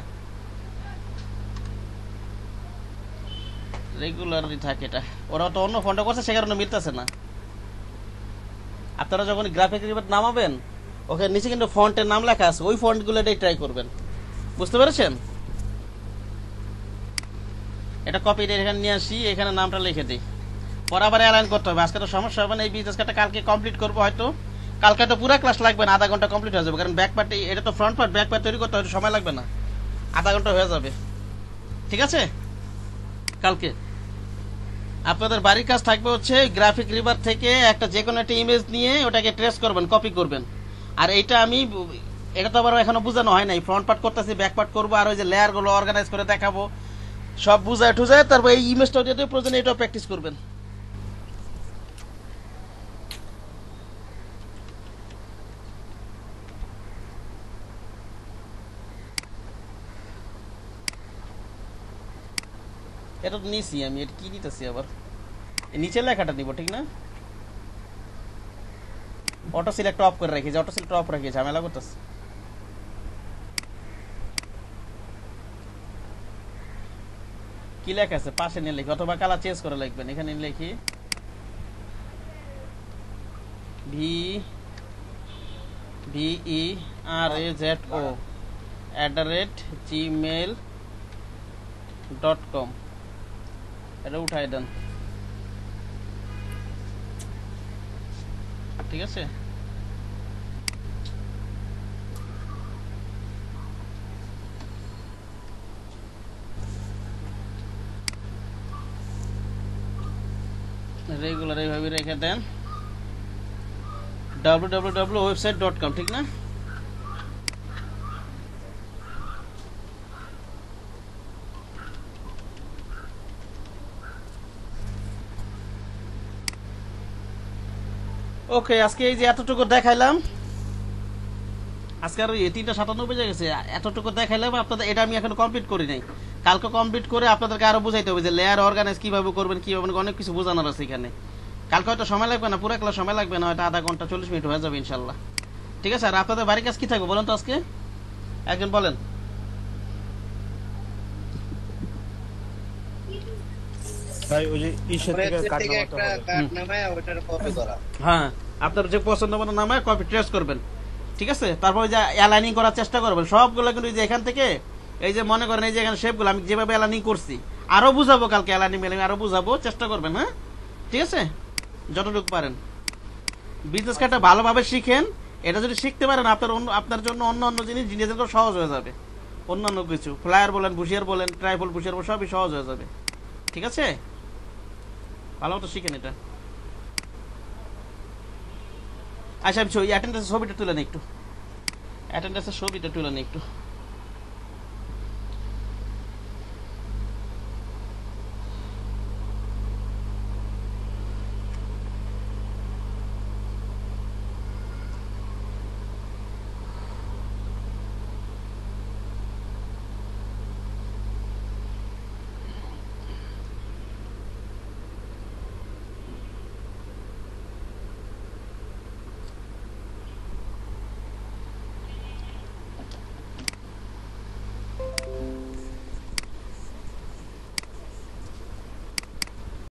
রেগুলারই থাকে এটা। ওরা তো অন্য ফন্টে করছে, সে কারণে মিলতেছে না। আপনারা যখন গ্রাফিক রিপোর্ট নামাবেন, ওখানে নিচে কিন্তু ফন্টের নাম লেখা আছে, ওই ফন্টগুলো ট্রাই করবেন। বুঝতে পেরেছেন? এটা কপি দিয়ে এখানে নিয়ে আসি, এখানে নামটা লিখে দিই। বরাবর অ্যালাইন করতে হবে। আজকে তো সমস্যা হবে না, এই বিজনেস কার্ডটা কালকে কমপ্লিট করবো হয়তো। কালকে তো পুরো ক্লাস লাগবে না, আধা ঘন্টা কমপ্লিট হয়ে যাবে। কারণ ব্যাক পার্ট, এটা তো ফ্রন্ট পার্ট, ব্যাক পার্ট তৈরি করতে হয়তো সময় লাগবে না, আধা ঘন্টা হয়ে যাবে। ঠিক আছে? কালকে আপনাদের বাড়ির কাজ থাকবে হচ্ছে গ্রাফিক রিভার থেকে একটা যে কোনো একটা ইমেজ নিয়ে ওটাকে ট্রেস করবেন, কপি করবেন। আর এটা এটা তো আবার এখনো বোঝানো হয় নাই। ফ্রন্ট পার্ট করতেছি, ব্যাক পার্ট করবো, আর ওই যে লেয়ারগুলো অর্গানাইজ করে দেখাবো, সব বুঝায় টুজায় তারপর এই ইমেজটা যদি প্রয়োজন এটাও প্র্যাকটিস করবেন। এটা তো নিছি আমি, এটা কি নিতেছি আবার? নিচের লেখাটা নিব, ঠিক না? অটো সিলেক্ট অফ করে রেখেছি, অটো সিলেক্ট অফ রেখেছি, ঝামেলা করতেছে। কি লেখা আছে পাশে নিয়ে লিখি, অথবা কালার চেঞ্জ করে লিখবেন। এখানে লিখি VERAZO @gmail.com এটা উঠাই দেন, ঠিক আছে? রেগুলার এইভাবে রেখে দেন। www.website.com, ঠিক না? ওকে, আজকে এই যে এতটুকু দেখাইলাম, আজকে আর 3:97 বেজে গেছে, এতটুকু দেখাইলাম আপনাদের। এটা আমি এখন কমপ্লিট করি নাই, কালকে কমপ্লিট করে আপনাদেরকে আরো বুঝাইতে হবে যে লেয়ার অর্গানাইজ কিভাবে করবেন, কিভাবে, অনেক কিছু বোঝানোর আছে এখানে। কালকে হয়তো সময় লাগবে না, পুরো ক্লাস সময় লাগবে না, হয়তো আধা ঘন্টা 40 মিনিট হয়ে যাবে ইনশাল্লাহ, ঠিক আছে? আর আপনাদের বাড়ির কাজ কি থাকবে বলেন তো আজকে, একজন বলেন। ভাই ওই যে ইসের থেকে কাট নামাতে হবে। হ্যাঁ, আপনার যে পছন্দ মতো নামে কপি ট্রেস করবেন, ঠিক আছে? তারপর যে অ্যালাইনিং করার চেষ্টা করবেন সবগুলো, কিন্তু যে এখান থেকে এই যে মনে করেন এই যে এখানে শেপগুলো আমি যেভাবে অ্যালাইনিং করছি আরো বুঝাবো কালকে, অ্যালাইনিং আরো বুঝাবো, চেষ্টা করবেন, হ্যাঁ, ঠিক আছে? যতটুকু পারেন বিজনেস কার্ডটা ভালোভাবে শিখেন। এটা যদি শিখতে পারেন আপনার জন্য অন্য জিনিস নিজেদের সহজ হয়ে যাবে। অন্যান্য কিছু ফ্লায়ার বলেন, বুশিয়ার বলেন, ট্রাইফল বুশিয়ার বলেন, সবই সহজ হয়ে যাবে, ঠিক আছে? ভালো মতো শিখেন এটা। আচ্ছা, আমি অ্যাটেন্ডেন্সের ছবিটা তুলে নিই একটু, অ্যাটেন্ডেন্সের ছবিটা তুলে নিই একটু।